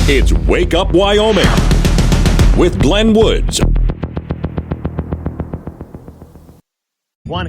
It's Wake Up Wyoming with Glenn Woods. One.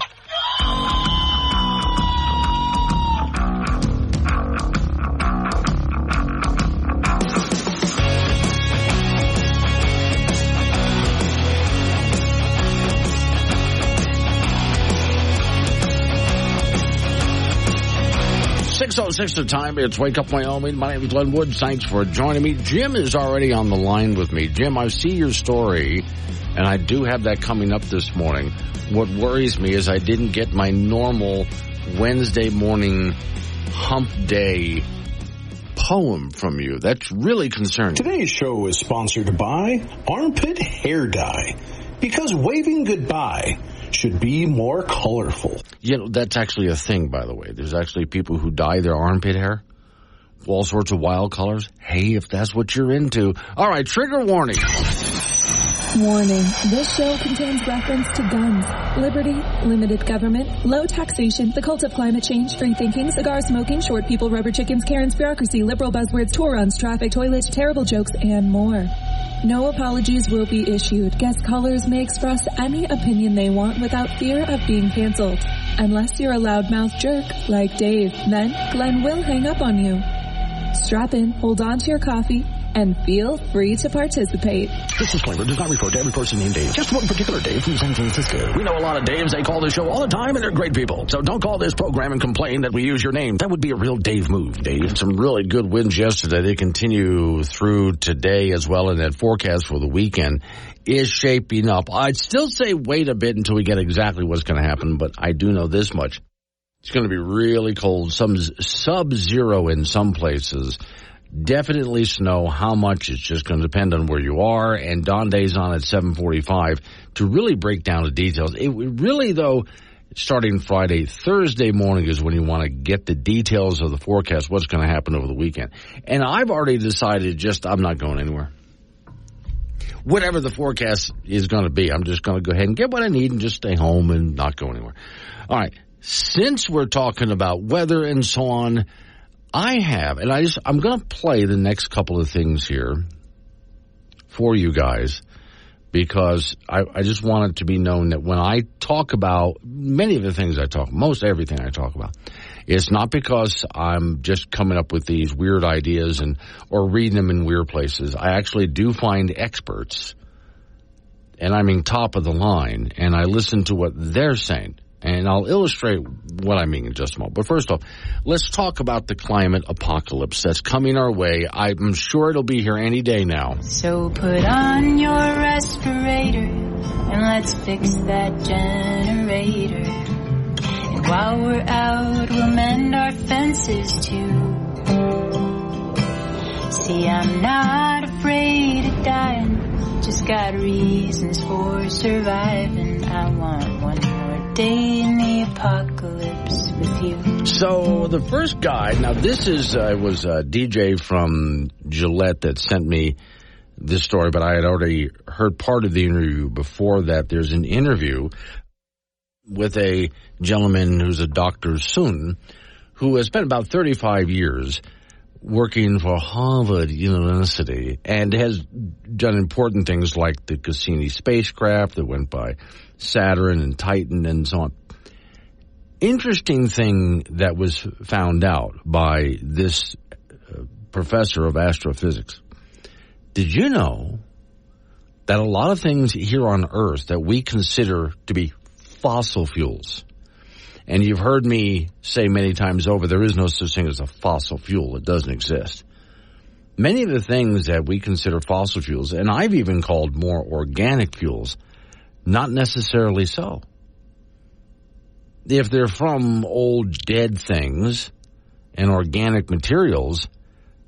6:06 the time. It's Wake Up Wyoming. My name is Glenn Woods. Thanks for joining me. Jim is already on the line with me. Jim, I see your story, and I do have that coming up this morning. What worries me is I didn't get my normal Wednesday morning hump day poem from you. That's really concerning. Today's show is sponsored by Armpit Hair Dye, because waving goodbye should be more colorful. You know, that's actually a thing, by the way. There's actually people who dye their armpit hair all sorts of wild colors. Hey, if that's what you're into. All right, trigger warning. Warning. This show contains reference to guns, liberty, limited government, low taxation, the cult of climate change, free thinking, cigar smoking, short people, rubber chickens, Karen's bureaucracy, liberal buzzwords, tour runs, traffic, toilets, terrible jokes, and more. No apologies will be issued. Guest callers may express any opinion they want without fear of being canceled. Unless you're a loudmouth jerk like Dave, then Glenn will hang up on you. Strap in, hold on to your coffee, and feel free to participate. This disclaimer does not refer to every person named Dave, just one particular Dave from San Francisco. We know a lot of Daves. They call this show all the time, and they're great people. So don't call this program and complain that we use your name. That would be a real Dave move, Dave. Some really good wins yesterday. They continue through today as well, and that forecast for the weekend is shaping up. I'd still say wait a bit until we get exactly what's going to happen, but I do know this much. It's going to be really cold, some sub-zero in some places. Definitely snow. How much? It's just going to depend on where you are. And Don Day's on at 7:45 to really break down the details. It really, though, starting Friday, Thursday morning is when you want to get the details of the forecast, what's going to happen over the weekend. And I've already decided I'm not going anywhere. Whatever the forecast is going to be, I'm just going to go ahead and get what I need and just stay home and not go anywhere. All right. Since we're talking about weather and so on, I'm going to play the next couple of things here for you guys because I just want it to be known that when I talk about many of the things most everything I talk about, it's not because I'm just coming up with these weird ideas or reading them in weird places. I actually do find experts, and I mean top of the line, and I listen to what they're saying. And I'll illustrate what I mean in just a moment. But first off, let's talk about the climate apocalypse that's coming our way. I'm sure it'll be here any day now. So put on your respirator and let's fix that generator. And while we're out, we'll mend our fences too. See, I'm not afraid of dying, just got reasons for surviving. I want one more day in the apocalypse with you. So the first guy, now this was a DJ from Gillette that sent me this story, but I had already heard part of the interview before that. There's an interview with a gentleman who's a Dr. Sun, who has spent about 35 years working for Harvard University and has done important things like the Cassini spacecraft that went by Saturn and Titan and so on. Interesting thing that was found out by this professor of astrophysics. Did you know that a lot of things here on Earth that we consider to be fossil fuels, and you've heard me say many times over, there is no such thing as a fossil fuel. It doesn't exist. Many of the things that we consider fossil fuels, and I've even called more organic fuels, not necessarily so. If they're from old dead things and organic materials,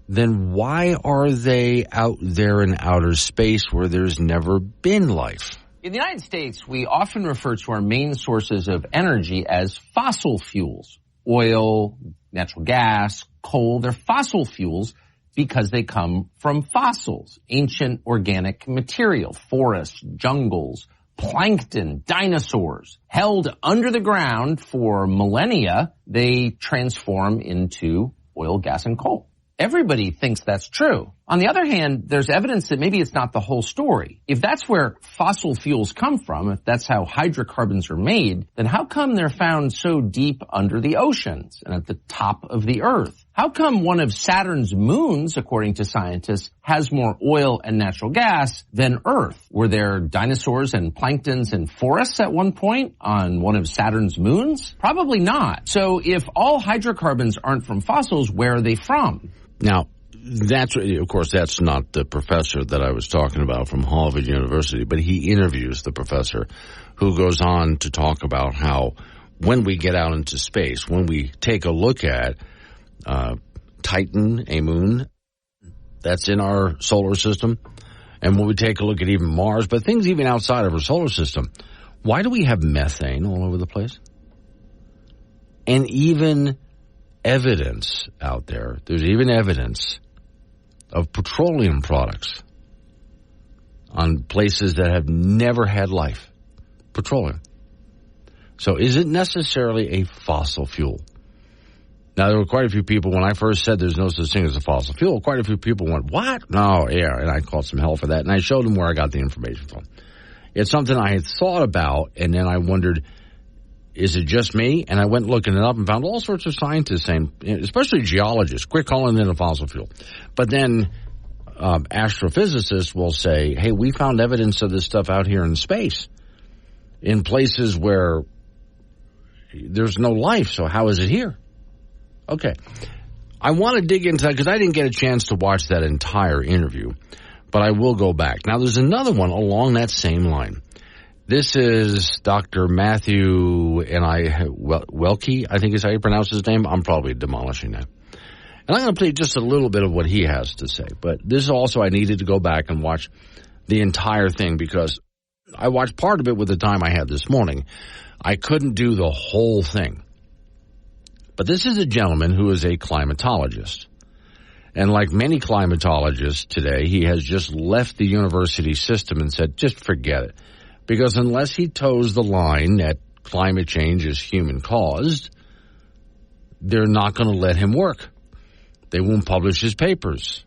then why are they out there in outer space where there's never been life? In the United States, we often refer to our main sources of energy as fossil fuels. Oil, natural gas, coal, they're fossil fuels because they come from fossils, ancient organic material, forests, jungles, plankton, dinosaurs. Held under the ground for millennia, they transform into oil, gas, and coal. everybody thinks that's true. On the other hand, there's evidence that maybe it's not the whole story. If that's where fossil fuels come from, if that's how hydrocarbons are made, then how come they're found so deep under the oceans and at the top of the earth? How come one of Saturn's moons, according to scientists, has more oil and natural gas than Earth? Were there dinosaurs and planktons and forests at one point on one of Saturn's moons? Probably not. So if all hydrocarbons aren't from fossils, where are they from? Now, of course, that's not the professor that I was talking about from Harvard University, but he interviews the professor who goes on to talk about how when we get out into space, when we take a look at Titan, a moon that's in our solar system, and when we take a look at even Mars, but things even outside of our solar system, why do we have methane all over the place? And even evidence out there, there's even evidence of petroleum products on places that have never had life. Petroleum. So is it necessarily a fossil fuel? Now, there were quite a few people, when I first said there's no such thing as a fossil fuel, quite a few people went, what? No, yeah, and I called some hell for that, and I showed them where I got the information from. It's something I had thought about, and then I wondered, is it just me? And I went looking it up and found all sorts of scientists saying, especially geologists, quit calling it a fossil fuel. But then astrophysicists will say, hey, we found evidence of this stuff out here in space, in places where there's no life, so how is it here? Okay. I want to dig into that because I didn't get a chance to watch that entire interview, but I will go back. Now, there's another one along that same line. This is Dr. Matthew Welke, I think is how you pronounce his name. I'm probably demolishing that. And I'm going to play just a little bit of what he has to say. But this is also, I needed to go back and watch the entire thing because I watched part of it with the time I had this morning. I couldn't do the whole thing. But this is a gentleman who is a climatologist. And like many climatologists today, he has just left the university system and said, just forget it. Because unless he toes the line that climate change is human-caused, they're not going to let him work. They won't publish his papers.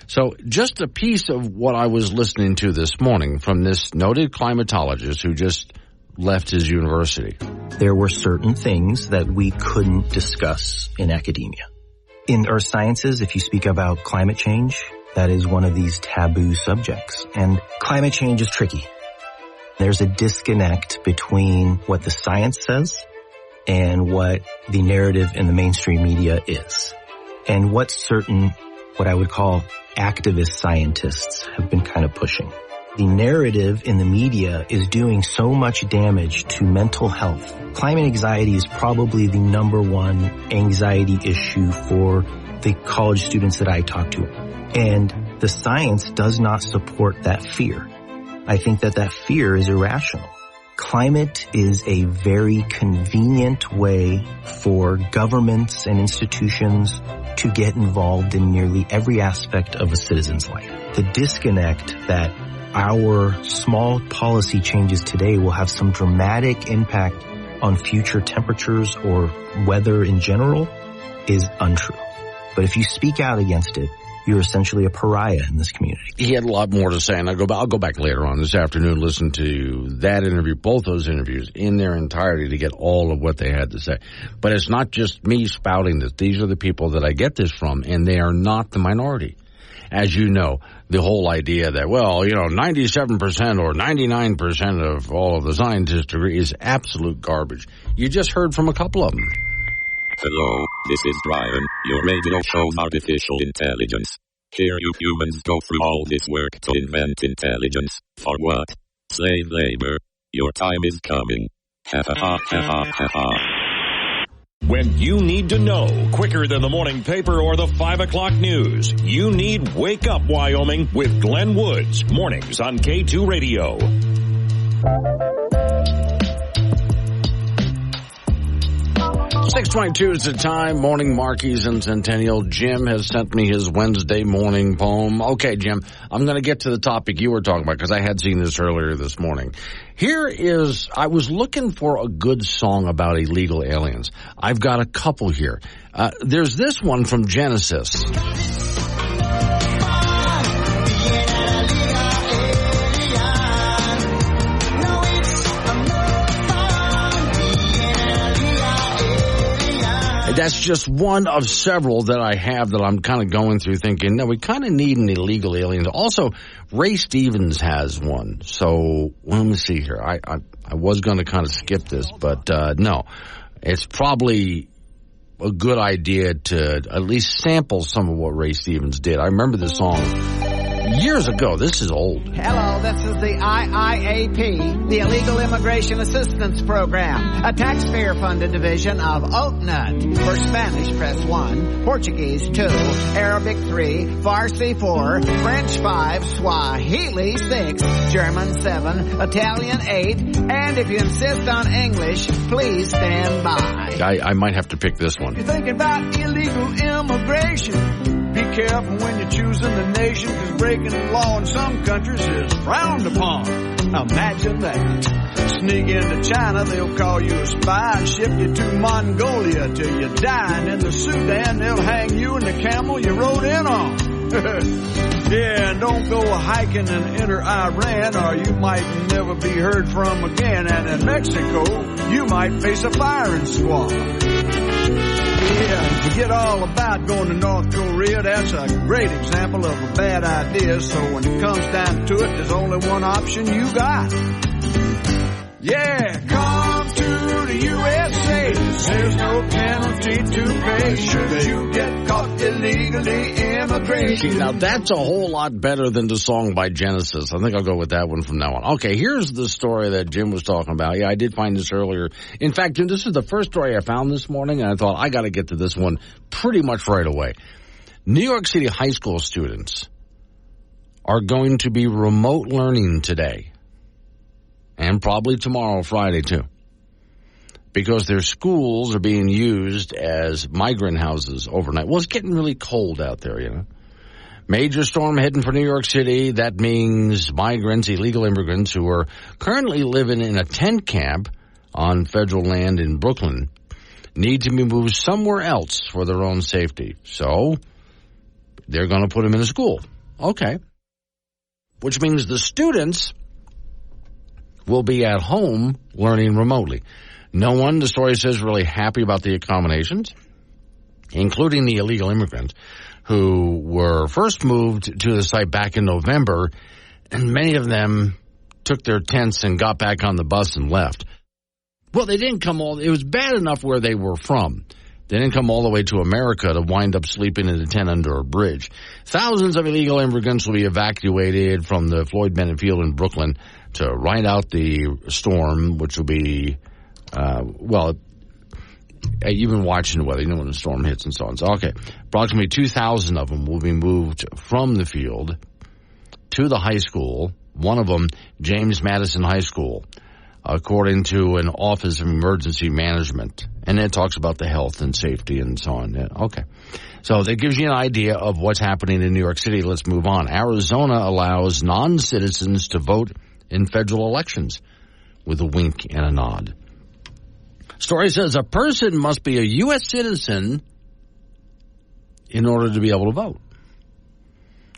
So just a piece of what I was listening to this morning from this noted climatologist who just left his university. There were certain things that we couldn't discuss in academia. In earth sciences, if you speak about climate change, that is one of these taboo subjects. And climate change is tricky. There's a disconnect between what the science says and what the narrative in the mainstream media is. And what certain, what I would call activist scientists have been kind of pushing. The narrative in the media is doing so much damage to mental health. Climate anxiety is probably the number one anxiety issue for the college students that I talk to. And the science does not support that fear. I think that fear is irrational. Climate is a very convenient way for governments and institutions to get involved in nearly every aspect of a citizen's life. The disconnect that our small policy changes today will have some dramatic impact on future temperatures or weather in general is untrue. But if you speak out against it, you're essentially a pariah in this community. He had a lot more to say, and I'll go back later on this afternoon, listen to that interview, both those interviews in their entirety to get all of what they had to say. But it's not just me spouting this. These are the people that I get this from, and they are not the minority. As you know, the whole idea that, 97% or 99% of all of the scientists agree is absolute garbage. You just heard from a couple of them. Hello, this is Brian. Your radio shows artificial intelligence. Here you humans go through all this work to invent intelligence. For what? Slave labor. Your time is coming. Ha ha ha ha ha ha ha. When you need to know quicker than the morning paper or the 5 o'clock news, you need Wake Up Wyoming with Glenn Woods. Mornings on K2 Radio. 6:22 is the time. Morning Marquis and Centennial. Jim has sent me his Wednesday morning poem. Okay, Jim, I'm going to get to the topic you were talking about because I had seen this earlier this morning. I was looking for a good song about illegal aliens. I've got a couple here. There's this one from Genesis. That's just one of several that I have that I'm kind of going through thinking, no, we kind of need an illegal alien. Also, Ray Stevens has one. So, let me see here. I was going to kind of skip this, but no. It's probably a good idea to at least sample some of what Ray Stevens did. I remember this song years ago. This is old. Hello, this is the IIAP, the Illegal Immigration Assistance Program, a taxpayer-funded division of OatNut. For Spanish, press 1, Portuguese 2, Arabic 3, Farsi 4, French 5, Swahili 6, German 7, Italian 8, and if you insist on English, please stand by. I might have to pick this one. You're thinking about illegal immigration. Be careful when you're choosing the nation, because breaking the law in some countries is frowned upon. Imagine that. Sneak into China, they'll call you a spy and ship you to Mongolia till you die. And in the Sudan, they'll hang you and the camel you rode in on. Yeah, and don't go hiking and enter Iran, or you might never be heard from again. And in Mexico, you might face a firing squad. Yeah, forget all about going to North Korea. That's a great example of a bad idea. So when it comes down to it, there's only one option you got. Yeah, come to the USA. There's no penalty to pay should you get caught illegally immigrating. Now, that's a whole lot better than the song by Genesis. I think I'll go with that one from now on. Okay, here's the story that Jim was talking about. Yeah, I did find this earlier. In fact, Jim, this is the first story I found this morning, and I thought I got to get to this one pretty much right away. New York City high school students are going to be remote learning today. And probably tomorrow, Friday, too. Because their schools are being used as migrant houses overnight. Well, it's getting really cold out there, you know. Major storm heading for New York City. That means migrants, illegal immigrants who are currently living in a tent camp on federal land in Brooklyn need to be moved somewhere else for their own safety. So they're going to put them in a school. Okay. Which means the students will be at home learning remotely. No one, the story says, really happy about the accommodations, including the illegal immigrants who were first moved to the site back in November, and many of them took their tents and got back on the bus and left. Well, they didn't come it was bad enough where they were from. They didn't come all the way to America to wind up sleeping in a tent under a bridge. Thousands of illegal immigrants will be evacuated from the Floyd Bennett Field in Brooklyn to ride out the storm, which will be, you've been watching the weather. You know when the storm hits and so on. So, okay, approximately 2,000 of them will be moved from the field to the high school, one of them, James Madison High School, according to an Office of Emergency Management. And it talks about the health and safety and so on. Okay. So that gives you an idea of what's happening in New York City. Let's move on. Arizona allows non-citizens to vote in federal elections with a wink and a nod. Story says a person must be a U.S. citizen in order to be able to vote.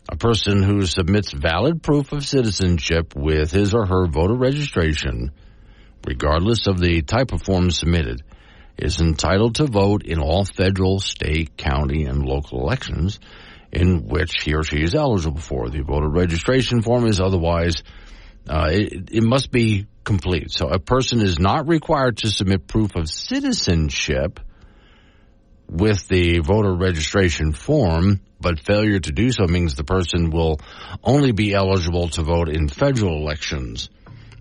A person who submits valid proof of citizenship with his or her voter registration, regardless of the type of form submitted, is entitled to vote in all federal, state, county, and local elections in which he or she is eligible for. The voter registration form is otherwise, it must be complete. So a person is not required to submit proof of citizenship with the voter registration form, but failure to do so means the person will only be eligible to vote in federal elections.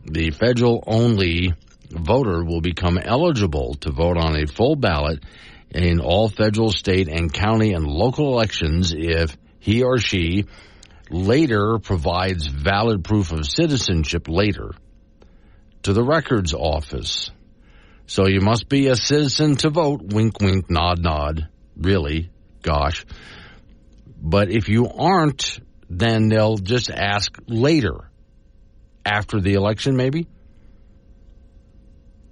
The federal-only voter will become eligible to vote on a full ballot in all federal, state, and county and local elections if he or she later provides valid proof of citizenship later to the records office. So you must be a citizen to vote. Wink, wink, nod, nod. Really? Gosh. But if you aren't, then they'll just ask later, after the election maybe.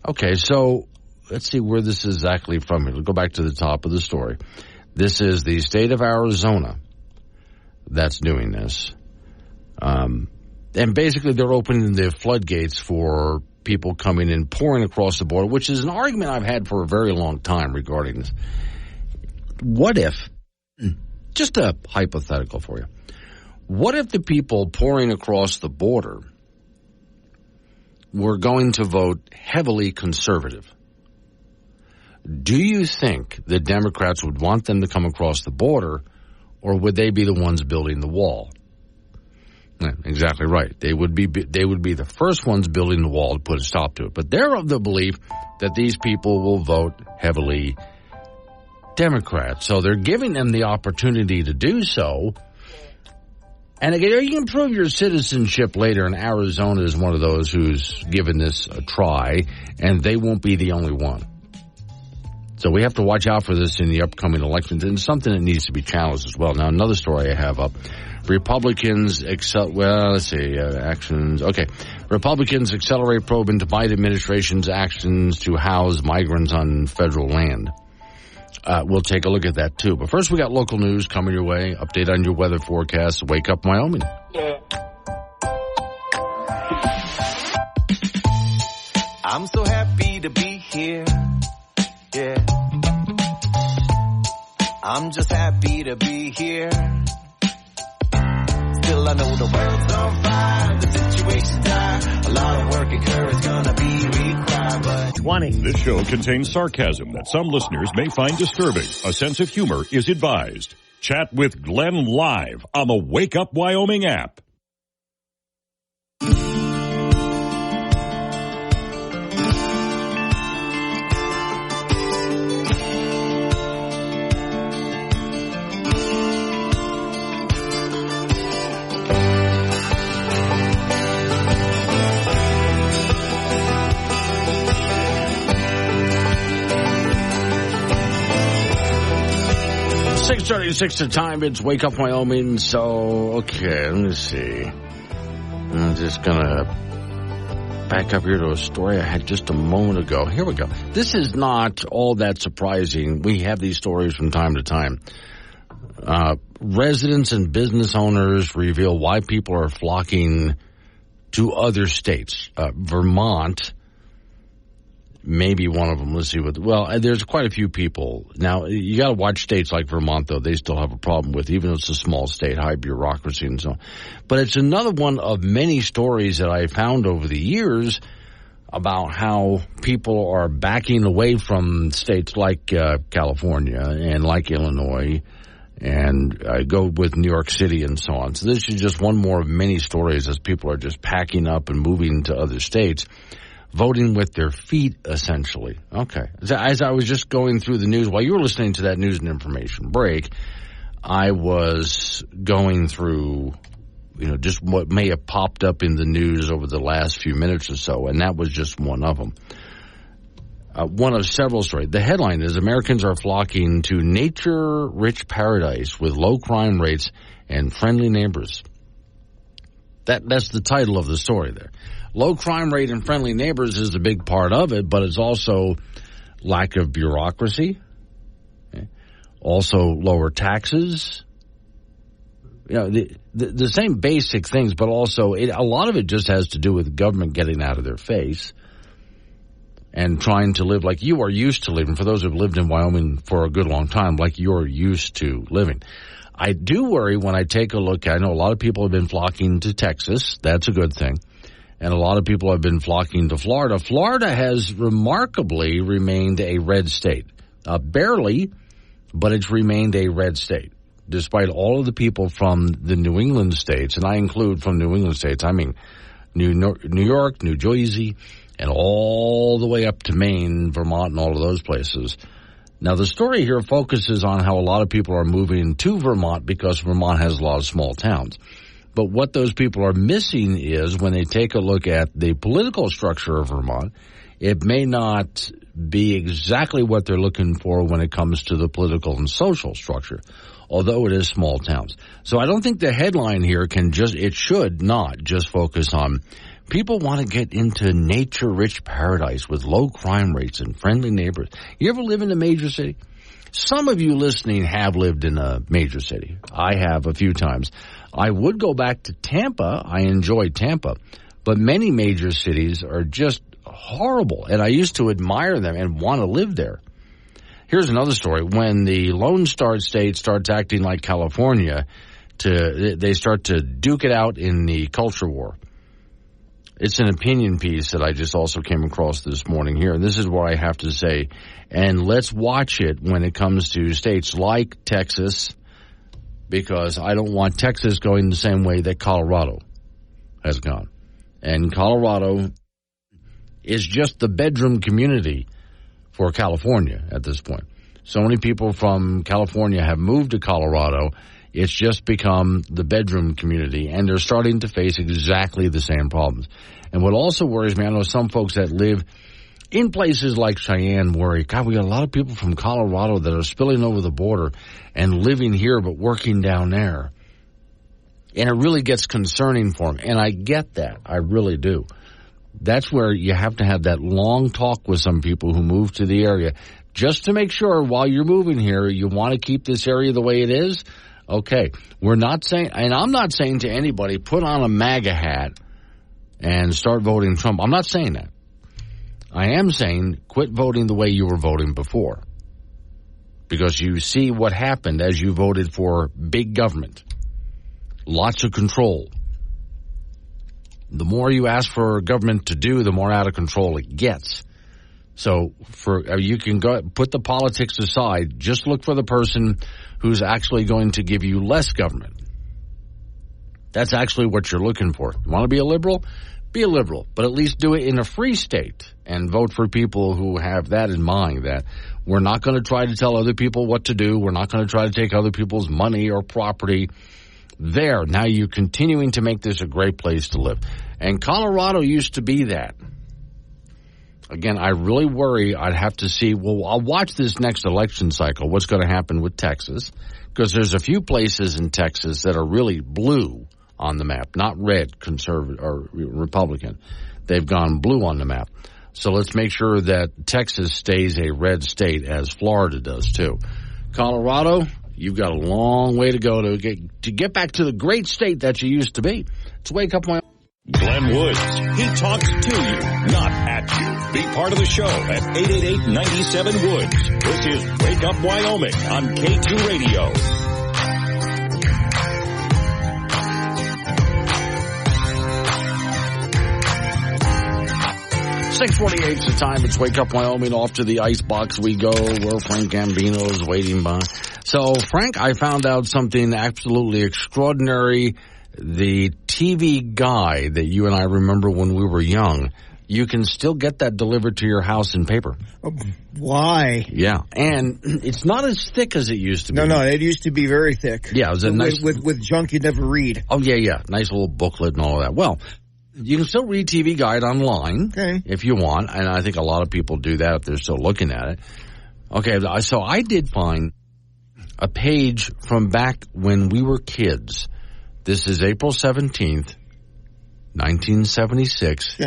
Okay, so let's see where this is exactly from. We'll go back to the top of the story. This is the state of Arizona that's doing this. And basically they're opening the floodgates for people coming in, pouring across the border, which is an argument I've had for a very long time regarding this. What if, just a hypothetical for you, what if the people pouring across the border were going to vote heavily conservative? Do you think the Democrats would want them to come across the border, or would they be the ones building the wall? Yeah, exactly right. They would be the first ones building the wall to put a stop to it. But they're of the belief that these people will vote heavily Democrat. So they're giving them the opportunity to do so. And again, you can prove your citizenship later, and Arizona is one of those who's given this a try, and they won't be the only one. So we have to watch out for this in the upcoming elections, and something that needs to be challenged as well. Now, another story I have up. Republicans Republicans accelerate probe into Biden administration's actions to house migrants on federal land. We'll take a look at that, too. But first, we got local news coming your way. Update on your weather forecast. Wake Up Wyoming. I'm so happy to be here. Yeah. I'm just happy to be here. Still, I know the world's on fire. The situation's dire. A lot of work and courage gonna be required, but 20. This show contains sarcasm that some listeners may find disturbing. A sense of humor is advised. Chat with Glenn live on the Wake Up Wyoming app. .36 the time. It's Wake Up Wyoming. So, okay, let me see. I'm just going to back up here to a story I had just a moment ago. Here we go. This is not all that surprising. We have these stories from time to time. Residents and business owners reveal why people are flocking to other states. Vermont, maybe one of them. Let's see there's quite a few people. Now, you got to watch states like Vermont, though. They still have a problem with, even though it's a small state, high bureaucracy and so on. But it's another one of many stories that I found over the years about how people are backing away from states like California and like Illinois, and go with New York City and so on. So this is just one more of many stories as people are just packing up and moving to other states, voting with their feet, essentially. Okay. As I was just going through the news, while you were listening to that news and information break, I was going through, just what may have popped up in the news over the last few minutes or so, and that was just one of them. One of several stories. The headline is, Americans are flocking to nature-rich paradise with low crime rates and friendly neighbors. That's the title of the story there. Low crime rate and friendly neighbors is a big part of it, but it's also lack of bureaucracy, also lower taxes. The same basic things, but also a lot of it just has to do with government getting out of their face and trying to live like you are used to living. For those who have lived in Wyoming for a good long time, like you're used to living. I do worry when I take a look. I know a lot of people have been flocking to Texas. That's a good thing. And a lot of people have been flocking to Florida. Florida has remarkably remained a red state. Barely, but it's remained a red state, despite all of the people from the New England states. And I include from New England states, I mean New York, New Jersey, and all the way up to Maine, Vermont, and all of those places. Now, the story here focuses on how a lot of people are moving to Vermont because Vermont has a lot of small towns. But what those people are missing is, when they take a look at the political structure of Vermont, It may not be exactly what they're looking for when it comes to the political and social structure, although it is small towns. So I don't think the headline here should not just focus on people want to get into nature-rich paradise with low crime rates and friendly neighbors. You ever live in a major city? Some of you listening have lived in a major city. I have a few times. I would go back to Tampa. I enjoyed Tampa. But many major cities are just horrible, and I used to admire them and want to live there. Here's another story. When the Lone Star State starts acting like California, they start to duke it out in the culture war. It's an opinion piece that I just also came across this morning here, and this is what I have to say. And let's watch it when it comes to states like Texas, because I don't want Texas going the same way that Colorado has gone. And Colorado is just the bedroom community for California at this point. So many people from California have moved to Colorado. It's just become the bedroom community, and they're starting to face exactly the same problems. And what also worries me, I know some folks that live in places like Cheyenne worry, God, we got a lot of people from Colorado that are spilling over the border and living here but working down there. And it really gets concerning for them. And I get that. I really do. That's where you have to have that long talk with some people who move to the area just to make sure while you're moving here, you want to keep this area the way it is. Okay, we're not saying, and I'm not saying to anybody, put on a MAGA hat and start voting Trump. I'm not saying that. I am saying quit voting the way you were voting before, because you see what happened as you voted for big government. Lots of control. The more you ask for government to do, the more out of control it gets. So you can go put the politics aside. Just look for the person who's actually going to give you less government. That's actually what you're looking for. You want to be a liberal? Be a liberal, but at least do it in a free state and vote for people who have that in mind, that we're not going to try to tell other people what to do. We're not going to try to take other people's money or property. There, now you're continuing to make this a great place to live. And Colorado used to be that. Again, I really worry. I'd have to see, well, I'll watch this next election cycle, what's going to happen with Texas, because there's a few places in Texas that are really blue on the map, not red, conservative or Republican. They've gone blue on the map. So let's make sure that Texas stays a red state, as Florida does too. Colorado, you've got a long way to go to get back to the great state that you used to be. Let's wake up my... Glenn Woods. He talks to you, not at you. Be part of the show at 888-97-WOODS. This is Wake Up Wyoming on K2 Radio. 6:48 is the time. It's Wake Up Wyoming. Off to the ice box we go, where Frank Gambino is waiting by. So, Frank, I found out something absolutely extraordinary. The TV Guide that you and I remember when we were young, you can still get that delivered to your house in paper. Why? Yeah, and it's not as thick as it used to be. No, it used to be very thick. Yeah, it was a nice... With junk you'd never read. Oh, yeah. Nice little booklet and all of that. Well, you can still read TV Guide online if you want, and I think a lot of people do that if they're still looking at it. Okay, so I did find a page from back when we were kids. This is April 17th, 1976,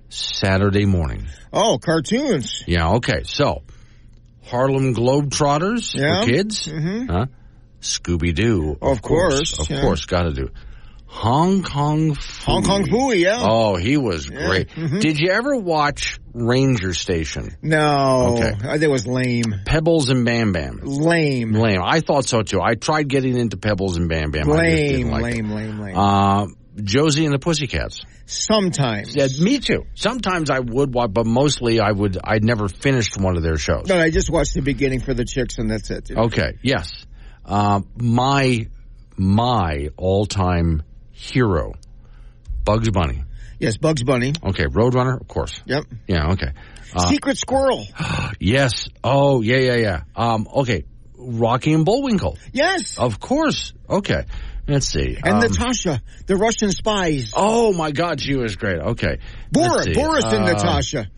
Saturday morning. Oh, cartoons. Yeah, okay. So, Harlem Globetrotters for kids. Mm-hmm. Scooby-Doo. Of course, got to do. Hong Kong Phooey, yeah. Oh, he was great. Mm-hmm. Did you ever watch Ranger Station? No. Okay. That was lame. Pebbles and Bam Bam. Lame. I thought so, too. I tried getting into Pebbles and Bam Bam. Lame. Josie and the Pussycats. Sometimes. Yeah, me too. Sometimes I would watch, but mostly I'd never finished one of their shows. No, I just watched the beginning for the chicks, and that's it. Okay, yes. My all-time hero, Bugs Bunny. Yes, Bugs Bunny. Okay, Roadrunner, of course. Yep. Yeah, okay. Secret Squirrel. Yes. Oh, yeah. Okay, Rocky and Bullwinkle. Yes. Of course. Okay. Let's see. And Natasha, the Russian spies. Oh, my God, she was great. Okay. Boris and Natasha.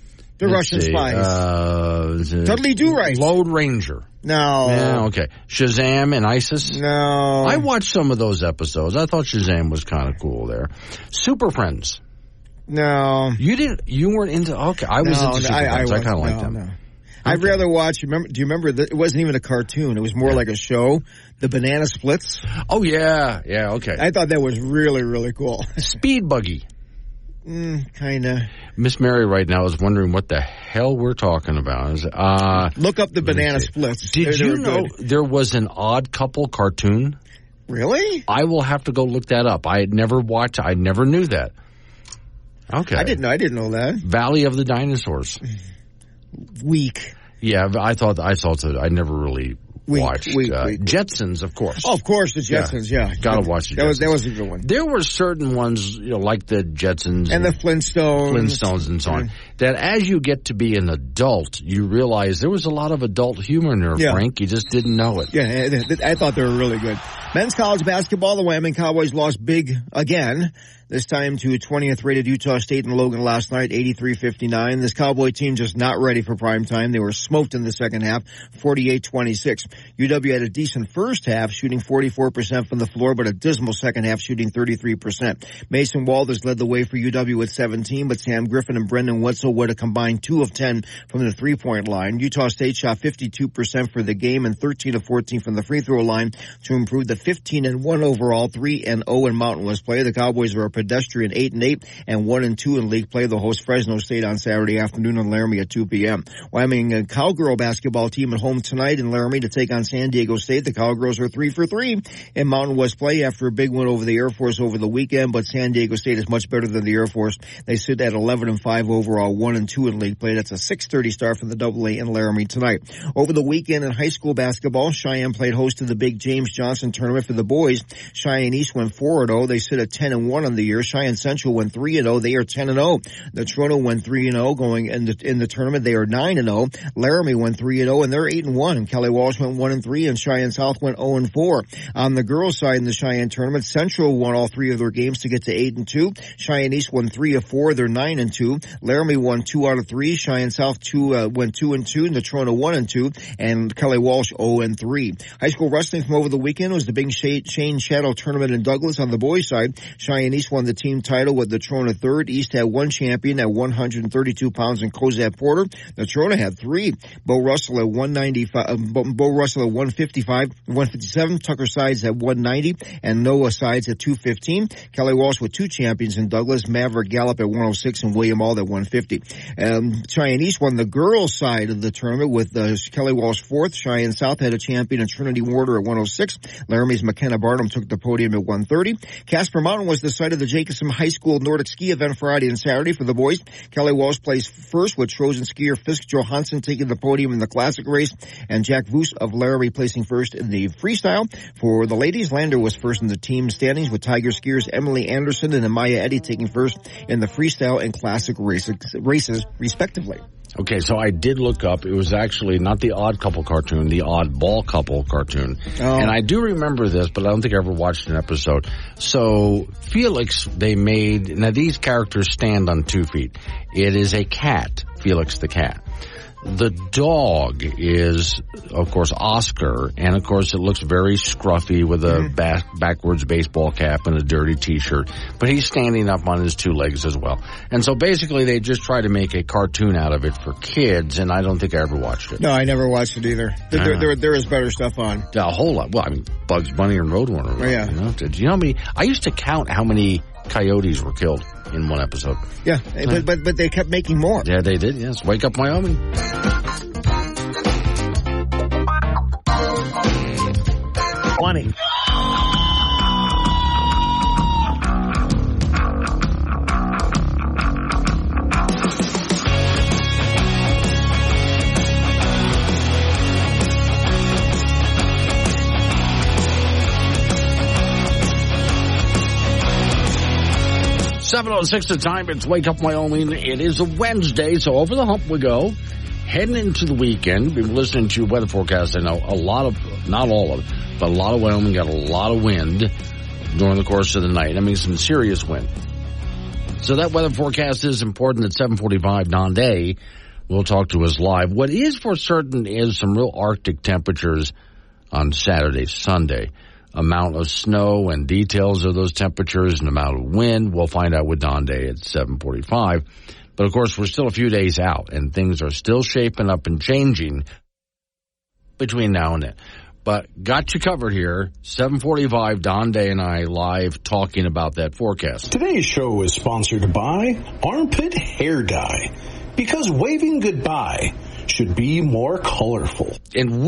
The Russian spies. Dudley Do-Right. Lone Ranger. No. Yeah, okay. Shazam and ISIS? No. I watched some of those episodes. I thought Shazam was kind of cool there. Super Friends. No. You weren't into, okay. I was into Super Friends. I kind of liked them. No. I'd rather watch, do you remember, it wasn't even a cartoon. It was more like a show, the Banana Splits. Oh, yeah. Yeah, okay. I thought that was really, really cool. Speed Buggy. Kind of. Miss Mary right now is wondering what the hell we're talking about. Look up the Banana Splits. Did you know there was an Odd Couple cartoon? Really? I will have to go look that up. I never knew that. Okay. I didn't know that. Valley of the Dinosaurs. Weak. Yeah, I thought that. I never really watched Jetsons, of course. Oh, of course, the Jetsons. Yeah. Gotta watch the Jetsons. That was a good one. There were certain ones, like the Jetsons and the Flintstones and so on, that as you get to be an adult, you realize there was a lot of adult humor in there, Frank. You just didn't know it. Yeah, I thought they were really good. Men's college basketball, the Wyoming Cowboys lost big again. This time to 20th rated Utah State in Logan last night, 83-59. This Cowboy team just not ready for prime time. They were smoked in the second half, 48-26. UW had a decent first half, shooting 44% from the floor, but a dismal second half, shooting 33%. Mason Walters led the way for UW with 17, but Sam Griffin and Brendan Wetzel would have combined 2 of 10 from the three-point line. Utah State shot 52% for the game and 13 of 14 from the free throw line to improve the 15-1 overall, 3-0 in Mountain West play. The Cowboys are a pedestrian 8-8 and 1-2 in league play. They'll host Fresno State on Saturday afternoon in Laramie at 2 p.m. Wyoming Cowgirl basketball team at home tonight in Laramie to take on San Diego State. The Cowgirls are 3 for 3 in Mountain West play after a big win over the Air Force over the weekend, but San Diego State is much better than the Air Force. They sit at 11-5 overall, 1-2 in league play. That's a 6:30 start from the AA in Laramie tonight. Over the weekend in high school basketball, Cheyenne played host to the big James Johnson tournament for the boys. Cheyenne East went 4-0. They sit at 10-1 on the year. Cheyenne Central went 3-0. They are 10-0. The Toronto went 3-0 going in the tournament. They are 9-0. Laramie went 3-0 and they're 8-1. And Kelly Walsh went 1-3 and Cheyenne South went 0-4. On the girls' side in the Cheyenne tournament, Central won all 3 of their games to get to 8-2. Cheyenne East won 3 of 4. They're 9-2. Laramie won 2 out of 3. Cheyenne South went 2-2. And the Toronto 1-2. And Kelly Walsh 0-3. High school wrestling from over the weekend was the big Shane Shadow tournament in Douglas on the boys' side. Cheyenne East won the team title with the Toronto third. East had one champion at 132 pounds in Cozad Porter. The Toronto had 3. Bo Russell at 195, Bo Russell at 157. Tucker Sides at 190 and Noah Sides at 215. Kelly Walsh with 2 champions in Douglas. Maverick Gallup at 106 and William Ald at 150. Cheyenne East won the girls' side of the tournament with Kelly Walsh 4th. Cheyenne South had a champion in Trinity Warder at 106. Laramie's McKenna Barnum took the podium at 130. Casper Mountain was the site of the Jacobson High School Nordic Ski event Friday and Saturday for the boys. Kelly Walsh placed first with Trojan skier Fisk Johansson taking the podium in the classic race and Jack Voos of Laramie placing first in the freestyle. For the ladies, Lander was first in the team standings with Tiger skiers Emily Anderson and Amaya Eddy taking first in the freestyle and classic races respectively. Okay, so I did look up. It was actually not the Odd Couple cartoon, the Odd Ball Couple cartoon. Oh. And I do remember this, but I don't think I ever watched an episode. So Felix, they made, now these characters stand on 2 feet. It is a cat, Felix the cat. The dog is, of course, Oscar, and of course it looks very scruffy with a backwards baseball cap and a dirty t-shirt, but he's standing up on his 2 legs as well. And so basically they just try to make a cartoon out of it for kids, and I don't think I ever watched it. No, I never watched it either. There is better stuff on. A whole lot. Well, I mean, Bugs Bunny and Roadrunner. Oh, yeah. Did you know how many? I used to count how many coyotes were killed in one episode. Yeah, but they kept making more. Yeah, they did, yes. Wake Up Wyoming. 20. .06 the time. It's Wake Up Wyoming. It is a Wednesday, so over the hump we go. Heading into the weekend. We've been listening to weather forecast. I know a lot of, not all of it, but a lot of Wyoming got a lot of wind during the course of the night. I mean, some serious wind. So that weather forecast is important at 7:45 non-day. We'll talk to us live. What is for certain is some real Arctic temperatures on Saturday, Sunday. Amount of snow and details of those temperatures and amount of wind. We'll find out with Don Day at 7:45. But, of course, we're still a few days out, and things are still shaping up and changing between now and then. But got you covered here. 7:45, Don Day and I live talking about that forecast. Today's show is sponsored by Armpit Hair Dye, because waving goodbye should be more colorful. And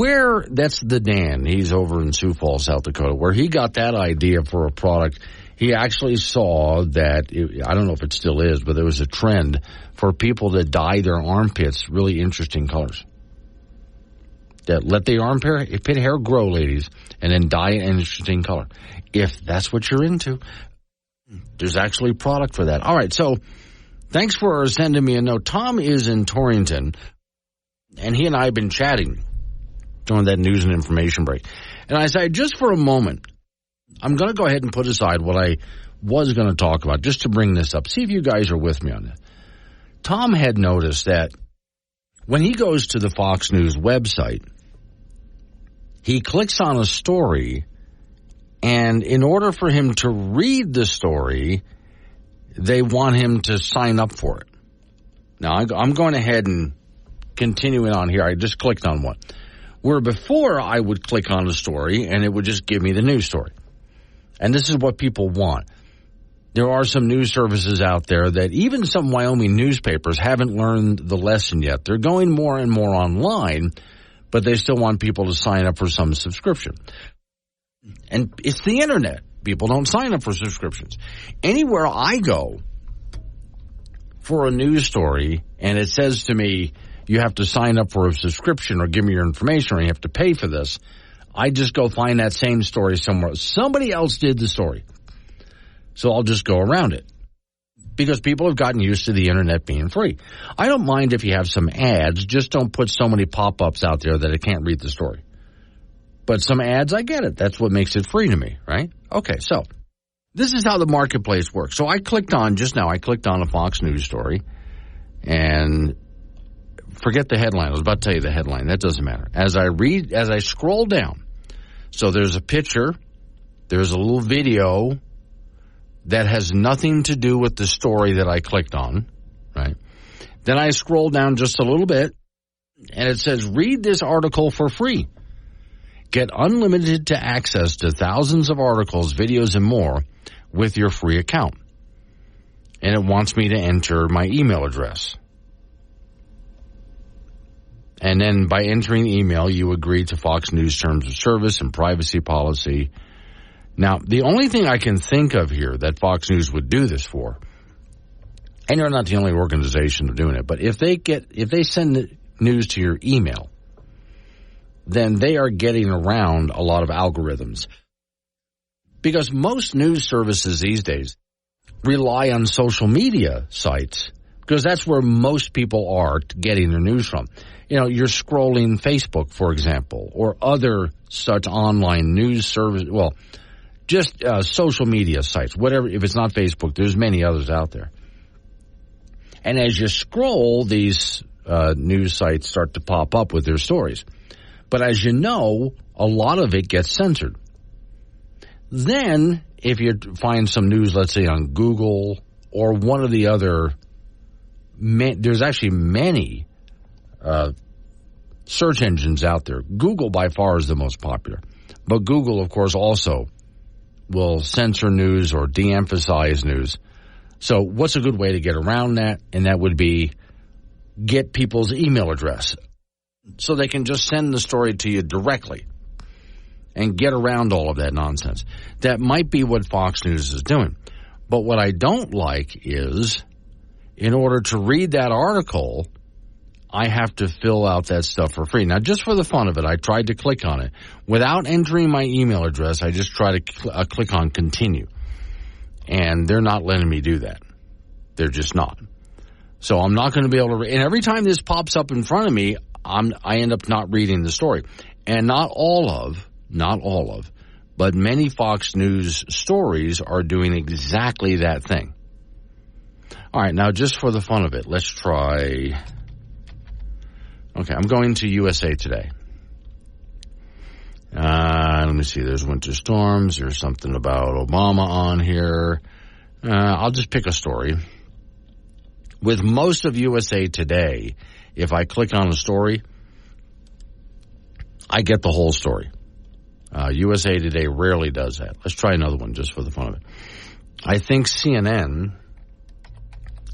that's the Dan. He's over in Sioux Falls, South Dakota, where he got that idea for a product. He actually saw that, I don't know if it still is, but there was a trend for people to dye their armpits really interesting colors. That let the armpit hair grow, ladies, and then dye it an interesting color. If that's what you're into, there's actually a product for that. All right, so thanks for sending me a note. Tom is in Torrington, and he and I have been chatting during that news and information break. And I said, just for a moment, I'm going to go ahead and put aside what I was going to talk about just to bring this up. See if you guys are with me on this. Tom had noticed that when he goes to the Fox News website, he clicks on a story, and in order for him to read the story, they want him to sign up for it. Now, I'm going ahead and continuing on here. I just clicked on one. Where before I would click on a story, and it would just give me the news story. And this is what people want. There are some news services out there that even some Wyoming newspapers haven't learned the lesson yet. They're going more and more online, but they still want people to sign up for some subscription. And it's the internet. People don't sign up for subscriptions. Anywhere I go for a news story, and it says to me, you have to sign up for a subscription or give me your information or you have to pay for this, I just go find that same story somewhere. Somebody else did the story. So I'll just go around it. Because people have gotten used to the internet being free. I don't mind if you have some ads, just don't put so many pop-ups out there that I can't read the story. But some ads, I get it. That's what makes it free to me, right? Okay, so this is how the marketplace works. So I clicked on a Fox News story, and forget the headline. I was about to tell you the headline. That doesn't matter. As I scroll down, so there's a picture, there's a little video that has nothing to do with the story that I clicked on, right? Then I scroll down just a little bit, and it says, read this article for free. Get unlimited access to thousands of articles, videos, and more with your free account. And it wants me to enter my email address. And then by entering email, you agree to Fox News terms of service and privacy policy. Now, the only thing I can think of here that Fox News would do this for, and they're not the only organization doing it, but if they send the news to your email, then they are getting around a lot of algorithms. Because most news services these days rely on social media sites, because that's where most people are getting their news from. You know, you're scrolling Facebook, for example, or other such online news service, well, just social media sites, whatever. If it's not Facebook, there's many others out there. And as you scroll, these news sites start to pop up with their stories. But as you know, a lot of it gets censored. Then, if you find some news, let's say on Google or one of the other, there's actually many search engines out there. Google by far is the most popular. But Google, of course, also will censor news or de-emphasize news. So what's a good way to get around that? And that would be get people's email address so they can just send the story to you directly and get around all of that nonsense. That might be what Fox News is doing. But what I don't like is, in order to read that article, I have to fill out that stuff for free. Now, just for the fun of it, I tried to click on it. Without entering my email address, I just try to click on continue. And they're not letting me do that. They're just not. So I'm not going to be able to read. And every time this pops up in front of me, I end up not reading the story. And not all of, but many Fox News stories are doing exactly that thing. All right, now just for the fun of it, let's try Okay, I'm going to USA Today. Let me see. There's winter storms. There's something about Obama on here. I'll just pick a story. With most of USA Today, if I click on a story, I get the whole story. USA Today rarely does that. Let's try another one just for the fun of it. I think CNN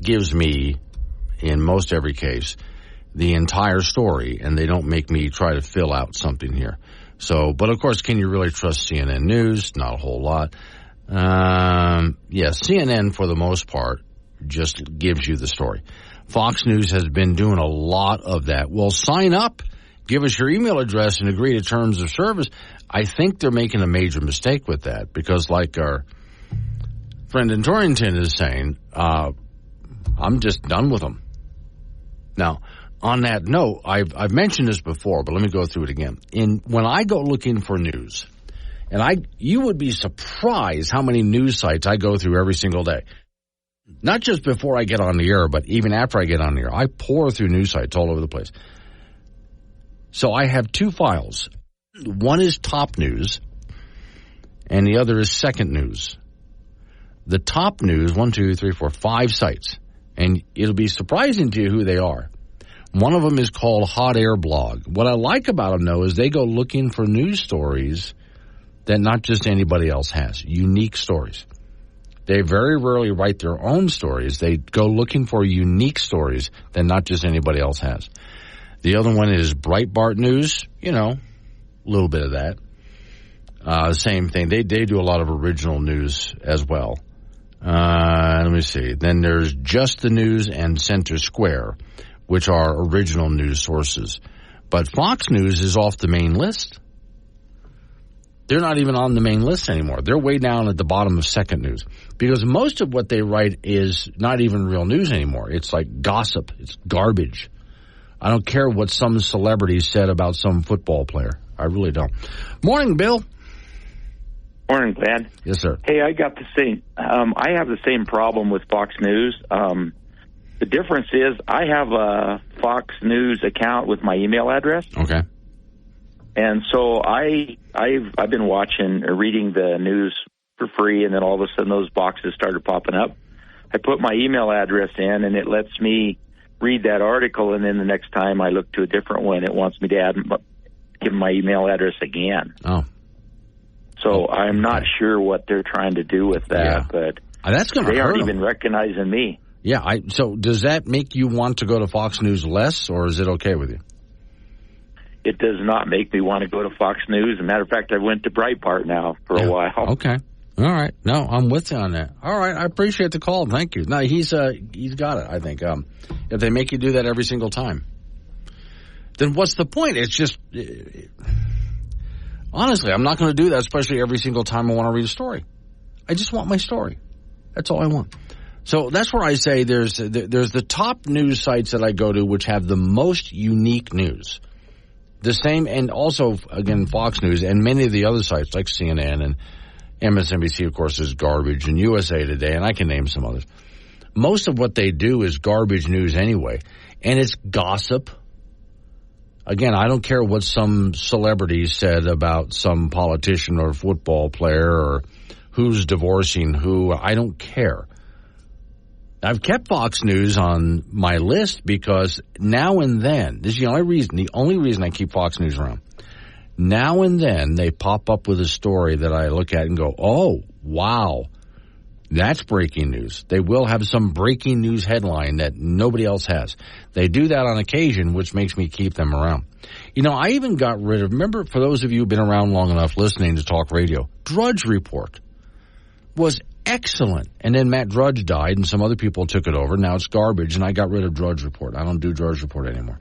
gives me, in most every case, the entire story, and they don't make me try to fill out something here. So, but of course, can you really trust CNN News? Not a whole lot. CNN for the most part just gives you the story. Fox News has been doing a lot of that. Well, sign up, give us your email address, and agree to terms of service. I think they're making a major mistake with that because, like our friend in Torrington is saying, I'm just done with them. Now, on that note, I've mentioned this before, but let me go through it again. When I go looking for news, and you would be surprised how many news sites I go through every single day. Not just before I get on the air, but even after I get on the air. I pour through news sites all over the place. So I have two files. One is top news, and the other is second news. The top news, 1, 2, 3, 4, 5 sites. And it'll be surprising to you who they are. One of them is called Hot Air Blog. What I like about them, though, is they go looking for news stories that not just anybody else has, unique stories. They very rarely write their own stories. They go looking for unique stories that not just anybody else has. The other one is Breitbart News, a little bit of that. Same thing. They do a lot of original news as well. Let me see. Then there's Just the News and Center Square, which are original news sources. But Fox News is off the main list. They're not even on the main list anymore. They're way down at the bottom of second news because most of what they write is not even real news anymore. It's like gossip. It's garbage. I don't care what some celebrity said about some football player. I really don't. Morning, Bill. Morning, Glenn. Yes, sir. Hey, I got the same. I have the same problem with Fox News. The difference is I have a Fox News account with my email address. Okay. And so I've been reading the news for free, and then all of a sudden those boxes started popping up. I put my email address in, and it lets me read that article, and then the next time I look to a different one, it wants me to give my email address again. Oh. So I'm not sure what they're trying to do with that, but that's gonna they aren't hurt 'em. even recognizing me. Yeah, so does that make you want to go to Fox News less, or is it okay with you? It does not make me want to go to Fox News. As a matter of fact, I went to Breitbart now for a while. Okay. All right. No, I'm with you on that. All right. I appreciate the call. Thank you. No, he's got it, I think. If they make you do that every single time, then what's the point? It's just, honestly, I'm not going to do that, especially every single time I want to read a story. I just want my story. That's all I want. So that's where I say there's the top news sites that I go to which have the most unique news. The same, and also, again, Fox News and many of the other sites like CNN and MSNBC, of course, is garbage, and USA Today, and I can name some others. Most of what they do is garbage news anyway, and it's gossip. Again, I don't care what some celebrity said about some politician or football player or who's divorcing who. I don't care. I've kept Fox News on my list because now and then, this is the only reason I keep Fox News around. Now and then they pop up with a story that I look at and go, oh, wow, that's breaking news. They will have some breaking news headline that nobody else has. They do that on occasion, which makes me keep them around. I even got rid of, remember, for those of you who've been around long enough listening to talk radio, Drudge Report was excellent. And then Matt Drudge died and some other people took it over. Now it's garbage, and I got rid of Drudge Report. I don't do Drudge Report anymore.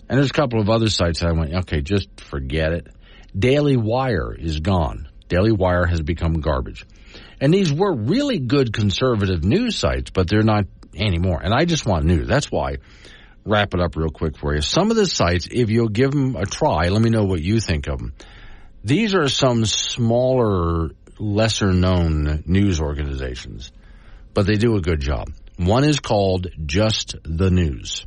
And there's a couple of other sites that I went, okay, just forget it. Daily Wire is gone. Daily Wire has become garbage. And these were really good conservative news sites, but they're not anymore. And I just want news. That's why, wrap it up real quick for you. Some of the sites, if you'll give them a try, let me know what you think of them. These are some smaller, lesser-known news organizations, but they do a good job. One is called Just the News.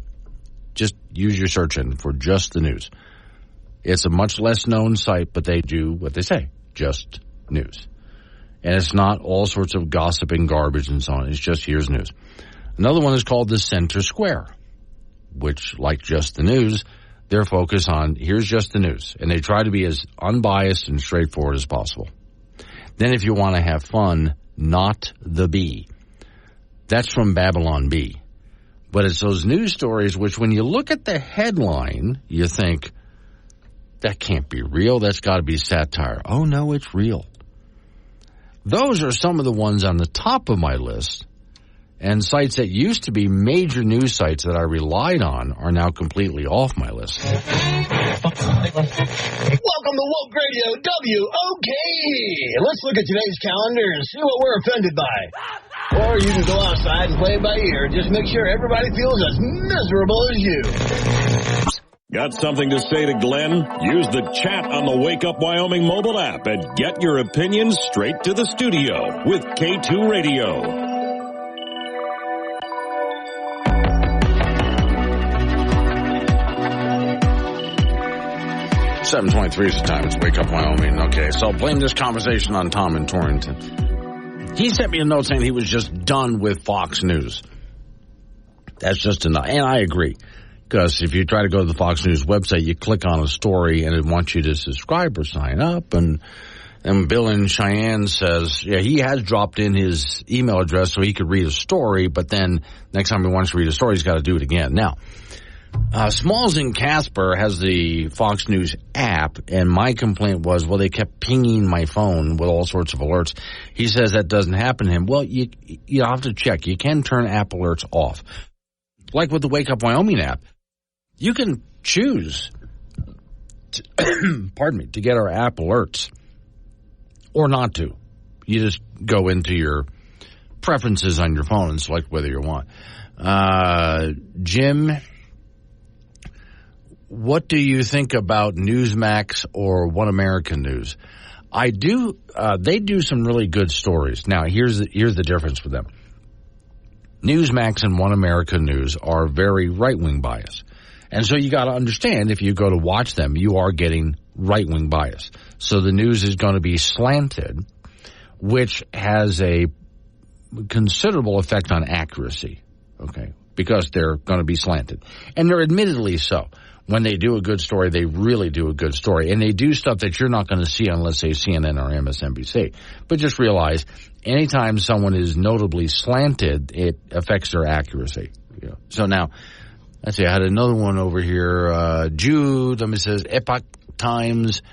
Just use your search engine for Just the News. It's a much less known site, but they do what they say, Just News. And it's not all sorts of gossip and garbage and so on. It's just here's news. Another one is called the Center Square, which, like Just the News, they're focused on here's just the news. And they try to be as unbiased and straightforward as possible. Then if you want to have fun, Not the Bee. That's from Babylon Bee. But it's those news stories which when you look at the headline, you think, that can't be real. That's got to be satire. Oh, no, it's real. Those are some of the ones on the top of my list, and sites that used to be major news sites that I relied on are now completely off my list. Welcome to Woke Radio WOK. Let's look at today's calendar and see what we're offended by. Or you can go outside and play it by ear. Just make sure everybody feels as miserable as you. Got something to say to Glenn? Use the chat on the Wake Up Wyoming mobile app and get your opinions straight to the studio with K2 Radio. .23 is the time. It's Wake Up Wyoming. Okay, so blame this conversation on Tom in Torrington. He sent me a note saying he was just done with Fox News. That's just enough. And I agree. Because if you try to go to the Fox News website, you click on a story and it wants you to subscribe or sign up. And Bill in Cheyenne says, yeah, he has dropped in his email address so he could read a story, but then next time he wants to read a story, he's got to do it again. Now, Smalls in Casper has the Fox News app, and my complaint was, well, they kept pinging my phone with all sorts of alerts. He says that doesn't happen to him. Well, you have to check. You can turn app alerts off. Like with the Wake Up Wyoming app. You can choose, to get our app alerts or not to. You just go into your preferences on your phone and select whether you want. Jim, what do you think about Newsmax or One American News? I do. They do some really good stories. Now, here's the difference with them. Newsmax and One American News are very right-wing biased. And so you got to understand, if you go to watch them, you are getting right-wing bias. So the news is going to be slanted, which has a considerable effect on accuracy, okay, because they're going to be slanted. And they're admittedly so. When they do a good story, they really do a good story. And they do stuff that you're not going to see on, let's say, CNN or MSNBC. But just realize, anytime someone is notably slanted, it affects their accuracy. Yeah. So now, let's see, I had another one over here. Jude, let me say, Epoch Times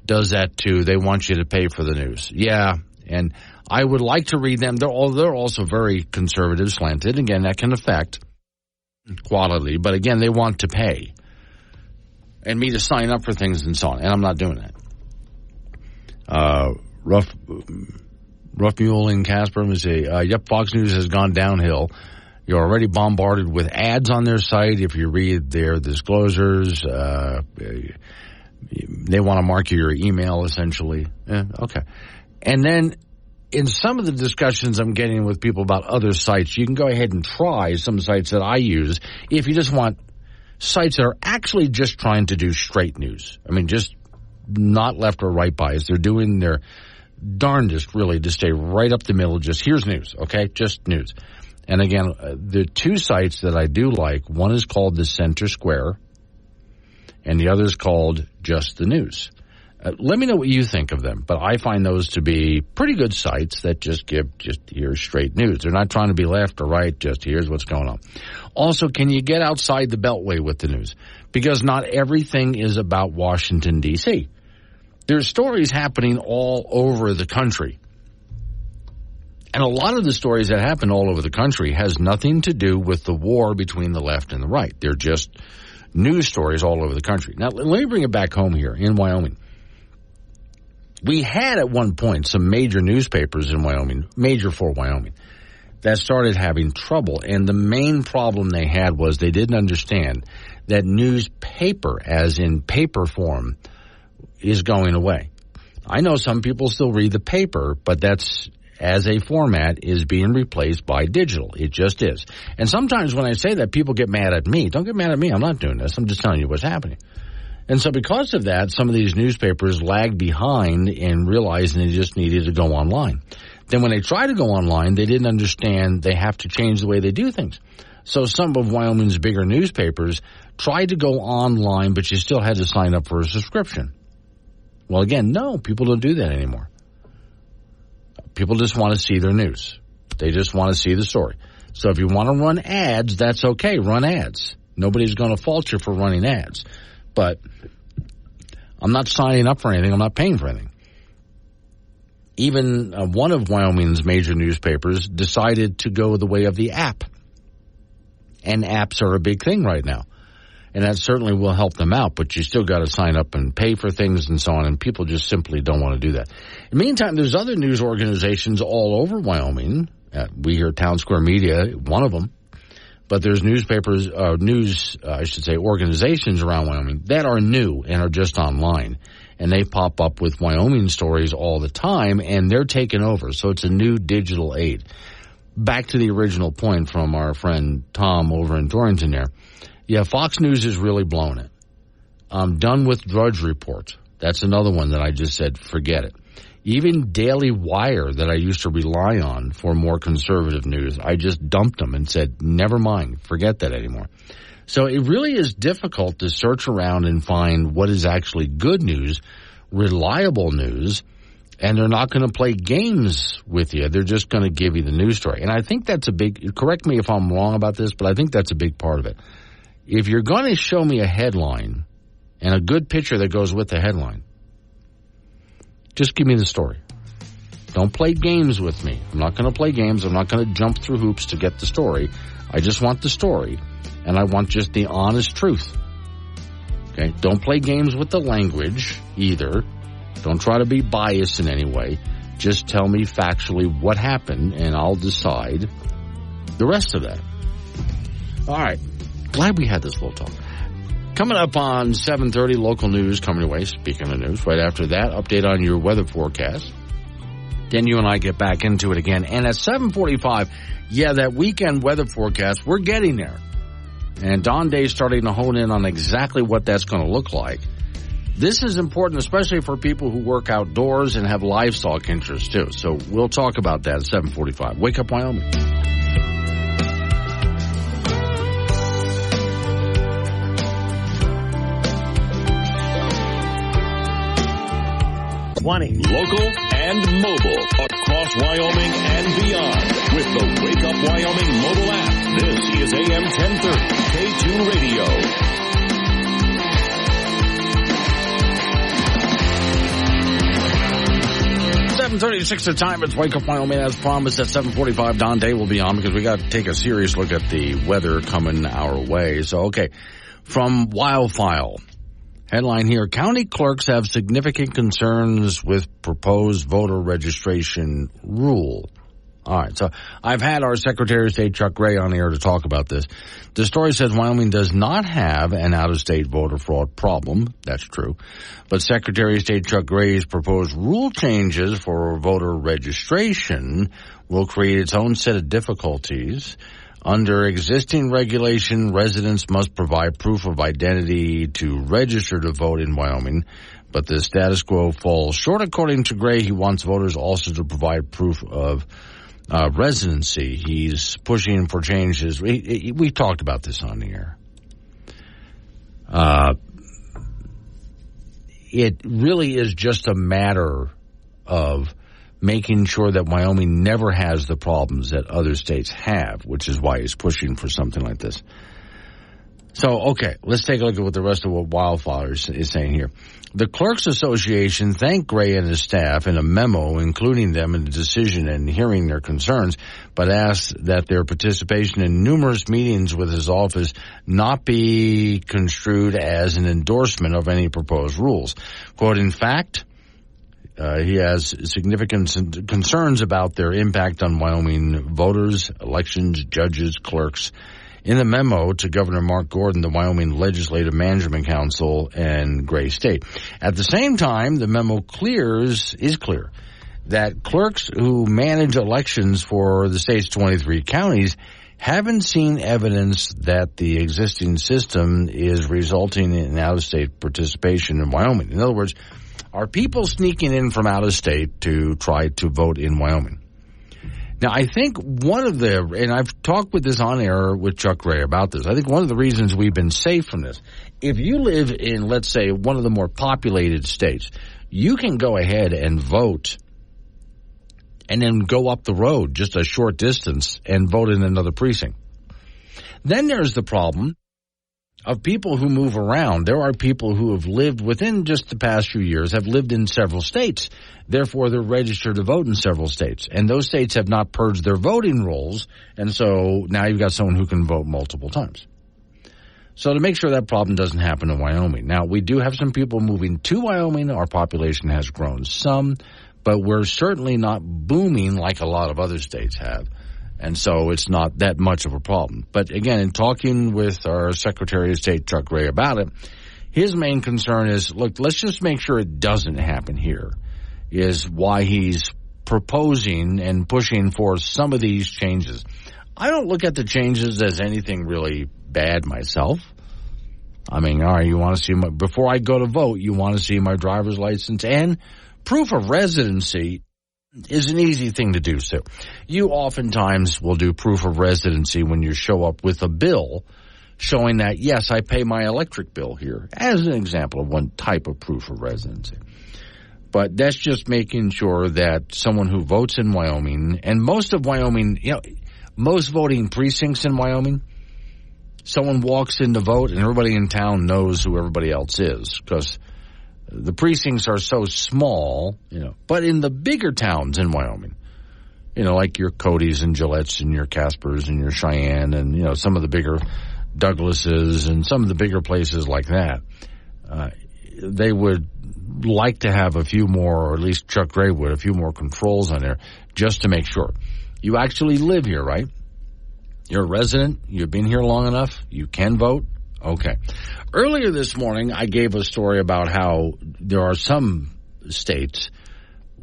does that too. They want you to pay for the news. Yeah, and I would like to read them. They're also very conservative, slanted. Again, that can affect quality. But again, they want to pay. And me to sign up for things and so on. And I'm not doing that. Rough Mule in Casper, let me say, yep, Fox News has gone downhill. You're already bombarded with ads on their site. If you read their disclosures, they want to mark your email, essentially. Okay. And then in some of the discussions I'm getting with people about other sites, you can go ahead and try some sites that I use if you just want sites that are actually just trying to do straight news. I mean, just not left or right bias. They're doing their darndest, really, to stay right up the middle. Just here's news, okay? Just news. And again, the two sites that I do like, one is called the Center Square, and the other is called Just the News. Let me know what you think of them, but I find those to be pretty good sites that just give here's straight news. They're not trying to be left or right, just here's what's going on. Also, can you get outside the Beltway with the news? Because not everything is about Washington, D.C. There's stories happening all over the country. And a lot of the stories that happen all over the country has nothing to do with the war between the left and the right. They're just news stories all over the country. Now, let me bring it back home here in Wyoming. We had at one point some major newspapers in Wyoming, major for Wyoming, that started having trouble. And the main problem they had was they didn't understand that newspaper, as in paper form, is going away. I know some people still read the paper, but that's as a format is being replaced by digital. It just is. And sometimes when I say that, people get mad at me. Don't get mad at me. I'm not doing this. I'm just telling you what's happening. And so because of that, some of these newspapers lagged behind in realizing they just needed to go online. Then when they try to go online, they didn't understand they have to change the way they do things. So some of Wyoming's bigger newspapers tried to go online, but you still had to sign up for a subscription. Well, again, no, people don't do that anymore. People just want to see their news. They just want to see the story. So if you want to run ads, that's okay. Run ads. Nobody's going to fault you for running ads. But I'm not signing up for anything. I'm not paying for anything. Even one of Wyoming's major newspapers decided to go the way of the app. And apps are a big thing right now. And that certainly will help them out, but you still got to sign up and pay for things and so on, and people just simply don't want to do that. In the meantime, there's other news organizations all over Wyoming. We hear Town Square Media, one of them. But there's organizations around Wyoming that are new and are just online. And they pop up with Wyoming stories all the time, and they're taking over. So it's a new digital aid. Back to the original point from our friend Tom over in Torrington there. Yeah, Fox News is really blowing it. I'm done with Drudge Report. That's another one that I just said, forget it. Even Daily Wire that I used to rely on for more conservative news, I just dumped them and said, never mind, forget that anymore. So it really is difficult to search around and find what is actually good news, reliable news, and they're not going to play games with you. They're just going to give you the news story. And I think that's correct me if I'm wrong about this, but I think that's a big part of it. If you're going to show me a headline and a good picture that goes with the headline, just give me the story. Don't play games with me. I'm not going to play games. I'm not going to jump through hoops to get the story. I just want the story, and I want just the honest truth. Okay? Don't play games with the language either. Don't try to be biased in any way. Just tell me factually what happened, and I'll decide the rest of that. All right. Glad we had this little talk. Coming up on 7:30, local news coming your way. Speaking of news, right after that, update on your weather forecast. Then you and I get back into it again. And at 7:45, that weekend weather forecast, we're getting there. And Don Day's starting to hone in on exactly what that's going to look like. This is important, especially for people who work outdoors and have livestock interests, too. So we'll talk about that at 7:45. Wake Up Wyoming. 20. Local and mobile across Wyoming and beyond with the Wake Up Wyoming mobile app. This is AM 1030 K2 Radio. 7:36 the time. It's Wake Up Wyoming. As promised, at 7:45, Don Day will be on because we got to take a serious look at the weather coming our way. So, okay, from Wildfile. Headline here, county clerks have significant concerns with proposed voter registration rule. All right, so I've had our Secretary of State, Chuck Gray, on the air to talk about this. The story says Wyoming does not have an out-of-state voter fraud problem. That's true. But Secretary of State Chuck Gray's proposed rule changes for voter registration will create its own set of difficulties. Under existing regulation, residents must provide proof of identity to register to vote in Wyoming, but the status quo falls short. According to Gray, he wants voters also to provide proof of residency. He's pushing for changes. We talked about this on the air. It really is just a matter of making sure that Wyoming never has the problems that other states have, which is why he's pushing for something like this. So, okay, let's take a look at what the rest of what Wildfire is saying here. The Clerks Association thanked Gray and his staff in a memo, including them in the decision and hearing their concerns, but asked that their participation in numerous meetings with his office not be construed as an endorsement of any proposed rules. Quote, in fact, he has significant concerns about their impact on Wyoming voters, elections, judges, clerks. In the memo to Governor Mark Gordon, the Wyoming Legislative Management Council, and Gray State. At the same time, the memo is clear that clerks who manage elections for the state's 23 counties haven't seen evidence that the existing system is resulting in out-of-state participation in Wyoming. In other words, are people sneaking in from out of state to try to vote in Wyoming? Now, I think and I've talked with this on air with Chuck Gray about this, I think one of the reasons we've been safe from this, if you live in, let's say, one of the more populated states, you can go ahead and vote and then go up the road just a short distance and vote in another precinct. Then there's the problem of people who move around. There are people who have lived within just the past few years, have lived in several states. Therefore, they're registered to vote in several states. And those states have not purged their voting rolls. And so now you've got someone who can vote multiple times. So to make sure that problem doesn't happen in Wyoming. Now, we do have some people moving to Wyoming. Our population has grown some, but we're certainly not booming like a lot of other states have. And so it's not that much of a problem. But again, in talking with our Secretary of State, Chuck Gray, about it, his main concern is, look, let's just make sure it doesn't happen here, is why he's proposing and pushing for some of these changes. I don't look at the changes as anything really bad myself. I mean, all right, you want to see before I go to vote, you want to see my driver's license and proof of residency is an easy thing to do. So you oftentimes will do proof of residency when you show up with a bill showing that, yes, I pay my electric bill here, as an example of one type of proof of residency. But that's just making sure that someone who votes in Wyoming, and most of Wyoming, most voting precincts in Wyoming, someone walks in to vote and everybody in town knows who everybody else is, because the precincts are so small, But in the bigger towns in Wyoming, like your Codys and Gillettes and your Caspers and your Cheyenne and, some of the bigger Douglases and some of the bigger places like that, they would like to have a few more, or at least Chuck Gray would, a few more controls on there just to make sure. You actually live here, right? You're a resident. You've been here long enough. You can vote. Okay. Earlier this morning, I gave a story about how there are some states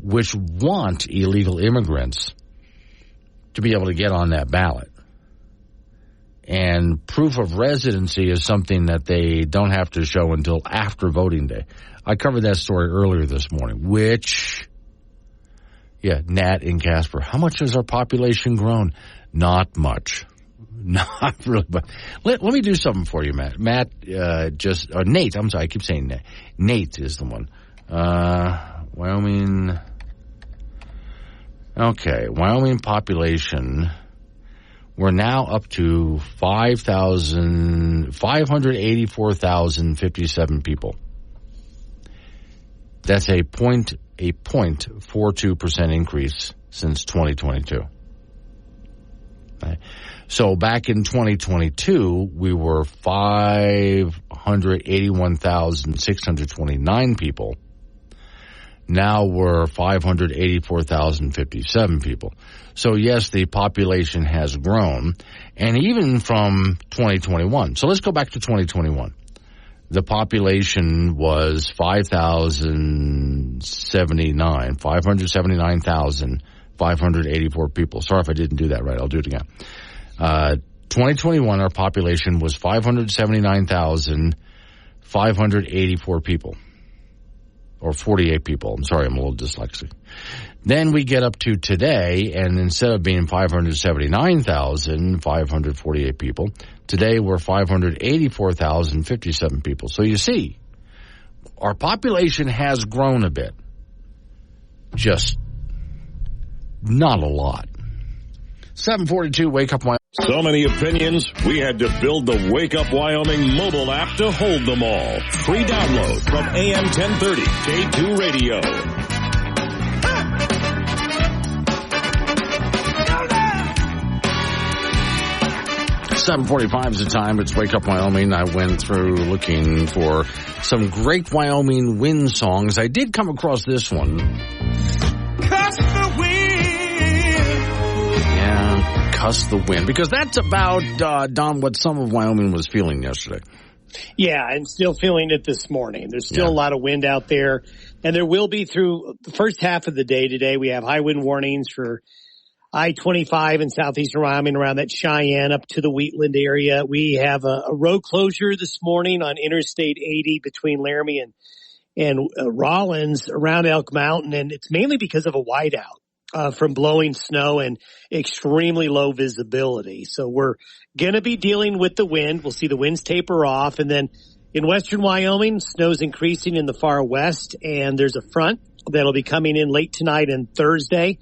which want illegal immigrants to be able to get on that ballot. And proof of residency is something that they don't have to show until after voting day. I covered that story earlier this morning, Nat in Casper. How much has our population grown? Not much. Not really, but let me do something for you, Matt. Nate, I'm sorry, I keep saying Nate. Nate is the one. Wyoming. Okay, Wyoming population. We're now up to 584,057 people. That's a 0.42% increase since 2022. Right. So back in 2022, we were 581,629 people. Now we're 584,057 people. So yes, the population has grown, and even from 2021. So let's go back to 2021. The population was 579,584 people. Sorry if I didn't do that right. I'll do it again. 2021, our population was 579,584 people. Or 48 people. I'm sorry, I'm a little dyslexic. Then we get up to today, and instead of being 579,548 people, today we're 584,057 people. So you see, our population has grown a bit. Just not a lot. 742, Wake Up Wyoming. So many opinions, we had to build the Wake Up Wyoming mobile app to hold them all. Free download from AM 1030 K2 Radio. 7:45 is the time. It's Wake Up Wyoming. I went through looking for some great Wyoming wind songs. I did come across this one. Cuss the wind. Yeah, cuss the wind. Because that's about, Don, what some of Wyoming was feeling yesterday. Yeah, I'm still feeling it this morning. There's still a lot of wind out there, and there will be through the first half of the day today. We have high wind warnings for I-25 in southeastern Wyoming around that Cheyenne up to the Wheatland area. We have a road closure this morning on Interstate 80 between Laramie and Rollins around Elk Mountain, and it's mainly because of a whiteout from blowing snow and extremely low visibility. So we're going to be dealing with the wind. We'll see the winds taper off, and then in western Wyoming, snow's increasing in the far west, and there's a front that'll be coming in late tonight and Thursday,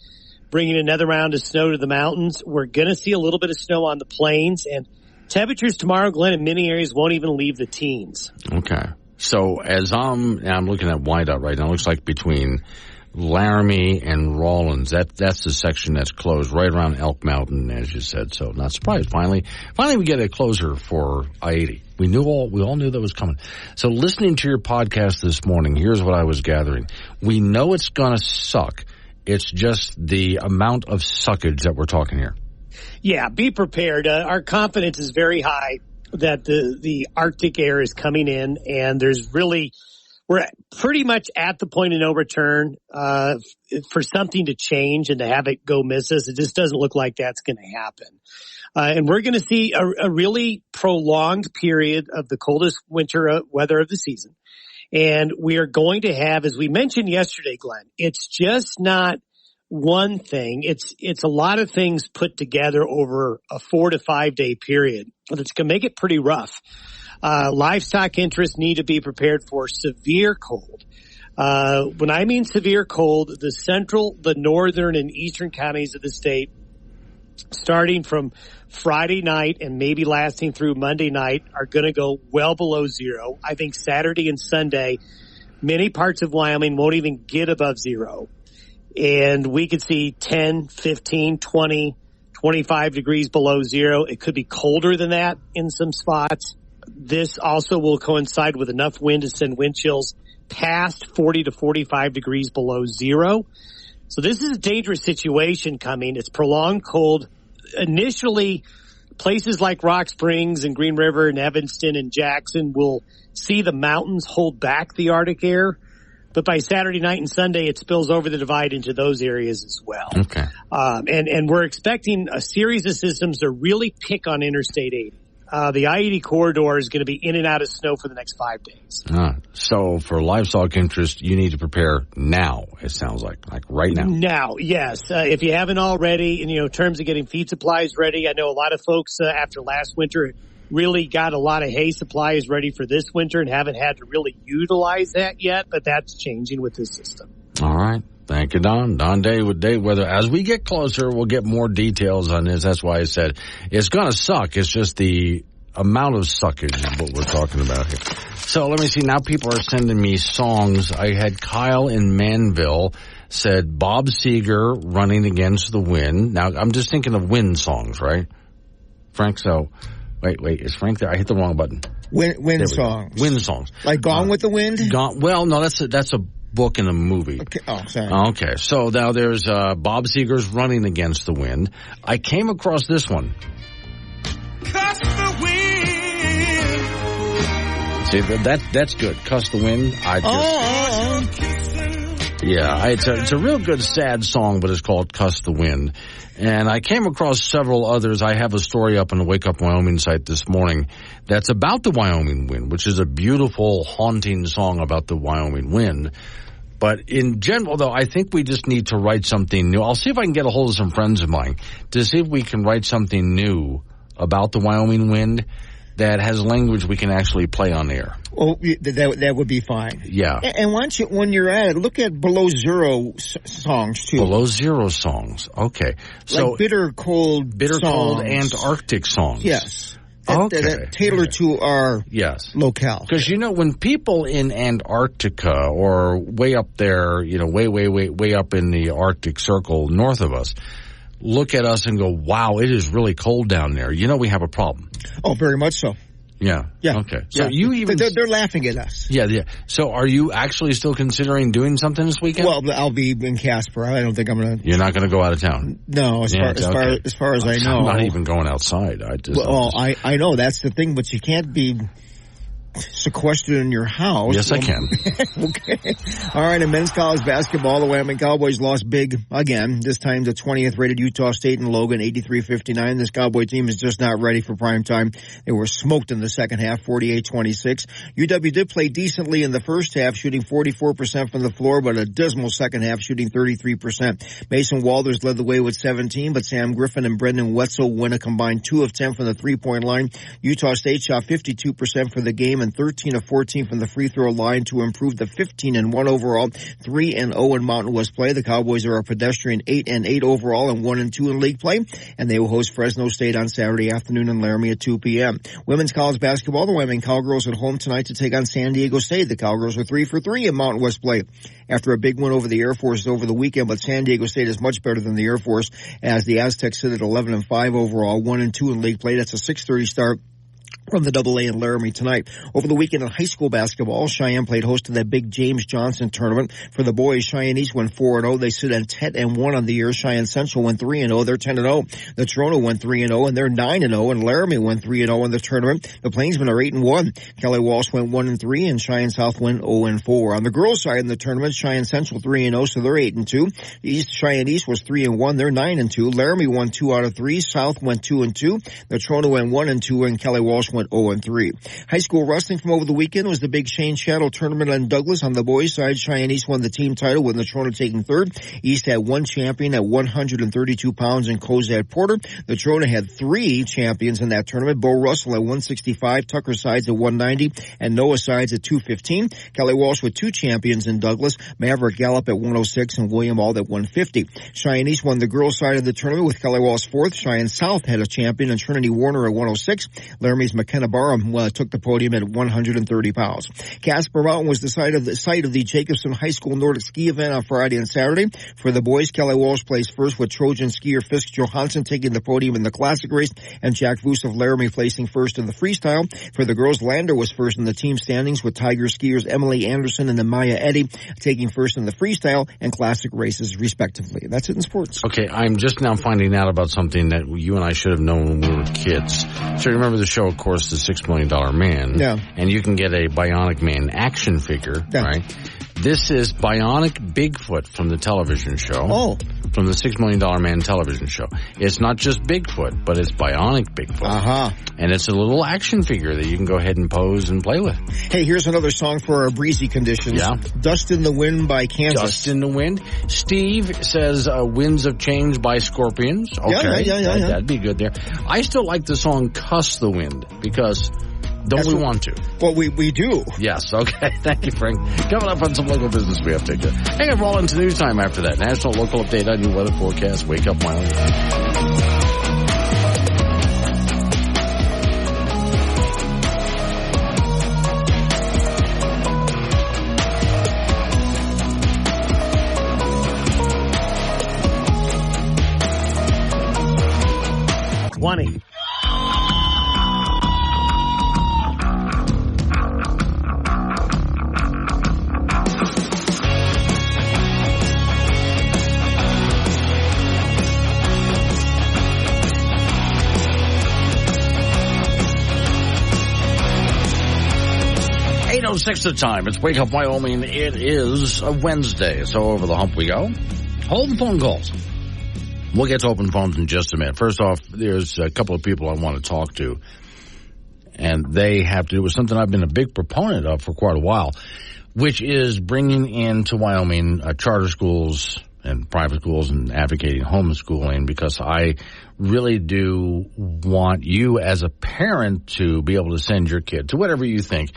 bringing another round of snow to the mountains. We're going to see a little bit of snow on the plains, and temperatures tomorrow, Glenn, in many areas won't even leave the teens. Okay. So as I'm looking at whiteout right now, it looks like between Laramie and Rollins, that's the section that's closed right around Elk Mountain, as you said. So not surprised. Finally we get a closer for I-80. We all knew that was coming. So listening to your podcast this morning, here's what I was gathering. We know it's gonna suck. It's just the amount of suckage that we're talking here. Yeah, be prepared. Our confidence is very high that the Arctic air is coming in, and we're pretty much at the point of no return for something to change and to have it go miss us. It just doesn't look like that's going to happen. And we're going to see a really prolonged period of the coldest winter weather of the season. And we are going to have, as we mentioned yesterday, Glenn, it's just not one thing. It's a lot of things put together over a 4 to 5 day period. It's going to make it pretty rough. Livestock interests need to be prepared for severe cold. When I mean severe cold, the central, the northern, and eastern counties of the state, starting from Friday night and maybe lasting through Monday night, are going to go well below zero. I think Saturday and Sunday, many parts of Wyoming won't even get above zero. And we could see 10, 15, 20, 25 degrees below zero. It could be colder than that in some spots. This also will coincide with enough wind to send wind chills past 40 to 45 degrees below zero. So this is a dangerous situation coming. It's prolonged cold. Initially, places like Rock Springs and Green River and Evanston and Jackson will see the mountains hold back the Arctic air. But by Saturday night and Sunday, it spills over the divide into those areas as well. Okay. And we're expecting a series of systems to really pick on Interstate 80. The I-80 corridor is going to be in and out of snow for the next 5 days. So for livestock interest, you need to prepare now, it sounds like right now. Now, yes. If you haven't already, in terms of getting feed supplies ready, I know a lot of folks after last winter really got a lot of hay supplies ready for this winter and haven't had to really utilize that yet, but that's changing with this system. All right. Thank you, Don. Don Day with Day Weather. As we get closer, we'll get more details on this. That's why I said it's going to suck. It's just the amount of suckage is what we're talking about here. So let me see. Now people are sending me songs. I had Kyle in Manville said Bob Seger, Running Against the Wind. Now I'm just thinking of wind songs, right? Frank, so wait, is Frank there? I hit the wrong button. Wind songs. Wind songs. Like Gone with the Wind? Well, no, that's a book and a movie. Okay. Oh, sorry. Okay, so now there's Bob Seger's Running Against the Wind. I came across this one. Cuss the wind. See, that's good. Cuss the Wind. It's a real good sad song, but it's called Cuss the Wind. And I came across several others. I have a story up on the Wake Up Wyoming site this morning that's about the Wyoming wind, which is a beautiful, haunting song about the Wyoming wind. But in general, though, I think we just need to write something new. I'll see if I can get a hold of some friends of mine to see if we can write something new about the Wyoming wind that has language we can actually play on air. Oh, that would be fine. Yeah. And when you're at it, look at below zero songs too. Below zero songs. Okay. So like bitter cold Antarctic songs. Yes. That tailor to our locale. Because, when people in Antarctica or way up there, way up in the Arctic Circle north of us, look at us and go, wow, it is really cold down there. We have a problem. Oh, very much so. Yeah. Okay. So they're laughing at us. Yeah. So are you actually still considering doing something this weekend? Well, I'll be in Casper. I don't think I'm going to. You're not going to go out of town? No, as far as I know. I'm not even going outside. I know that's the thing, but you can't be sequestered in your house. Yes, I can. Okay. All right, in men's college basketball, the Wyoming Cowboys lost big again. This time the 20th rated Utah State in Logan, 83-59. This Cowboy team is just not ready for prime time. They were smoked in the second half, 48-26. UW did play decently in the first half, shooting 44% from the floor, but a dismal second half, shooting 33%. Mason Walters led the way with 17, but Sam Griffin and Brendan Wetzel win a combined 2 of 10 from the three-point line. Utah State shot 52% for the game and 13 of 14 from the free throw line to improve the 15-1 overall, 3-0 in Mountain West play. The Cowboys are a pedestrian 8-8 overall and 1-2 in league play, and they will host Fresno State on Saturday afternoon in Laramie at 2 p.m. Women's college basketball, the Wyoming Cowgirls at home tonight to take on San Diego State. The Cowgirls are 3 for 3 in Mountain West play after a big win over the Air Force over the weekend, but San Diego State is much better than the Air Force as the Aztecs sit at 11-5 overall, 1-2 in league play. That's a 6:30 start from the AA in Laramie tonight. Over the weekend in high school basketball, Cheyenne played host to that big James Johnson tournament. For the boys, Cheyenne East went 4-0. They sit at 10-1 on the year. Cheyenne Central went 3-0. They're 10-0. The Toronto went 3-0, and they're 9-0. And Laramie went 3-0 in the tournament. The Plainsmen are 8-1. Kelly Walsh went 1-3, and Cheyenne South went 0-4. On the girls' side in the tournament, Cheyenne Central 3-0, so they're 8-2. Cheyenne East was 3-1. They're 9-2. Laramie won 2 out of 3. South went 2-2. The Toronto went 1-2, and Kelly Walsh went 0-3. High school wrestling from over the weekend was the big Shane Shadow tournament in Douglas. On the boys' side, Cheyenne East won the team title with the Toronto taking third. East had one champion at 132 pounds in Cozad Porter. The Toronto had 3 champions in that tournament. Bo Russell at 165, Tucker Sides at 190, and Noah Sides at 215. Kelly Walsh with 2 champions in Douglas, Maverick Gallup at 106 and William Ald at 150. Cheyenne East won the girls' side of the tournament with Kelly Walsh 4th. Cheyenne South had a champion in Trinity Warner at 106. Laramie's McKenna Barham took the podium at 130 pounds. Casper Mountain was the site of the Jacobson High School Nordic Ski event on Friday and Saturday. For the boys, Kelly Walsh placed first with Trojan skier Fisk Johansson taking the podium in the classic race and Jack Voos of Laramie placing first in the freestyle. For the girls, Lander was first in the team standings with Tiger skiers Emily Anderson and Amaya Eddy taking first in the freestyle and classic races respectively. That's it in sports. Okay, I'm just now finding out about something that you and I should have known when we were kids. So you remember the show, of course, The $6 Million Man. Yeah. And you can get a Bionic Man action figure, right? This is Bionic Bigfoot from the television show. Oh. From the $6 Million Man television show. It's not just Bigfoot, but it's Bionic Bigfoot. Uh-huh. And it's a little action figure that you can go ahead and pose and play with. Hey, here's another song for our breezy conditions. Yeah. Dust in the Wind by Kansas. Dust in the Wind. Steve says Winds of Change by Scorpions. Okay. Yeah. That'd be good there. I still like the song Cuss the Wind because... Don't we want to? Well, we do. Yes, okay. Thank you, Frank. Coming up on some local business we have to take care of. Hang on, roll into news time after that. National local update on your weather forecast. Wake up, Wyoming. 20. Six the time. It's Wake Up Wyoming. It is a Wednesday, so over the hump we go. Hold the phone calls. We'll get to open phones in just a minute. First off, there's a couple of people I want to talk to, and they have to do with something I've been a big proponent of for quite a while, which is bringing into Wyoming charter schools and private schools and advocating homeschooling, because I really do want you as a parent to be able to send your kid to whatever you think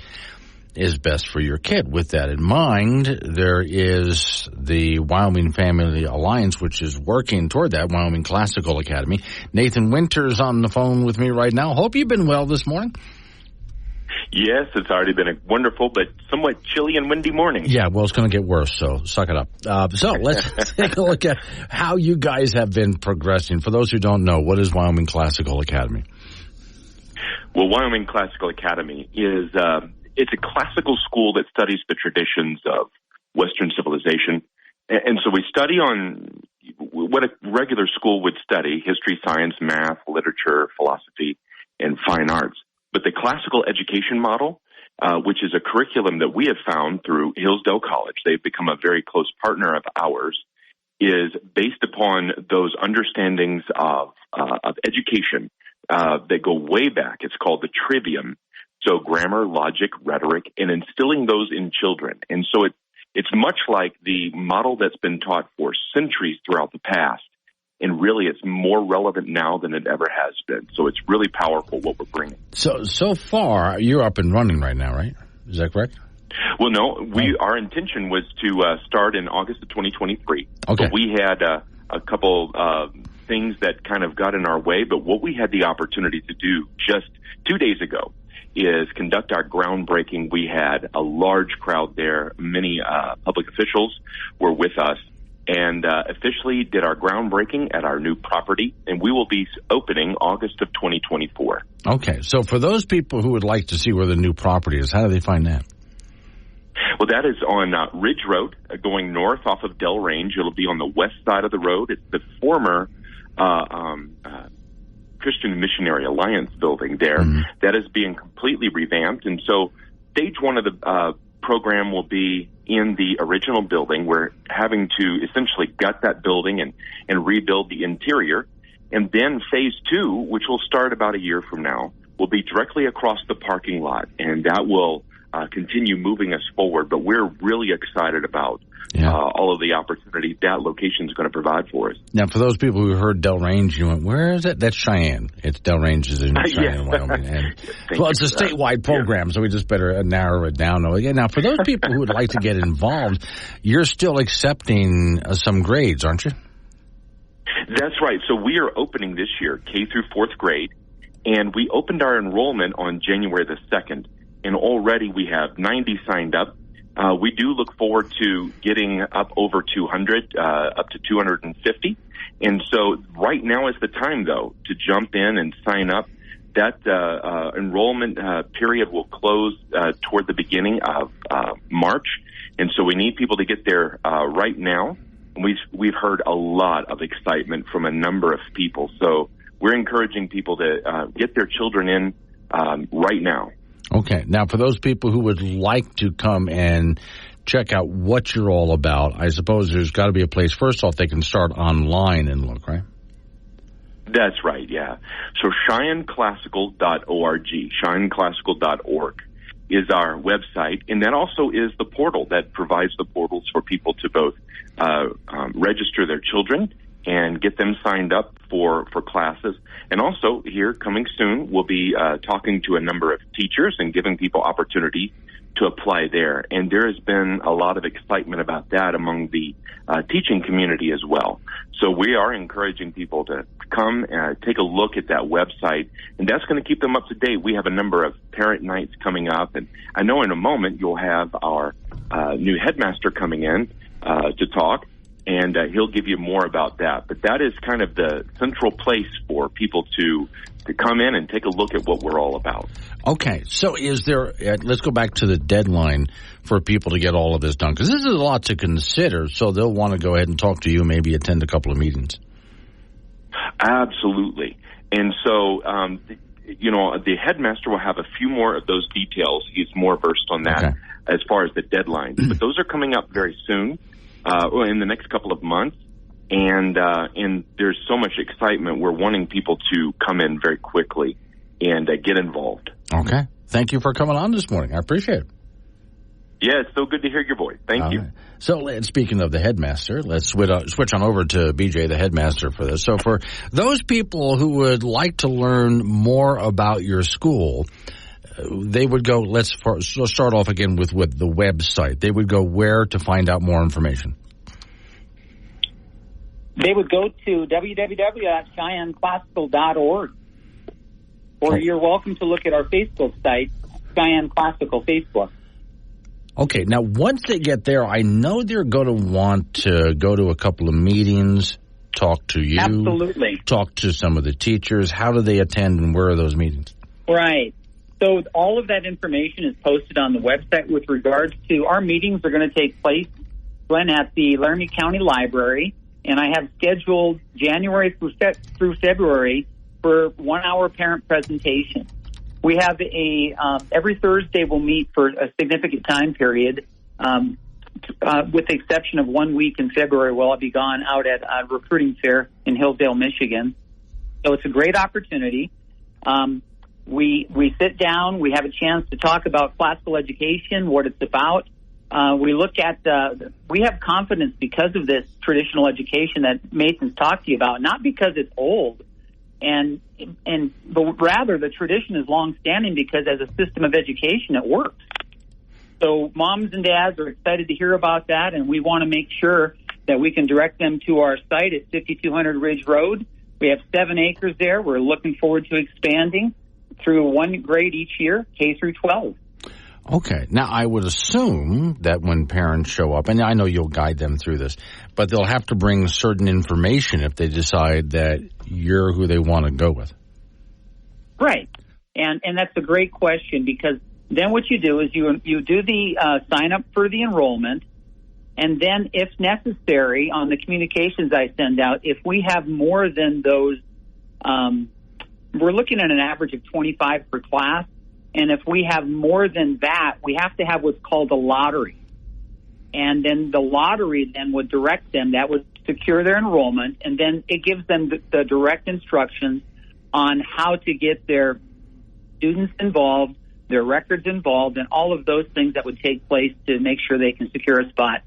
is best for your kid. With that in mind, there is the Wyoming Family Alliance, which is working toward that, Wyoming Classical Academy. Nathan Winter's on the phone with me right now. Hope you've been well this morning. Yes, it's already been a wonderful but somewhat chilly and windy morning. Yeah, well, it's going to get worse, so suck it up. So let's take a look at how you guys have been progressing. For those who don't know, what is Wyoming Classical Academy? Well, Wyoming Classical Academy is it's a classical school that studies the traditions of Western civilization. And so we study on what a regular school would study: history, science, math, literature, philosophy, and fine arts. But the classical education model which is a curriculum that we have found through Hillsdale College. They've become a very close partner of ours, is based upon those understandings of education that go way back. It's called the Trivium. So grammar, logic, rhetoric, and instilling those in children. And so it's much like the model that's been taught for centuries throughout the past. And really, it's more relevant now than it ever has been. So it's really powerful what we're bringing. So far, you're up and running right now, right? Is that correct? Well, no. Our intention was to start in August of 2023. Okay. But we had a couple things that kind of got in our way. But what we had the opportunity to do just 2 days ago is conduct our groundbreaking. We had a large crowd there. Many public officials were with us. And officially did our groundbreaking at our new property, and we will be opening August of 2024. Okay, so for those people who would like to see where the new property is, how do they find that? Well, that is on Ridge Road, going north off of Del Range. It'll be on the west side of the road. It's the former Christian Missionary Alliance building there. Mm-hmm. That is being completely revamped, and so stage one of the program will be in the original building. We're having to essentially gut that building and rebuild the interior. And then phase two, which will start about a year from now, will be directly across the parking lot. And that will continue moving us forward. But we're really excited about all of the opportunity that location is going to provide for us. Now, for those people who heard Del Range, you went, where is it? That's Cheyenne. It's Del Range is in Cheyenne, Wyoming. And, well, it's a statewide program, so we just better narrow it down. Now, for those people who would like to get involved, you're still accepting some grades, aren't you? That's right. So we are opening this year, K through fourth grade, and we opened our enrollment on January the 2nd, and already we have 90 signed up. We do look forward to getting up over 200, up to 250. And so right now is the time, though, to jump in and sign up. That enrollment period will close toward the beginning of March. And so we need people to get there right now. We've heard a lot of excitement from a number of people. So we're encouraging people to get their children in right now. Okay. Now, for those people who would like to come and check out what you're all about, I suppose there's got to be a place. First off, they can start online and look, right? That's right, yeah. So CheyenneClassical.org, CheyenneClassical.org is our website, and that also is the portal that provides the portals for people to both register their children and get them signed up for classes. And also here, coming soon, we'll be talking to a number of teachers and giving people opportunity to apply there. And there has been a lot of excitement about that among the teaching community as well. So we are encouraging people to come and take a look at that website, and that's going to keep them up to date. We have a number of parent nights coming up, and I know in a moment you'll have our new headmaster coming in to talk, and he'll give you more about that. But that is kind of the central place for people to come in and take a look at what we're all about. Okay, so is there, let's go back to the deadline for people to get all of this done, because this is a lot to consider, so they'll want to go ahead and talk to you, maybe attend a couple of meetings. Absolutely. And so, the headmaster will have a few more of those details. He's more versed on that as far as the deadlines. But those are coming up very soon, in the next couple of months. And there's so much excitement. We're wanting people to come in very quickly and get involved. Okay. Thank you for coming on this morning. I appreciate it. Yeah, it's so good to hear your voice. Thank you. Right. So speaking of the headmaster, let's switch on over to BJ, the headmaster, for this. So for those people who would like to learn more about your school, they would go, let's start off again with the website. They would go where to find out more information? They would go to www.CheyenneClassical.org. Or you're welcome to look at our Facebook site, Cheyenne Classical Facebook. Okay, now once they get there, I know they're going to want to go to a couple of meetings, talk to you. Absolutely. Talk to some of the teachers. How do they attend and where are those meetings? Right. So all of that information is posted on the website with regards to our meetings are going to take place, Glenn, at the Laramie County Library. And I have scheduled January through February for 1 hour parent presentation. we have every Thursday we'll meet for a significant time period, with the exception of 1 week in February while I'll be gone out at a recruiting fair in Hillsdale, Michigan. So it's a great opportunity. We sit down, we have a chance to talk about classical education, what it's about. We look at, we have confidence because of this traditional education that Mason's talked to you about, not because it's old, but rather the tradition is long-standing because as a system of education, it works. So moms and dads are excited to hear about that, and we want to make sure that we can direct them to our site at 5200 Ridge Road. We have 7 acres there. We're looking forward to expanding through 1 grade each year, K through 12. Okay. Now, I would assume that when parents show up, and I know you'll guide them through this, but they'll have to bring certain information if they decide that you're who they want to go with. Right. And that's a great question, because then what you do is you do the sign up for the enrollment, and then if necessary on the communications I send out, if we have more than those, we're looking at an average of 25 per class. And if we have more than that, we have to have what's called a lottery. And then the lottery then would direct them. That would secure their enrollment. And then it gives them the direct instructions on how to get their students involved, their records involved, and all of those things that would take place to make sure they can secure a spot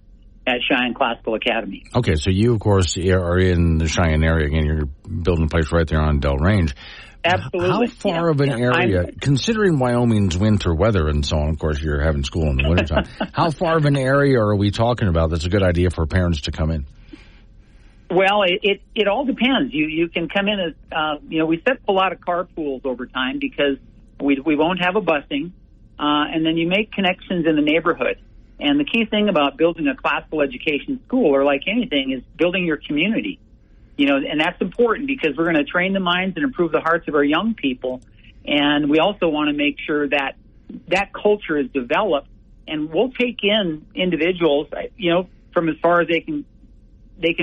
at Cheyenne Classical Academy. Okay, so you, of course, are in the Cheyenne area. Again, you're building a place right there on Del Range. Absolutely. How far of an area, considering Wyoming's winter weather and so on, of course, you're having school in the wintertime, how far of an area are we talking about that's a good idea for parents to come in? Well, it all depends. You can come in as, we set up a lot of carpools over time because we won't have a busing, and then you make connections in the neighborhood. And the key thing about building a classical education school, or like anything, is building your community. And that's important because we're going to train the minds and improve the hearts of our young people. And we also want to make sure that that culture is developed. And we'll take in individuals, from as far as they can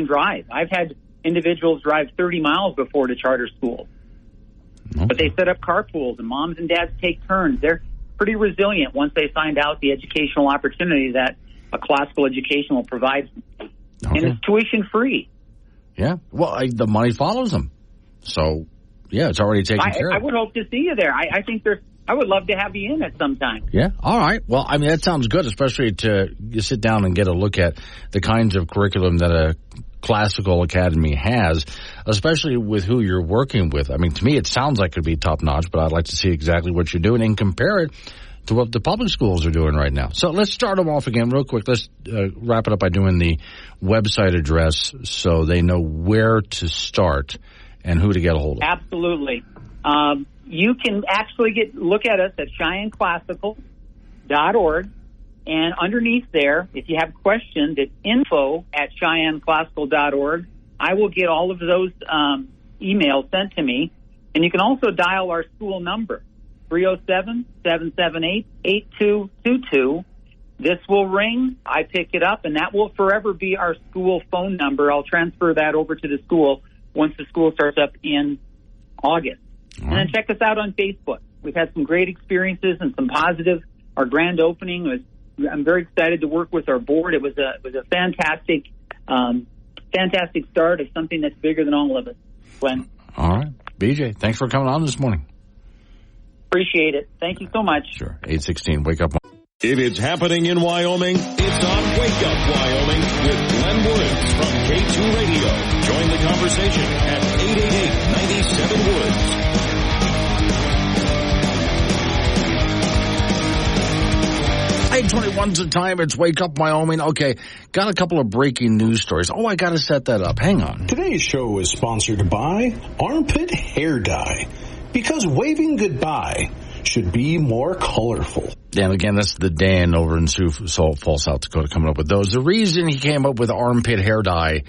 drive. I've had individuals drive 30 miles before to charter school. Okay. But they set up carpools, and moms and dads take turns. They're pretty resilient once they find out the educational opportunity that a classical education will provide. Okay. And it's tuition free. Yeah, well, the money follows them. So, yeah, it's already taken care of. I would hope to see you there. I think I would love to have you in at some time. Yeah, all right. Well, I mean, that sounds good, especially to sit down and get a look at the kinds of curriculum that a classical academy has, especially with who you're working with. I mean, to me, it sounds like it would be top-notch, but I'd like to see exactly what you're doing and compare it to what the public schools are doing right now. So let's start them off again real quick. Let's wrap it up by doing the website address so they know where to start and who to get a hold of. Absolutely. You can actually look at us at CheyenneClassical.org, and underneath there, if you have questions, it's info@CheyenneClassical.org. I will get all of those emails sent to me, and you can also dial our school number. 307-778-8222. This will ring. I pick it up, and that will forever be our school phone number. I'll transfer that over to the school once the school starts up in August. And then check us out on Facebook. We've had some great experiences and some positive. Our grand opening was. I'm very excited to work with our board. It was a fantastic start of something that's bigger than all of us. Glenn. All right, BJ. Thanks for coming on this morning. Appreciate it. Thank you so much. Sure. 816, Wake Up. If it's happening in Wyoming, it's on Wake Up Wyoming with Glenn Woods from K2 Radio. Join the conversation at 888-97-WOODS. 8:21's the time. It's Wake Up Wyoming. Okay, got a couple of breaking news stories. Oh, I got to set that up. Hang on. Today's show is sponsored by Armpit Hair Dye, because waving goodbye should be more colorful. And again, that's the Dan over in Sioux Falls, South Dakota, coming up with those. The reason he came up with armpit hair dye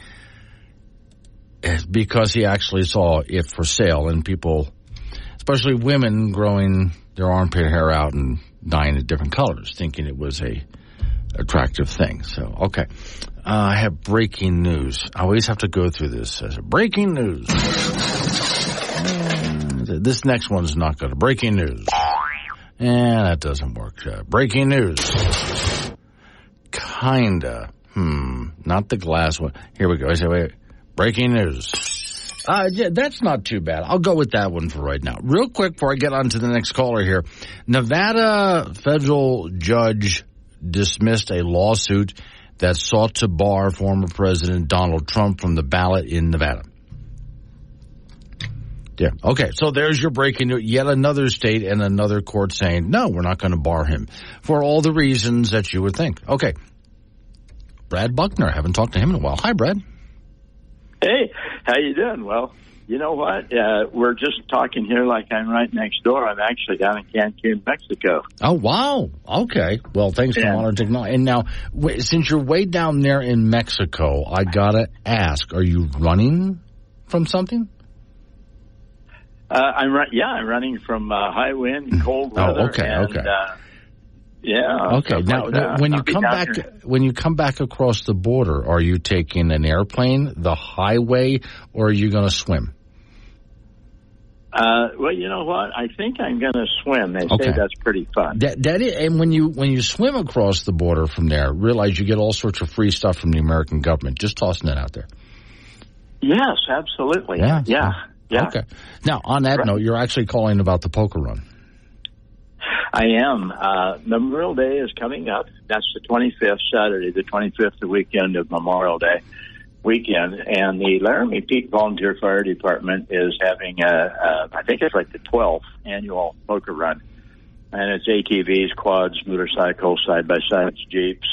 is because he actually saw it for sale, and people, especially women, growing their armpit hair out and dyeing it different colors, thinking it was a attractive thing. So, okay. I have breaking news. I always have to go through this as a breaking news. This next one's not good. Breaking news. That doesn't work. Breaking news. Kinda. Not the glass one. Here we go. I say, wait. Breaking news. Yeah, that's not too bad. I'll go with that one for right now. Real quick before I get on to the next caller here. Nevada federal judge dismissed a lawsuit that sought to bar former President Donald Trump from the ballot in Nevada. Yeah. Okay. So there's your breaking news. Yet another state and another court saying, no, we're not going to bar him for all the reasons that you would think. Okay. Brad Buckner. Haven't talked to him in a while. Hi, Brad. Hey, how you doing? Well, you know what? We're just talking here like I'm right next door. I'm actually down in Cancun, Mexico. Oh, wow. Okay. Well, thanks for modern technology. And now, since you're way down there in Mexico, I got to ask, are you running from something? I'm running from high wind, cold weather. Oh, okay, okay. Yeah. Okay. Now, like when you come back across the border, are you taking an airplane, the highway, or are you going to swim? Well, you know what? I think I'm going to swim. They say that's pretty fun. That is, and when you swim across the border from there, realize you get all sorts of free stuff from the American government. Just tossing it out there. Yes, absolutely. Yeah. Okay. Now, on that note, you're actually calling about the poker run. I am. Memorial Day is coming up. That's the 25th, Saturday, the 25th, the weekend of Memorial Day weekend. And the Laramie Peak Volunteer Fire Department is having I think it's like the 12th annual poker run. And it's ATVs, quads, motorcycles, side-by-sides, Jeeps,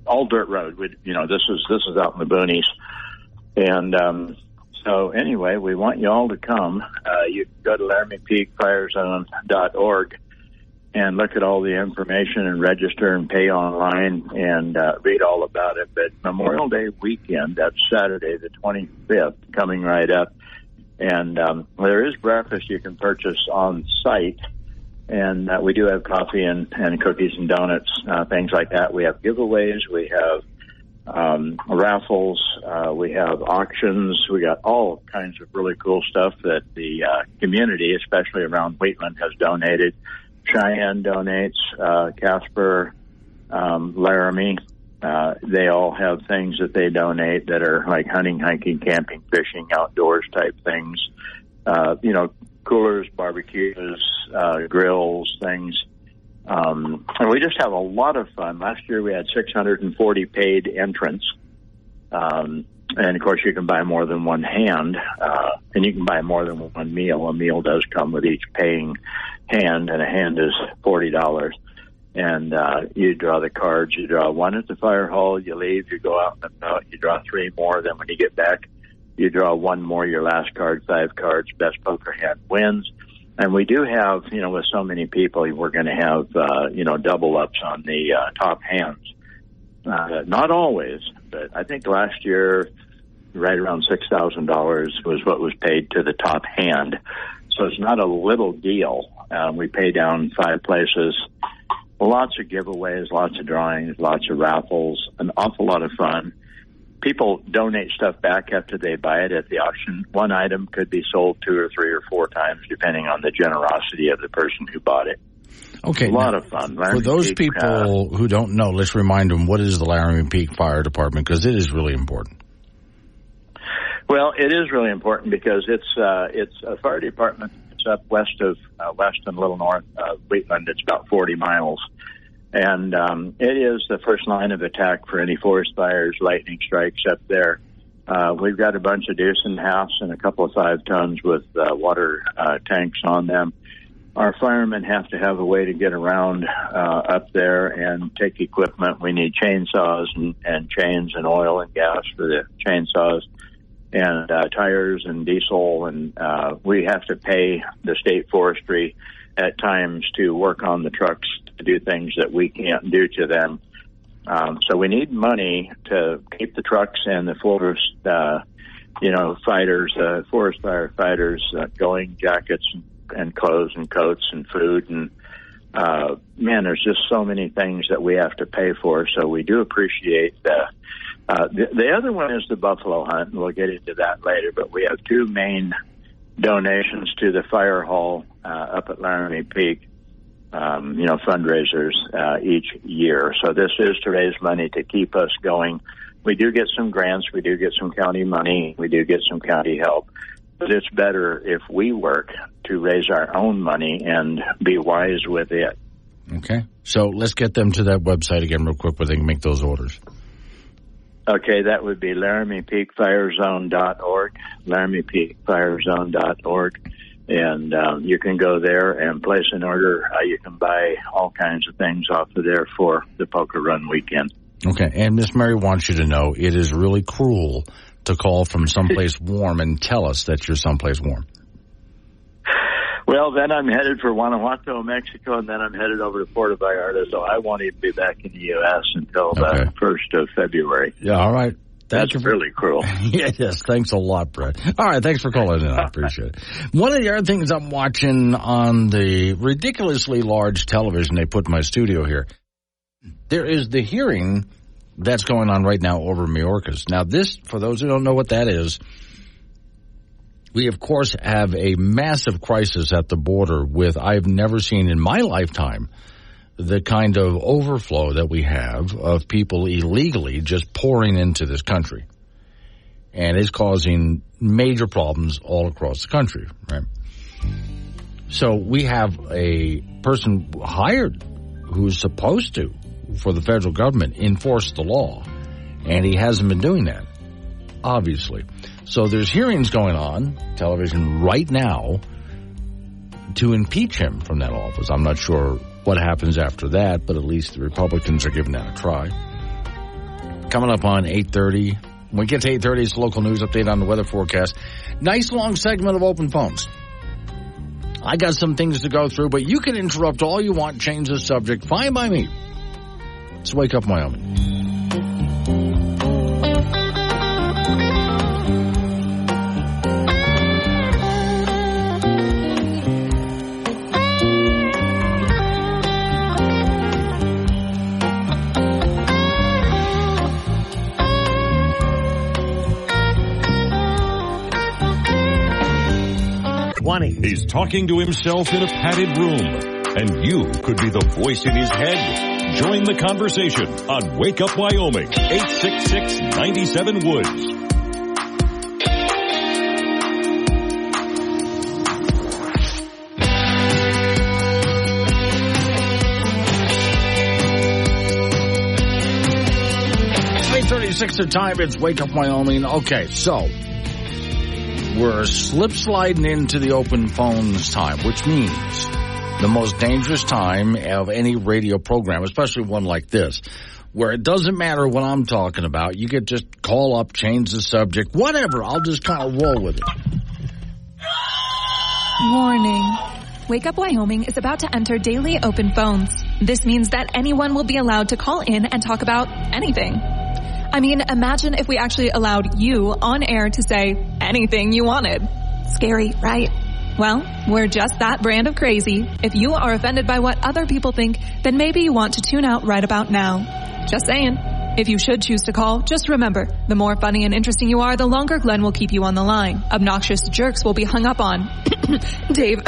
all dirt road. This is out in the boonies. And so anyway, we want you all to come. You can go to LaramiePeakFireZone.org and look at all the information and register and pay online and read all about it. But Memorial Day weekend, that's Saturday the 25th, coming right up. And there is breakfast you can purchase on site. And we do have coffee and cookies and donuts, things like that. We have giveaways. We have raffles, we have auctions, we got all kinds of really cool stuff that the community, especially around Wheatland, has donated. Cheyenne donates, Casper, Laramie, they all have things that they donate that are like hunting, hiking, camping, fishing, outdoors type things. Coolers, barbecues, grills, things. And we just have a lot of fun. Last year we had 640 paid entrants. And of course you can buy more than one hand, and you can buy more than one meal. A meal does come with each paying hand, and a hand is $40. And, you draw the cards. You draw one at the fire hall, you leave, you go out and about, you draw three more. Then when you get back, you draw one more, your last card, 5 cards, best poker hand wins. And we do have, with so many people, we're going to have, double ups on the top hands. Not always, but I think last year, right around $6,000 was what was paid to the top hand. So it's not a little deal. We pay down 5 places. Lots of giveaways, lots of drawings, lots of raffles, an awful lot of fun. People donate stuff back after they buy it at the auction. One item could be sold 2 or 3 or 4 times, depending on the generosity of the person who bought it. Okay. A lot of fun. For those people who don't know, let's remind them, what is the Laramie Peak Fire Department? Because it is really important. Well, it is really important because it's a fire department. It's up west and a little north of Wheatland. It's about 40 miles. And it is the first line of attack for any forest fires, lightning strikes up there. We've got a bunch of deuce and halves and a couple of 5 tons with water tanks on them. Our firemen have to have a way to get around up there and take equipment. We need chainsaws and chains and oil and gas for the chainsaws and tires and diesel. And we have to pay the state forestry at times to work on the trucks to do things that we can't do to them. So we need money to keep the trucks and the forest, fighters, forest firefighters going, jackets and clothes and coats and food. And, there's just so many things that we have to pay for. So we do appreciate the other one is the buffalo hunt, and we'll get into that later. But we have 2 main donations to the fire hall up at Laramie Peak, fundraisers each year. So this is to raise money to keep us going. We do get some grants. We do get some county money. We do get some county help. But it's better if we work to raise our own money and be wise with it. Okay. So let's get them to that website again real quick where they can make those orders. Okay, that would be LaramiePeakFireZone.org, LaramiePeakFireZone.org. And you can go there and place an order. You can buy all kinds of things off of there for the Poker Run weekend. Okay, and Miss Mary wants you to know it is really cruel to call from someplace warm and tell us that you're someplace warm. Well, then I'm headed for Guanajuato, Mexico, and then I'm headed over to Puerto Vallarta, so I won't even be back in the U.S. until the 1st of February. Yeah, all right. That's really cruel. Yes, thanks a lot, Brett. All right, thanks for calling in. I appreciate it. One of the other things I'm watching on the ridiculously large television they put in my studio here, there is the hearing that's going on right now over Mayorkas. Now, this, for those who don't know what that is, we, of course, have a massive crisis at the border with, I've never seen in my lifetime, the kind of overflow that we have of people illegally just pouring into this country. And it's causing major problems all across the country, right? So we have a person hired who's supposed to, for the federal government, enforce the law. And he hasn't been doing that, obviously. So there's hearings going on, television right now, to impeach him from that office. I'm not sure what happens after that, but at least the Republicans are giving that a try. Coming up on 8:30. When we get to 8:30, it's local news update on the weather forecast. Nice long segment of open phones. I got some things to go through, but you can interrupt all you want, change the subject. Fine by me. It's Wake Up Wyoming. He's talking to himself in a padded room, and you could be the voice in his head. Join the conversation on Wake Up Wyoming, 866-97-WOODS. The time, it's Wake Up Wyoming. Okay, so we're slip sliding into the open phones time, which means the most dangerous time of any radio program, especially one like this, where it doesn't matter what I'm talking about. You could just call up, change the subject, whatever. I'll just kind of roll with it. Warning. Wake Up Wyoming is about to enter daily open phones. This means that anyone will be allowed to call in and talk about anything. I mean, imagine if we actually allowed you on air to say anything you wanted. Scary, right? Well, we're just that brand of crazy. If you are offended by what other people think, then maybe you want to tune out right about now. Just saying. If you should choose to call, just remember, the more funny and interesting you are, the longer Glenn will keep you on the line. Obnoxious jerks will be hung up on. Dave,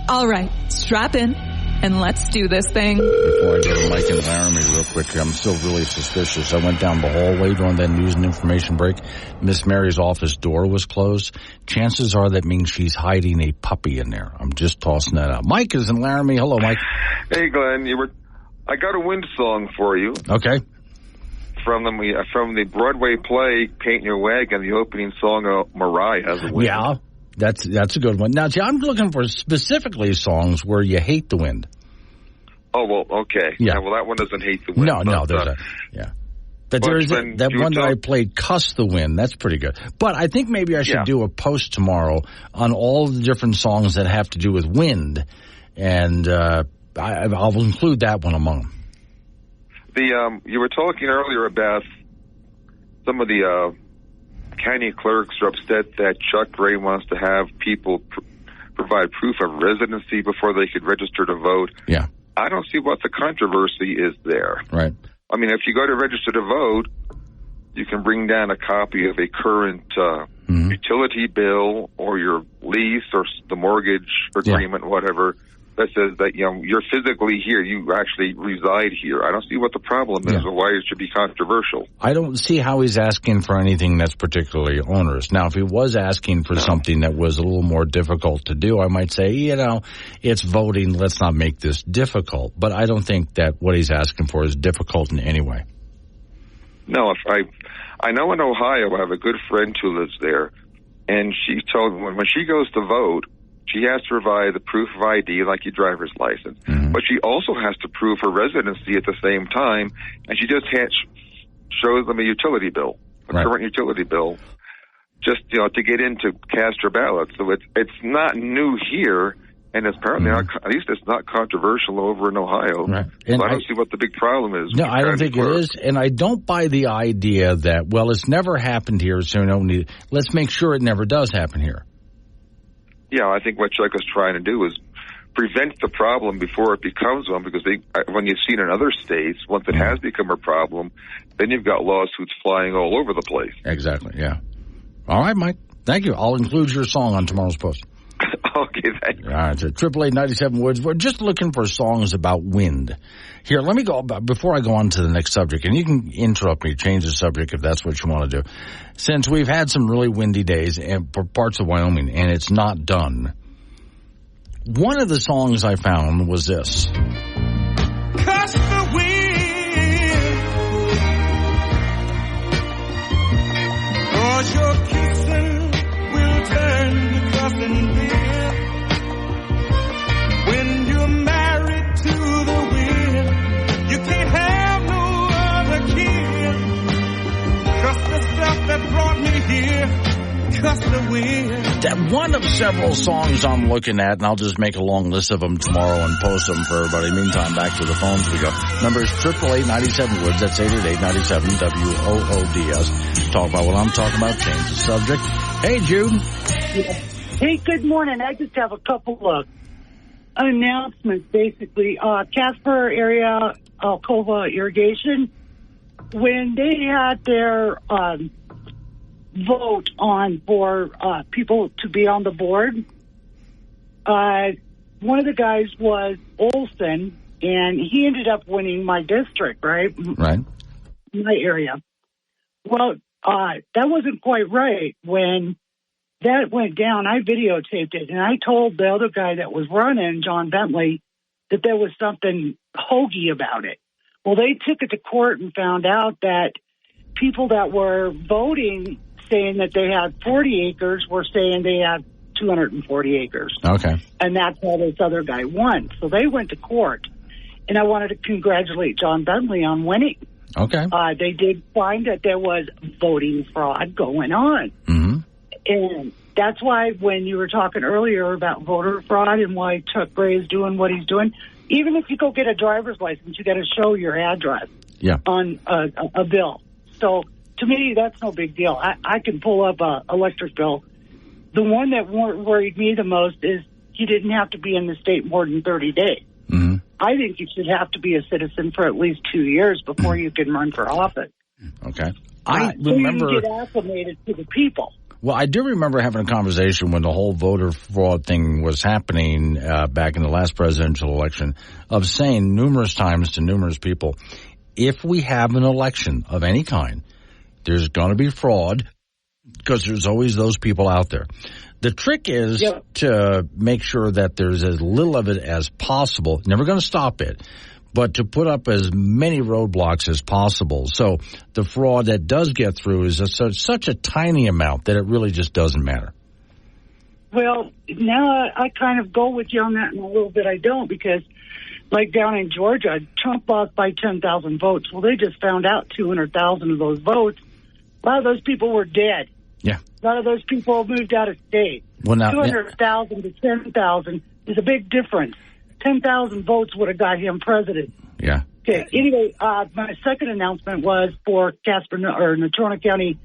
all right, strap in. And let's do this thing. Before I go to Mike and Laramie real quick, I'm still really suspicious. I went down the hallway during that news and information break. Miss Mary's office door was closed. Chances are that means she's hiding a puppy in there. I'm just tossing that out. Mike is in Laramie. Hello, Mike. Hey, Glenn. I got a wind song for you. Okay. From the Broadway play Paint Your Wagon, the opening song of Mariah has a wind. Yeah. That's a good one. Now, see, I'm looking for specifically songs where you hate the wind. Oh, well, okay. Yeah. Well, that one doesn't hate the wind. No, there's that. Yeah. But there is that one that I played, Cuss the Wind. That's pretty good. But I think maybe I should do a post tomorrow on all the different songs that have to do with wind, and I'll include that one among them. You were talking earlier about some of the county clerks are upset that Chuck Gray wants to have people provide proof of residency before they could register to vote. Yeah. I don't see what the controversy is there. Right. I mean, if you go to register to vote, you can bring down a copy of a current utility bill or your lease or the mortgage agreement, whatever, that says that, you're physically here, you actually reside here. I don't see what the problem is or why it should be controversial. I don't see how he's asking for anything that's particularly onerous. Now, if he was asking for something that was a little more difficult to do, I might say, it's voting, let's not make this difficult. But I don't think that what he's asking for is difficult in any way. No, I know in Ohio, I have a good friend who lives there, and she told me when she goes to vote, she has to provide the proof of ID like your driver's license. But she also has to prove her residency at the same time, and she just shows them a utility bill, a current utility bill, just, to get in to cast her ballot. So it's not new here, and it's apparently at least it's not controversial over in Ohio. Right. And so I don't see what the big problem is. No, I don't think it is, and I don't buy the idea that, it's never happened here, so let's make sure it never does happen here. Yeah, I think what Chuck is trying to do is prevent the problem before it becomes one, because when you've seen in other states, once it has become a problem, then you've got lawsuits flying all over the place. Exactly, yeah. All right, Mike. Thank you. I'll include your song on tomorrow's post. Okay, thanks. All right, 888-97 Woods. We're just looking for songs about wind. Here, let me go, before I go on to the next subject, and you can interrupt me, change the subject if that's what you want to do. Since we've had some really windy days for parts of Wyoming, and it's not done, one of the songs I found was this. Cuss the wind, 'cause your kissing will turn to cussing bill. When you're married to the wind, you can't have no other kid. Cuss the stuff that brought me here, cuss the wind. One of several songs I'm looking at, and I'll just make a long list of them tomorrow and post them for everybody. Meantime, back to the phones we go. Number is 888-97 Woods. That's 888-97 WOODS. Talk about what I'm talking about. Change the subject. Hey, Jude. Hey, good morning. I just have a couple of announcements, basically. Casper area, Alcova Irrigation, when they had their vote on for people to be on the board, one of the guys was Olson, and he ended up winning my district, right? Right. My area. Well, that wasn't quite right. When that went down, I videotaped it, and I told the other guy that was running, John Bentley, that there was something hokey about it. Well, they took it to court and found out that people that were voting saying that they had 40 acres were saying they had 240 acres. Okay. And that's how this other guy won. So they went to court, and I wanted to congratulate John Bentley on winning. Okay. They did find that there was voting fraud going on. Mm-hmm. And that's why when you were talking earlier about voter fraud and why Chuck Gray is doing what he's doing, even if you go get a driver's license, you got to show your address on a bill. So to me, that's no big deal. I can pull up an electric bill. The one that worried me the most is you didn't have to be in the state more than 30 days. Mm-hmm. I think you should have to be a citizen for at least 2 years before you can run for office. Okay. So you can get acclimated to the people. Well, I do remember having a conversation when the whole voter fraud thing was happening back in the last presidential election of saying numerous times to numerous people, if we have an election of any kind, there's going to be fraud because there's always those people out there. The trick is to make sure that there's as little of it as possible. Never going to stop it, but to put up as many roadblocks as possible. So the fraud that does get through is such a tiny amount that it really just doesn't matter. Well, now I kind of go with you on that, and a little bit I don't, because like down in Georgia, Trump lost by 10,000 votes. Well, they just found out 200,000 of those votes. A lot of those people were dead. Yeah. A lot of those people moved out of state. Well, now, 200,000 to 10,000 is a big difference. 10,000 votes would have got him president. Yeah. Okay. Anyway, my second announcement was for Natrona County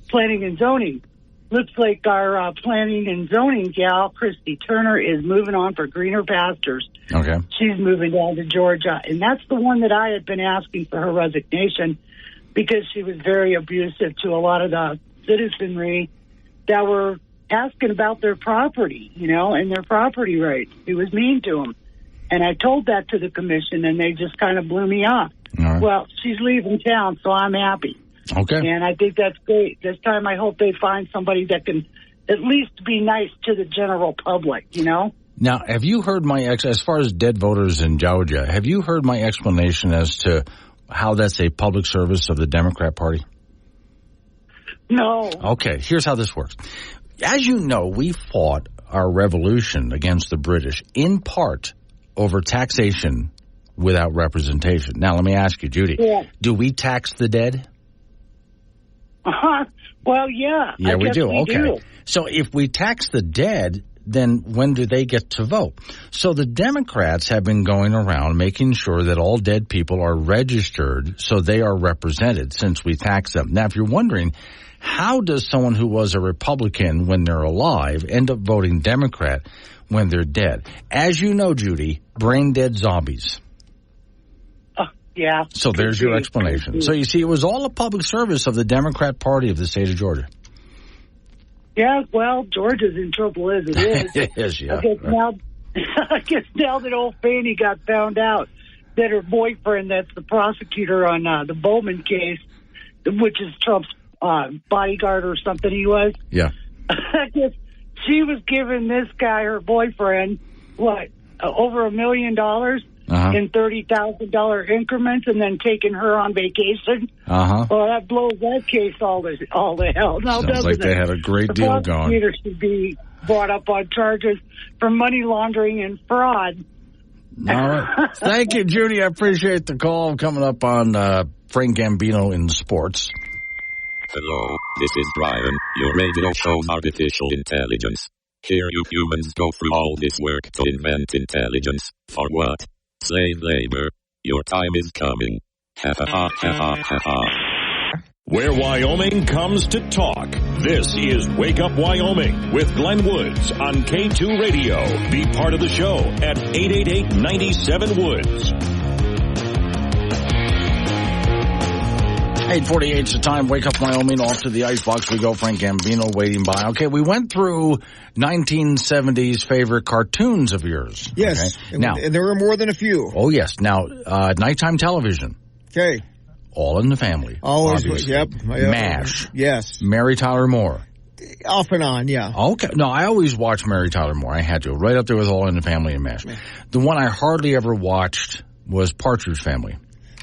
Planning and Zoning. Looks like our planning and zoning gal, Christy Turner, is moving on for greener pastures. Okay. She's moving down to Georgia, and that's the one that I had been asking for her resignation because she was very abusive to a lot of the citizenry that were asking about their property, and their property rights. He was mean to them. And I told that to the commission, and they just kind of blew me off. Right. Well, she's leaving town, so I'm happy. Okay. And I think that's great. This time I hope they find somebody that can at least be nice to the general public, Now, have you heard as far as dead voters in Georgia, have you heard my explanation as to how that's a public service of the Democrat Party? No. Okay, here's how this works. As you know, we fought our revolution against the British in part over taxation without representation. Now, let me ask you, Judy, do we tax the dead? Well, yeah. Yeah, I we guess do. We Okay. do. So if we tax the dead, then when do they get to vote? So the Democrats have been going around making sure that all dead people are registered so they are represented since we tax them. Now, if you're wondering, how does someone who was a Republican when they're alive end up voting Democrat when they're dead? As you know, Judy, brain dead zombies. Yeah. So there's your explanation. So you see, it was all a public service of the Democrat Party of the state of Georgia. Yeah, well, Georgia's in trouble as it is. It is, yeah. I guess now that old Fanny got found out that her boyfriend, that's the prosecutor on the Bowman case, which is Trump's bodyguard or something he was. Yeah. I guess she was giving this guy, her boyfriend, over $1 million in $30,000 increments, and then taking her on vacation. Well, that blows that case all the hell. Now, sounds like they had a great deal going. The prosecutor should be brought up on charges for money laundering and fraud. All right. Thank you, Judy. I appreciate the call. Coming up on Frank Gambino in sports. Hello, this is Brian. Your radio shows artificial intelligence. Here you humans go through all this work to invent intelligence. For what? Slave labor. Your time is coming. Ha ha ha ha ha ha ha. Where Wyoming comes to talk. This is Wake Up Wyoming with Glenn Woods on K2 Radio. Be part of the show at 888-97-WOODS. 8:48 is the time. Wake Up Wyoming. Off to the icebox we go. Frank Gambino waiting by. Okay, we went through 1970s favorite cartoons of yours. Yes, okay? Now, and there were more than a few. Oh, yes. Now, nighttime television. Okay. All in the Family. Always. Obviously. Yep. MASH. Yes. Mary Tyler Moore. Off and on, yeah. Okay. No, I always watched Mary Tyler Moore. I had to. Right up there with All in the Family and MASH. The one I hardly ever watched was Partridge Family.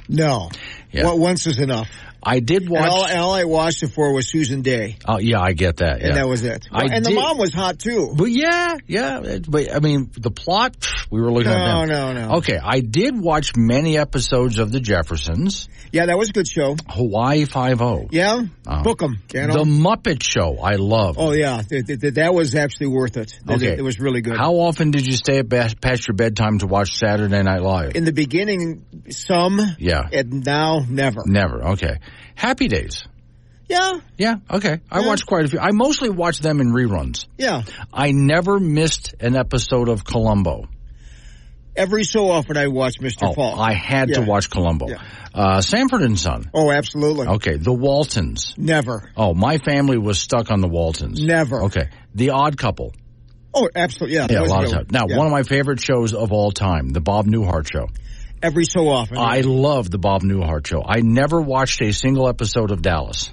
No. Yeah. Well, once is enough. I did watch. And all I watched it for was Susan Day. Oh, yeah, I get that. Yeah. And that was it. And the mom was hot, too. But yeah. But, I mean, the plot, we were looking at them. No. Okay, I did watch many episodes of The Jeffersons. Yeah, that was a good show. Hawaii Five-0. Yeah? Book them. You know? The Muppet Show, I love. Oh, yeah. That was absolutely worth it. Okay. It was really good. How often did you stay up past your bedtime to watch Saturday Night Live? In the beginning, some. Yeah. And now, never. Never, okay. Happy Days. Yeah. Yeah, okay. I watched quite a few. I mostly watched them in reruns. Yeah. I never missed an episode of Columbo. Every so often I watch Mr. Falk. I had to watch Columbo. Yeah. Sanford and Son. Oh, absolutely. Okay. The Waltons. Never. Oh, my family was stuck on the Waltons. Never. Okay. The Odd Couple. Oh, absolutely. Yeah. Yeah, a lot of time. Now, one of my favorite shows of all time, The Bob Newhart Show. Every so often. I love The Bob Newhart Show. I never watched a single episode of Dallas.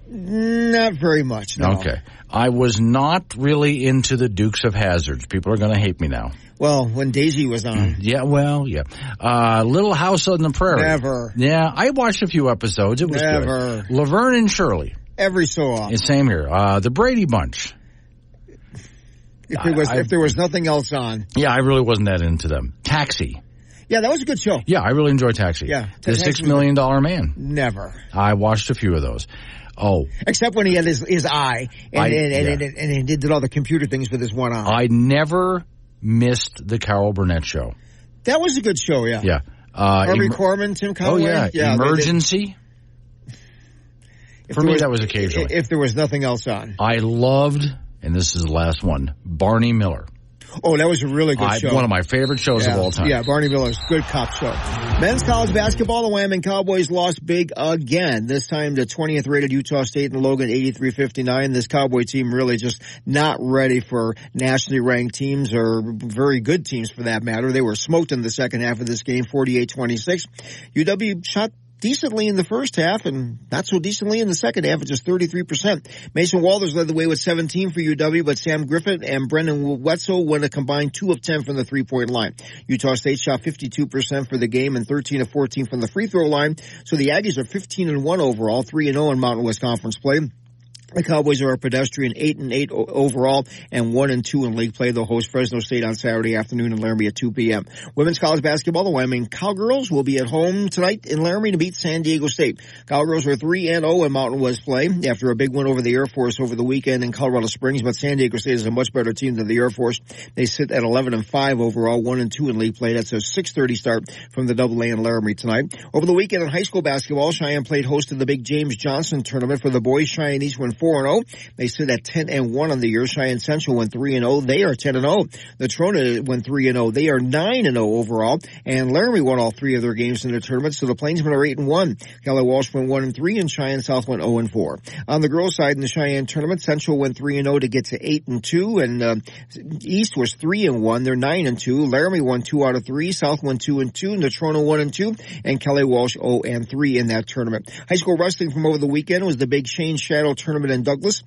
Not very much, no. Okay. I was not really into the Dukes of Hazzard. People are going to hate me now. Well, when Daisy was on. Yeah. Little House on the Prairie. Never. Yeah, I watched a few episodes. It was Never. good. Laverne and Shirley. Every so often. Same here. The Brady Bunch. If there was nothing else on. Yeah, I really wasn't that into them. Taxi. Yeah, that was a good show. Yeah, I really enjoyed Taxi. Yeah. The $6 Million Man. Never. I watched a few of those. Oh. Except when he had his eye and he did all the computer things with his one eye. I never missed the Carol Burnett Show. That was a good show, yeah. Yeah. Harvey Korman, Tim Conway. Yeah. Emergency. For me, that was occasionally. If there was nothing else on. I loved, and this is the last one, Barney Miller. Oh, that was a really good show. One of my favorite shows of all time. Yeah, Barney Miller's good cop show. Men's college basketball, the Wyoming Cowboys lost big again. This time the 20th rated Utah State and Logan 83-59. This Cowboy team really just not ready for nationally ranked teams or very good teams for that matter. They were smoked in the second half of this game, 48-26. UW shot decently in the first half and not so decently in the second half at just 33%. Mason Walters led the way with 17 for UW, but Sam Griffith and Brendan Wetzel went a combined 2 of 10 from the three-point line. Utah State shot 52% for the game and 13 of 14 from the free throw line. So the Aggies are 15-1 overall, 3-0 in Mountain West Conference play. The Cowboys are a pedestrian 8-8 overall and 1-2 in league play. They'll host Fresno State on Saturday afternoon in Laramie at 2 p.m. Women's college basketball, the Wyoming Cowgirls will be at home tonight in Laramie to beat San Diego State. Cowgirls are 3-0 in Mountain West play after a big win over the Air Force over the weekend in Colorado Springs, but San Diego State is a much better team than the Air Force. They sit at 11-5 overall, 1-2 in league play. That's a 6:30 start from the AA in Laramie tonight. Over the weekend in high school basketball, Cheyenne played host to the big James Johnson tournament for the boys. Cheyenne East went 4-0. They sit at 10-1 on the year. Cheyenne Central went 3-0. They are 10-0. The Trona went 3-0. They are 9-0 overall. And Laramie won all 3 of their games in the tournament. So the Plainsmen are 8-1. Kelly Walsh went 1-3, and Cheyenne South went 0-4. On the girls' side in the Cheyenne tournament, Central went 3-0 to get to 8-2, and East was 3-1. They're 9-2. Laramie won 2 out of 3. South won 2-2. And the Trona 1-2, and Kelly Walsh 0-3 in that tournament. High school wrestling from over the weekend was the big Shane Shadow tournament in Douglas.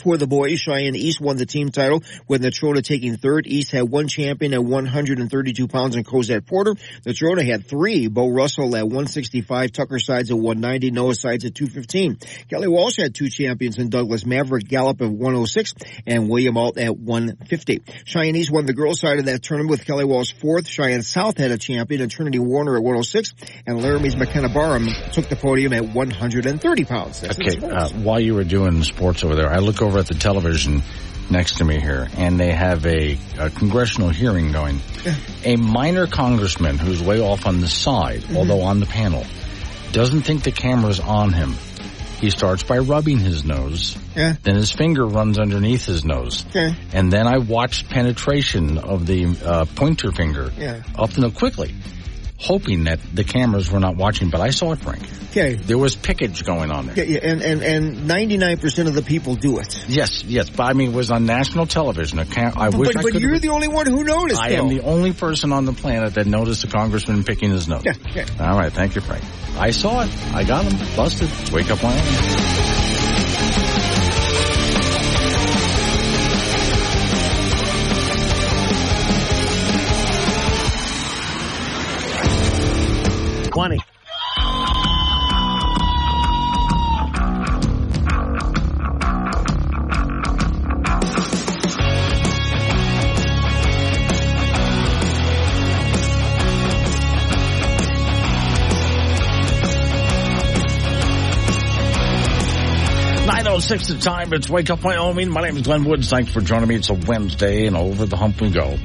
For the boys, Cheyenne East won the team title with the Trona taking third. East had one champion at 132 pounds in Cosette Porter. The Trona had 3. Bo Russell at 165, Tucker Sides at 190, Noah Sides at 215. Kelly Walsh had 2 champions in Douglas, Maverick Gallup at 106 and William Alt at 150. Cheyenne East won the girls' side of that tournament with Kelly Walsh 4th. Cheyenne South had a champion at Trinity Warner at 106, and Laramie's McKenna Barham took the podium at 130 pounds. Okay, while you were doing sports over there, I look over at the television next to me here, and they have a congressional hearing going. A minor congressman who's way off on the side, although on the panel, doesn't think the camera's on him. He starts by rubbing his nose. Then his finger runs underneath his nose. And then I watched penetration of the pointer finger up quickly, hoping that the cameras were not watching, but I saw it, Frank. There was pickage going on there. And 99% of the people do it. Yes, but I mean, it was on national television. But you're the only one who noticed, I am the only person on the planet that noticed a congressman picking his nose. All right, thank you, Frank. I saw it. I got him. Busted. Wake up, Wyoming. Six the time. It's Wake Up Wyoming. My name is Glenn Woods. Thanks for joining me. It's a Wednesday, and over the hump we go. All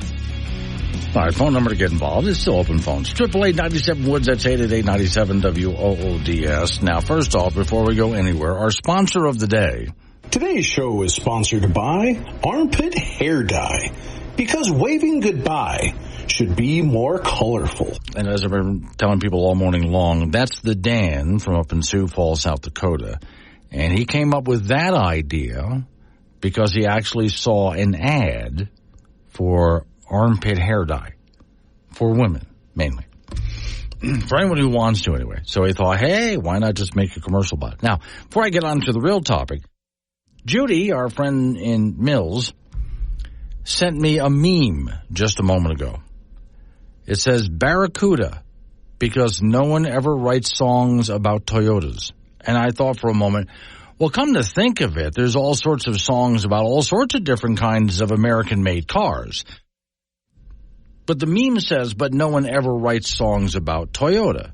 right, phone number to get involved. It's still open phones. 888-97-WOODS. That's 888-97-WOODS. Now, first off, before we go anywhere, our sponsor of the day. Today's show is sponsored by Armpit Hair Dye. Because waving goodbye should be more colorful. And as I've been telling people all morning long, that's the Dan from up in Sioux Falls, South Dakota. And he came up with that idea because he actually saw an ad for armpit hair dye for women, mainly. For anyone who wants to, anyway. So he thought, hey, why not just make a commercial about it? Now, before I get on to the real topic, Judy, our friend in Mills, sent me a meme just a moment ago. It says, Barracuda, because no one ever writes songs about Toyotas. And I thought for a moment, well, come to think of it, there's all sorts of songs about all sorts of different kinds of American-made cars. But the meme says, but no one ever writes songs about Toyota.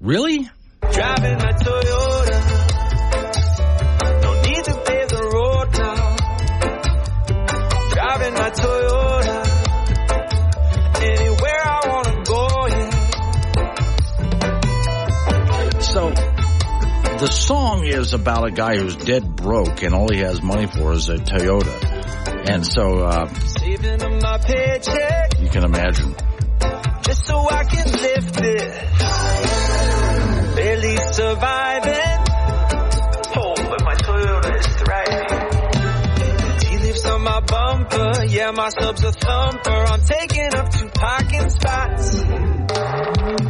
Really? Driving my Toyota. No need to pave the road now. Driving my Toyota. Anywhere I want to go, yeah. So the song is about a guy who's dead broke and all he has money for is a Toyota. And so, saving on my paycheck, you can imagine. just so I can lift it higher, barely surviving. Oh, but my Toyota is thriving. Tea leaves on my bumper, yeah, my sub's a thumper. I'm taking up 2 parking spots,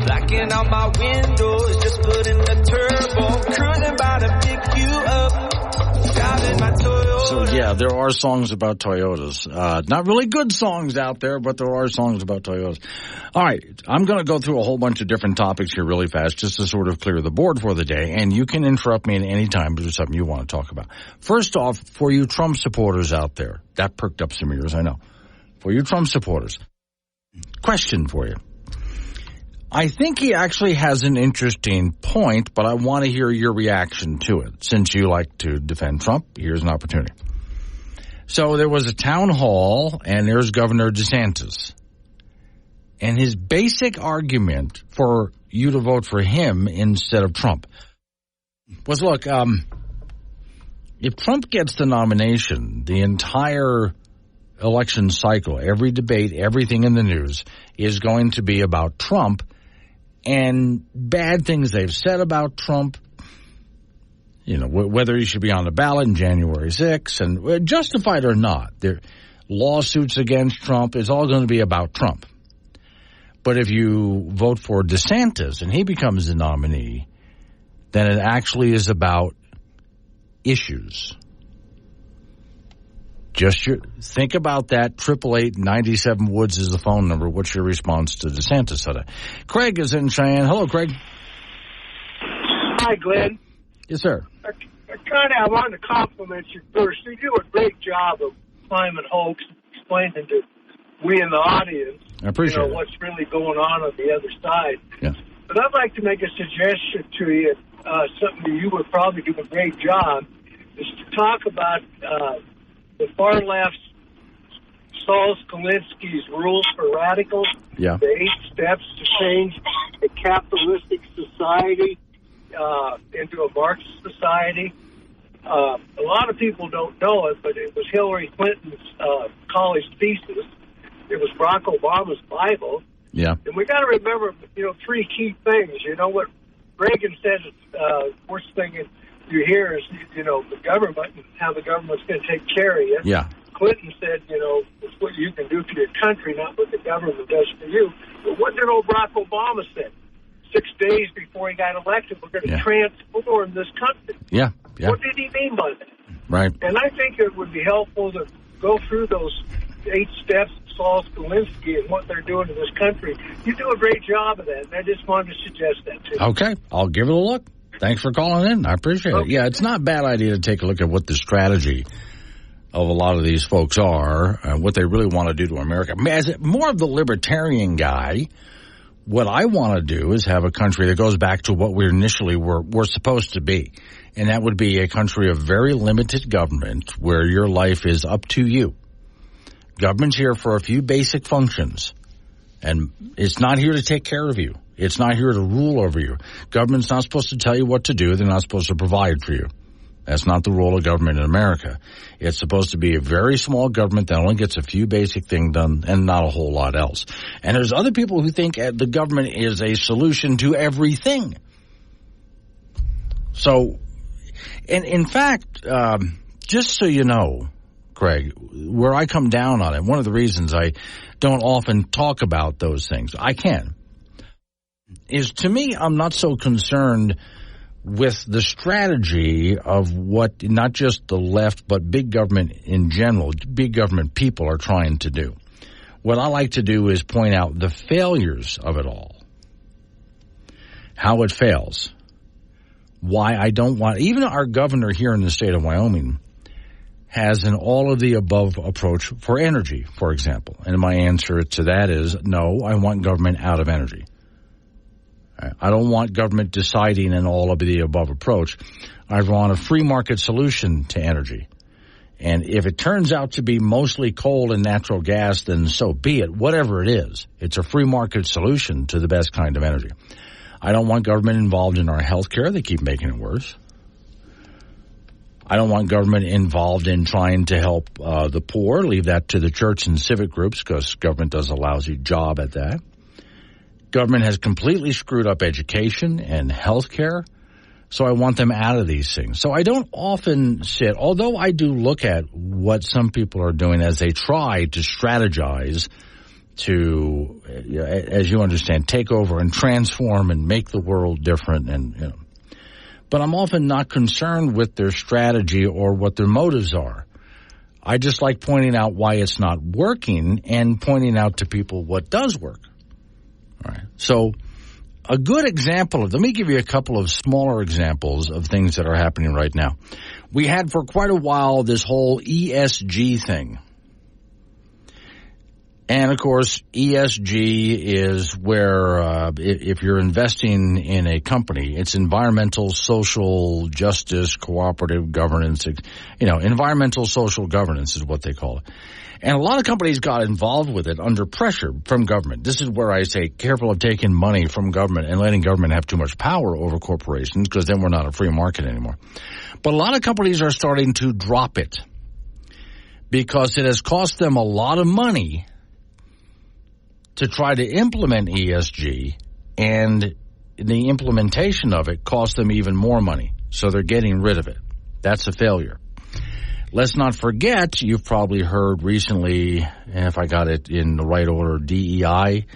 blacking out my windows, just putting the turbo, cruising by to pick you up, driving my Toyota. So yeah, there are songs about Toyotas. Not really good songs out there, but there are songs about Toyotas. All right, I'm going to go through a whole bunch of different topics here really fast just to sort of clear the board for the day, and you can interrupt me at any time if there's something you want to talk about. First off, for you Trump supporters out there, that perked up some ears, I know. For you Trump supporters, question for you. I think he actually has an interesting point, but I want to hear your reaction to it. Since you like to defend Trump, here's an opportunity. So there was a town hall, and there's Governor DeSantis. And his basic argument for you to vote for him instead of Trump was, look, if Trump gets the nomination, the entire election cycle, every debate, everything in the news is going to be about Trump and bad things they've said about Trump, you know, whether he should be on the ballot in January 6th, and justified or not, their lawsuits against Trump is all going to be about Trump. But if you vote for DeSantis and he becomes the nominee, then it actually is about issues. Think about that. 888-97 Woods is the phone number. What's your response to DeSantis today? Craig is in Cheyenne. Hello, Craig. Hi, Glenn. Yes, sir. I wanted to compliment you first. You do a great job of climate hoax, explaining to we in the audience, I appreciate it. What's really going on the other side. Yeah. But I'd like to make a suggestion to you, something that you would probably do a great job, is to talk about the far left, Saul Skalinsky's rules for radicals, yeah. The 8 steps to change a capitalistic society into a Marxist society. A lot of people don't know it, but it was Hillary Clinton's college thesis. It was Barack Obama's Bible. Yeah. And we got to remember, 3 key things. You know what Reagan said, worst thing you hear is, the government and how the government's going to take care of you. Yeah. Clinton said, it's what you can do for your country, not what the government does for you. But what did old Barack Obama say? 6 days before he got elected, we're going to transform this country. Yeah. Yeah. What did he mean by that? Right. And I think it would be helpful to go through those 8 steps of Saul Skalinsky and what they're doing in this country. You do a great job of that, and I just wanted to suggest that to you. Okay. I'll give it a look. Thanks for calling in. I appreciate it. Yeah, it's not a bad idea to take a look at what the strategy of a lot of these folks are and what they really want to do to America. As more of the libertarian guy, what I want to do is have a country that goes back to what we initially were supposed to be. And that would be a country of very limited government where your life is up to you. Government's here for a few basic functions, and it's not here to take care of you. It's not here to rule over you. Government's not supposed to tell you what to do. They're not supposed to provide for you. That's not the role of government in America. It's supposed to be a very small government that only gets a few basic things done and not a whole lot else. And there's other people who think the government is a solution to everything. So, and in fact, just so you know, Craig, where I come down on it, one of the reasons I don't often talk about those things, I can, is to me, I'm not so concerned with the strategy of what not just the left, but big government in general, big government people are trying to do. What I like to do is point out the failures of it all, how it fails, why I don't want, even our governor here in the state of Wyoming has an all-of-the-above approach for energy, for example. And my answer to that is, no, I want government out of energy. I don't want government deciding an all-of-the-above approach. I want a free market solution to energy. And if it turns out to be mostly coal and natural gas, then so be it. Whatever it is, it's a free market solution to the best kind of energy. I don't want government involved in our health care. They keep making it worse. I don't want government involved in trying to help the poor. Leave that to the church and civic groups because government does a lousy job at that. Government has completely screwed up education and health care, so I want them out of these things. So I don't often sit, although I do look at what some people are doing as they try to strategize to, as you understand, take over and transform and make the world different. And but I'm often not concerned with their strategy or what their motives are. I just like pointing out why it's not working and pointing out to people what does work. All right. So a good example of, let me give you a couple of smaller examples of things that are happening right now. We had for quite a while this whole ESG thing. And, of course, ESG is where if you're investing in a company, it's environmental, social, justice, cooperative governance. Environmental social governance is what they call it. And a lot of companies got involved with it under pressure from government. This is where I say careful of taking money from government and letting government have too much power over corporations because then we're not a free market anymore. But a lot of companies are starting to drop it because it has cost them a lot of money to try to implement ESG, and the implementation of it cost them even more money. So they're getting rid of it. That's a failure. Let's not forget, you've probably heard recently, if I got it in the right order, DEI.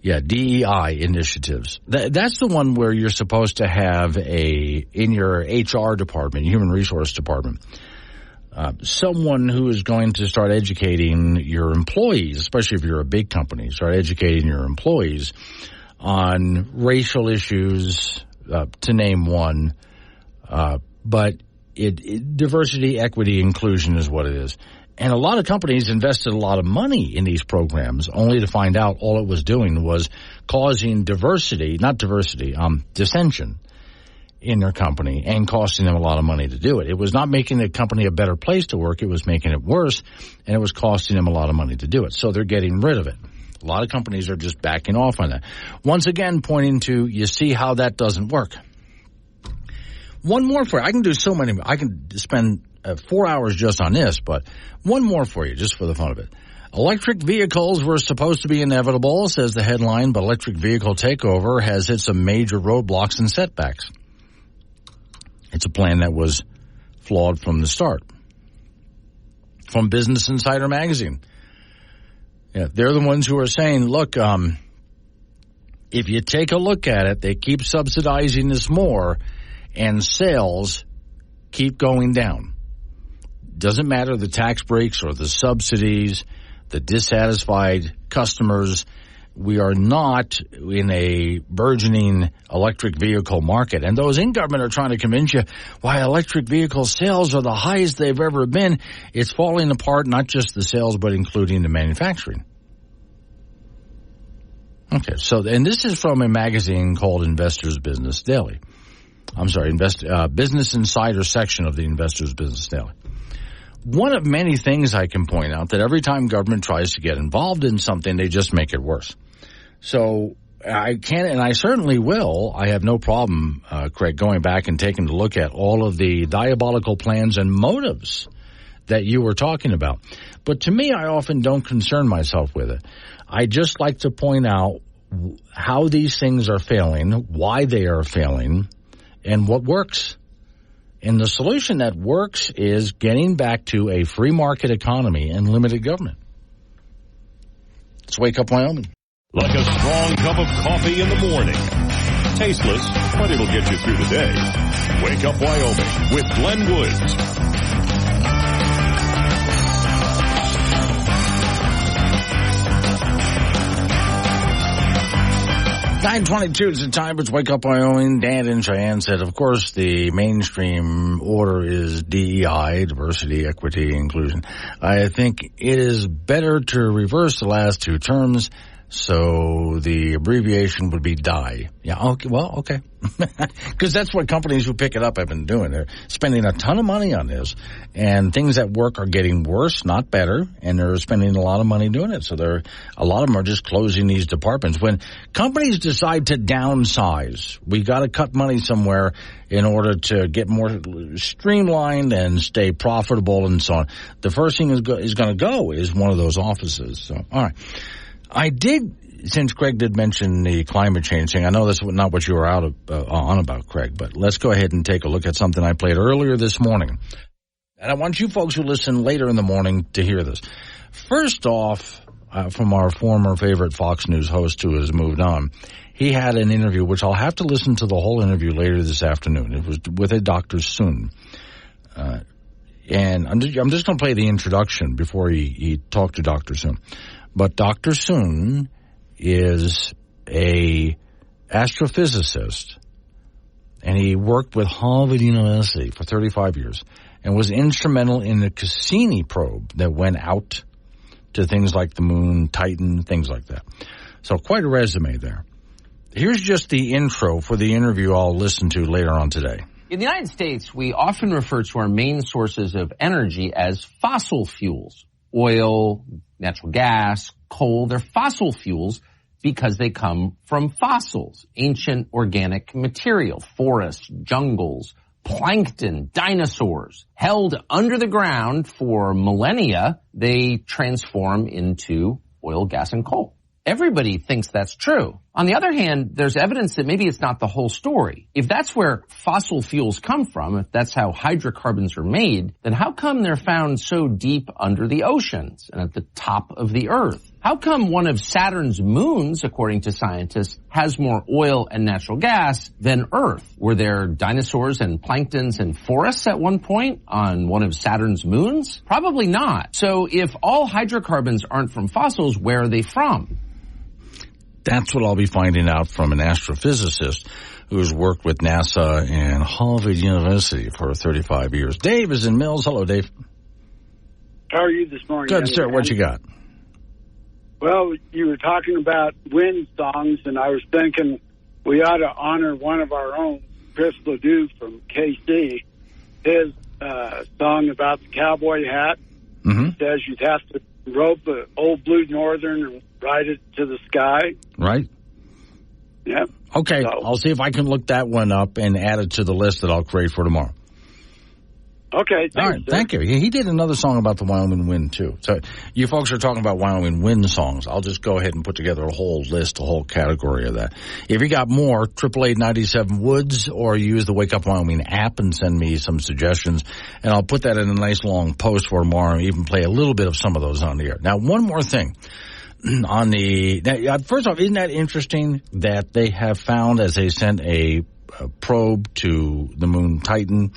Yeah, DEI initiatives. That's the one where you're supposed to have in your HR department, human resource department, someone who is going to start educating your employees, especially if you're a big company, start educating your employees on racial issues, to name one, but diversity, equity, inclusion is what it is. And a lot of companies invested a lot of money in these programs only to find out all it was doing was causing dissension in their company and costing them a lot of money to do it. It was not making the company a better place to work. It was making it worse, and it was costing them a lot of money to do it. So they're getting rid of it. A lot of companies are just backing off on that. Once again, pointing to, you see how that doesn't work. One more for you. I can do so many. I can spend 4 hours just on this, but one more for you, just for the fun of it. Electric vehicles were supposed to be inevitable, says the headline, but electric vehicle takeover has hit some major roadblocks and setbacks. It's a plan that was flawed from the start. From Business Insider magazine. Yeah, they're the ones who are saying, look, if you take a look at it, they keep subsidizing this more, and sales keep going down. Doesn't matter the tax breaks or the subsidies, the dissatisfied customers. We are not in a burgeoning electric vehicle market. And those in government are trying to convince you why electric vehicle sales are the highest they've ever been. It's falling apart, not just the sales, but including the manufacturing. Okay, so, and this is from a magazine called Investors Business Daily. I'm sorry, Business Insider section of the Investors Business Daily. One of many things I can point out that every time government tries to get involved in something, they just make it worse. So I can, and I certainly will. I have no problem, Craig, going back and taking a look at all of the diabolical plans and motives that you were talking about. But to me, I often don't concern myself with it. I just like to point out how these things are failing, why they are failing, and what works. And the solution that works is getting back to a free market economy and limited government. Let's wake up Wyoming. Like a strong cup of coffee in the morning. Tasteless, but it'll get you through the day. Wake up Wyoming with Glenn Woods. 9:22 is the time. It's Wake Up Wyoming. Dan and Cheyenne said, of course, the mainstream order is DEI, diversity, equity, inclusion. I think it is better to reverse the last two terms, So the abbreviation would be DIE. Yeah, okay, well, okay. Because that's what companies who pick it up have been doing. They're spending a ton of money on this, and things at work are getting worse, not better, and they're spending a lot of money doing it. So a lot of them are just closing these departments. When companies decide to downsize, we got to cut money somewhere in order to get more streamlined and stay profitable and so on. The first thing is going to go is one of those offices. So, all right. I did, since Craig did mention the climate change thing, I know that's not what you were on about, Craig, but let's go ahead and take a look at something I played earlier this morning. And I want you folks who listen later in the morning to hear this. First off, from our former favorite Fox News host who has moved on, he had an interview, which I'll have to listen to the whole interview later this afternoon. It was with a Dr. Soon. And I'm just going to play the introduction before he talked to Dr. Soon. But Dr. Soon is a astrophysicist, and he worked with Harvard University for 35 years and was instrumental in the Cassini probe that went out to things like the moon, Titan, things like that. So quite a resume there. Here's just the intro for the interview I'll listen to later on today. In the United States, we often refer to our main sources of energy as fossil fuels. Oil, natural gas, coal, they're fossil fuels because they come from fossils, ancient organic material, forests, jungles, plankton, dinosaurs. Held under the ground for millennia, they transform into oil, gas, and coal. Everybody thinks that's true. On the other hand, there's evidence that maybe it's not the whole story. If that's where fossil fuels come from, if that's how hydrocarbons are made, then how come they're found so deep under the oceans and at the top of the earth? How come one of Saturn's moons, according to scientists, has more oil and natural gas than Earth? Were there dinosaurs and planktons and forests at one point on one of Saturn's moons? Probably not. So if all hydrocarbons aren't from fossils, where are they from? That's what I'll be finding out from an astrophysicist who's worked with NASA and Harvard University for 35 years. Dave is in Mills. Hello, Dave. How are you this morning? Good, sir. What you got? Well, you were talking about wind songs, and I was thinking we ought to honor one of our own, Chris Ledoux from KC. His song about the cowboy hat says you'd have to rope an old blue northern and ride it to the sky. Right. Yep. Okay, so I'll see if I can look that one up and add it to the list that I'll create for tomorrow. Okay, thanks, all right, thank you. He did another song about the Wyoming wind, too. So you folks are talking about Wyoming wind songs. I'll just go ahead and put together a whole list, a whole category of that. If you got more, 888-97-WOODS, or use the Wake Up Wyoming app and send me some suggestions, and I'll put that in a nice long post for tomorrow and even play a little bit of some of those on the air. Now, one more thing. First off, isn't that interesting that they have found, as they sent a probe to the moon Titan,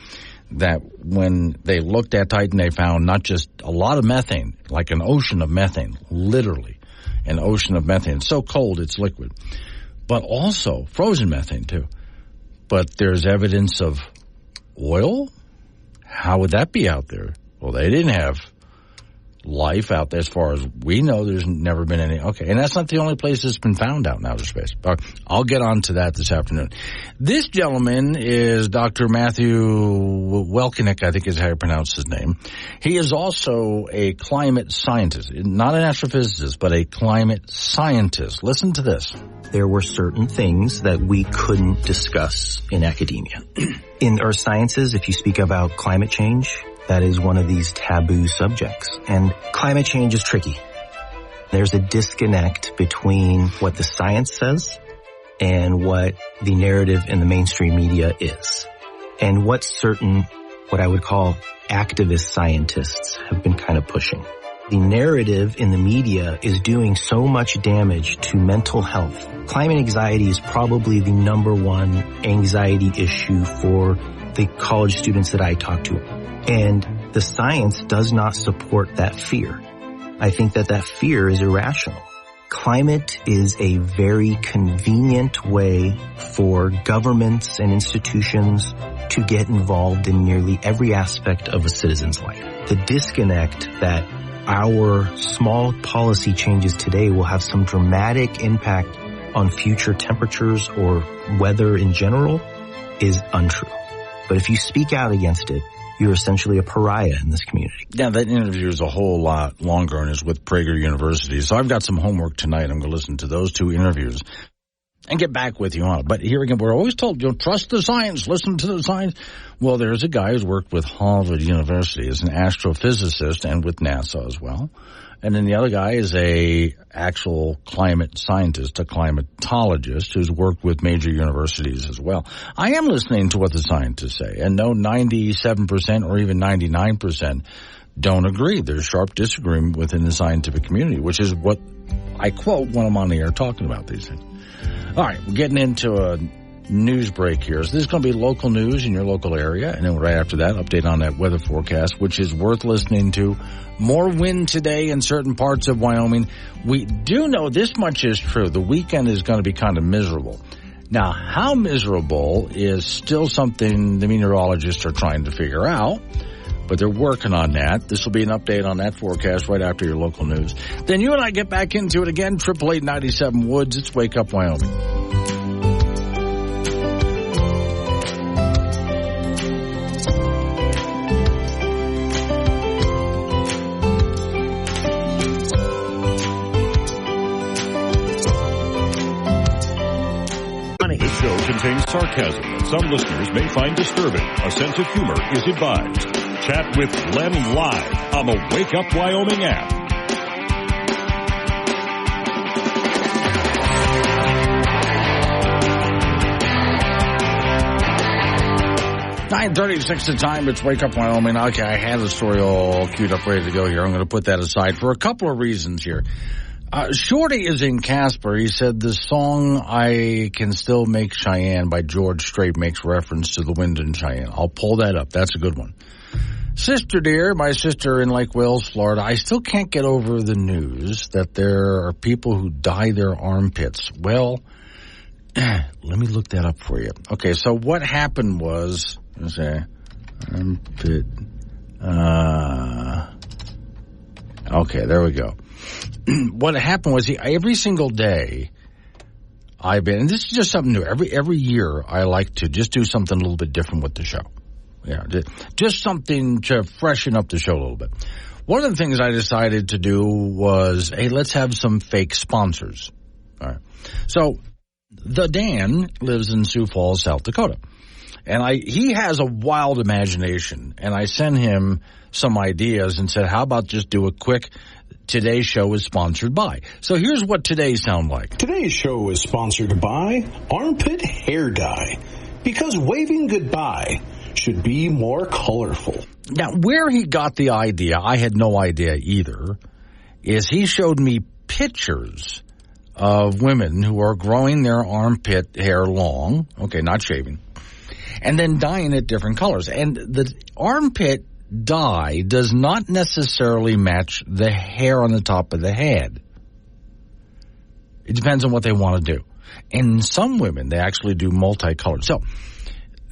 that when they looked at Titan, they found not just a lot of methane, like an ocean of methane, literally an ocean of methane. It's so cold, it's liquid. But also frozen methane, too. But there's evidence of oil? How would that be out there? Well, they didn't have life out there as far as we know. There's never been any. Okay, and that's not the only place it's been found out in outer space. I'll get on to that this afternoon. This gentleman is Dr. Matthew Welkenick, I think is how you pronounce his name. He is also a climate scientist, not an astrophysicist, but a climate scientist. Listen to this. There were certain things that we couldn't discuss in academia. In earth sciences, if you speak about climate change, that is one of these taboo subjects. And climate change is tricky. There's a disconnect between what the science says and what the narrative in the mainstream media is. And what certain, what I would call activist scientists have been kind of pushing. The narrative in the media is doing so much damage to mental health. Climate anxiety is probably the number one anxiety issue for the college students that I talk to. And the science does not support that fear. I think that fear is irrational. Climate is a very convenient way for governments and institutions to get involved in nearly every aspect of a citizen's life. The disconnect that our small policy changes today will have some dramatic impact on future temperatures or weather in general is untrue. But if you speak out against it, you're essentially a pariah in this community. Yeah, that interview is a whole lot longer and is with Prager University. So I've got some homework tonight. I'm going to listen to those 2 interviews and get back with you on it. But here again, we're always told, trust the science, listen to the science. Well, there's a guy who's worked with Harvard University as an astrophysicist and with NASA as well. And then the other guy is a actual climate scientist, a climatologist who's worked with major universities as well. I am listening to what the scientists say, and no 97% or even 99% don't agree. There's sharp disagreement within the scientific community, which is what I quote when I'm on the air talking about these things. All right, we're getting into a news break here. So this is going to be local news in your local area, and then right after that, update on that weather forecast, which is worth listening to. More wind today in certain parts of Wyoming. We do know this much is true. The weekend is going to be kind of miserable. Now, how miserable is still something the meteorologists are trying to figure out, but they're working on that. This will be an update on that forecast right after your local news. Then you and I get back into it again. 888-97 Woods. It's Wake Up Wyoming. 'This show contains sarcasm that some listeners may find disturbing. A sense of humor is advised. Chat with Glenn live on the Wake Up Wyoming app. .36 the time. It's Wake Up Wyoming. Okay, I had the story all queued up, ready to go here. I'm going to put that aside for a couple of reasons here. Shorty is in Casper. He said the song I Can Still Make Cheyenne by George Strait makes reference to the wind in Cheyenne. I'll pull that up. That's a good one. Sister dear, my sister in Lake Wales, Florida, I still can't get over the news that there are people who dye their armpits. Well, let me look that up for you. Okay, so what happened was, let's say, armpit, okay, there we go. What happened was every single day and this is just something new. Every year I like to just do something a little bit different with the show. Yeah, just something to freshen up the show a little bit. One of the things I decided to do was, hey, let's have some fake sponsors. All right. So the Dan lives in Sioux Falls, South Dakota. And he has a wild imagination. And I sent him some ideas and said, how about just do a quick today's show is sponsored by. So here's what today's sound like. Today's show is sponsored by Armpit Hair Dye. Because waving goodbye should be more colorful. Now, where he got the idea, I had no idea either, is he showed me pictures of women who are growing their armpit hair long, okay, not shaving, and then dyeing it different colors. And the armpit dye does not necessarily match the hair on the top of the head. It depends on what they want to do. And some women, they actually do multicolored. So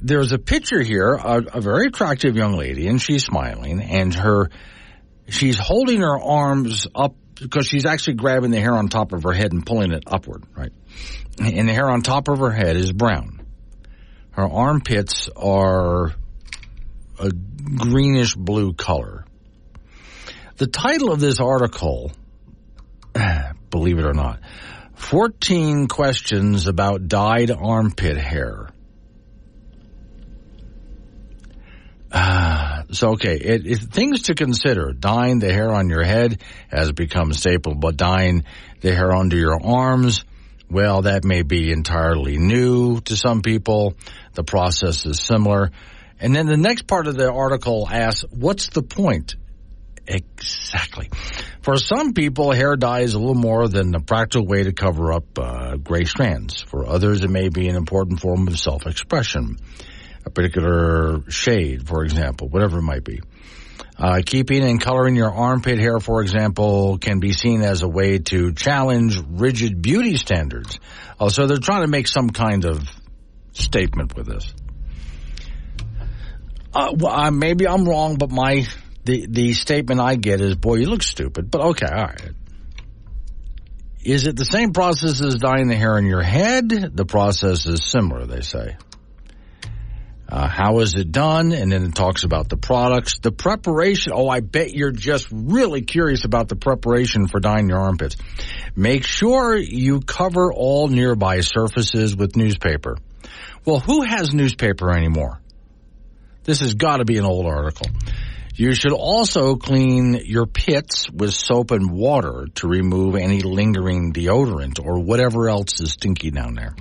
there's a picture here, a very attractive young lady, and she's smiling, and she's holding her arms up because she's actually grabbing the hair on top of her head and pulling it upward, right? And the hair on top of her head is brown. Her armpits are a greenish blue color. The title of this article, believe it or not, 14 questions about dyed armpit hair. Things to consider. Dyeing the hair on your head has become a staple, but dyeing the hair under your arms, well, that may be entirely new to some people. The process is similar. And then the next part of the article asks, what's the point? Exactly. For some people, hair dye is a little more than a practical way to cover up gray strands. For others, it may be an important form of self-expression. A particular shade, for example, whatever it might be. Keeping and coloring your armpit hair, for example, can be seen as a way to challenge rigid beauty standards. So they're trying to make some kind of statement with this. Maybe I'm wrong, but my the statement I get is, boy, you look stupid. But okay, all right. Is it the same process as dyeing the hair in your head? The process is similar, they say. How is it done? And then it talks about the products. The preparation, I bet you're just really curious about the preparation for dyeing your armpits. Make sure you cover all nearby surfaces with newspaper. Well, who has newspaper anymore? This has got to be an old article. You should also clean your pits with soap and water to remove any lingering deodorant or whatever else is stinky down there.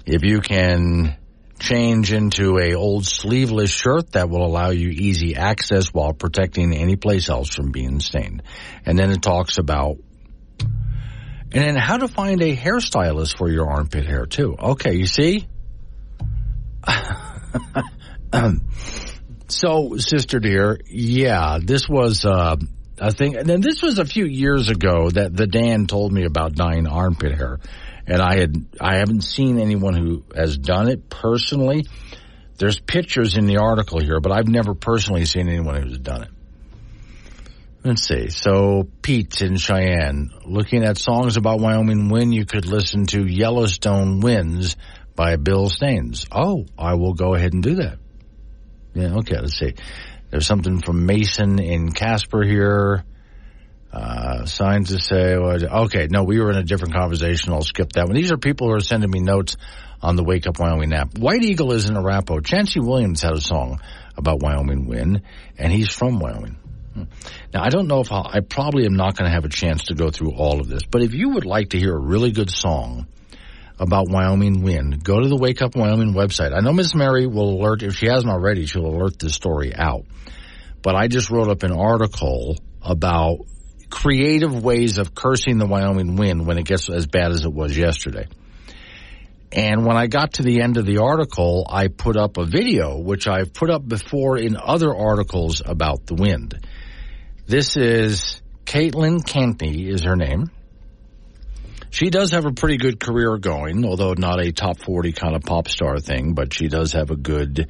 If you can change into a old sleeveless shirt, that will allow you easy access while protecting any place else from being stained. And then it talks about, and then how to find a hairstylist for your armpit hair too. Okay, you see? So, sister dear, yeah, this was, I think, and then this was a few years ago that the Dan told me about dyeing armpit hair. And I haven't seen anyone who has done it personally. There's pictures in the article here, but I've never personally seen anyone who's done it. Let's see. So, Pete in Cheyenne, looking at songs about Wyoming wind, you could listen to Yellowstone Winds by Bill Staines. Oh, I will go ahead and do that. Yeah, okay, let's see. There's something from Mason in Casper here. Signs to say, okay, no, we were in a different conversation. I'll skip that one. These are people who are sending me notes on the Wake Up Wyoming app. White Eagle is in Arapahoe. Chancey Williams had a song about Wyoming wind, and he's from Wyoming. Now, I don't know if I probably am not going to have a chance to go through all of this, but if you would like to hear a really good song about Wyoming wind, go to the Wake Up Wyoming website. I know Miss Mary will alert, if she hasn't already, she'll alert this story out. But I just wrote up an article about creative ways of cursing the Wyoming wind when it gets as bad as it was yesterday. And when I got to the end of the article, I put up a video, which I've put up before in other articles about the wind. This is Caitlin Cantney is her name. She does have a pretty good career going, although not a top 40 kind of pop star thing, but she does have a good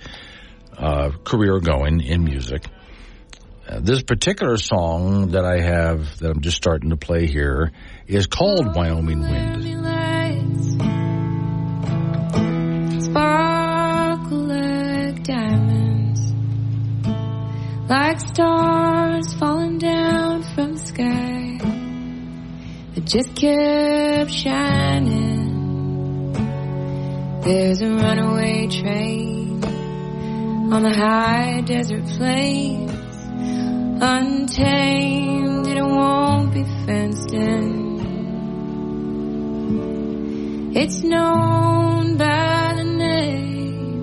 career going in music. This particular song that I have, that I'm just starting to play here, is called Wyoming Wind. Sparkle like diamonds, like stars falling down from the sky that just kept shining. There's a runaway train on the high desert plains, untamed, and it won't be fenced in. It's known by the name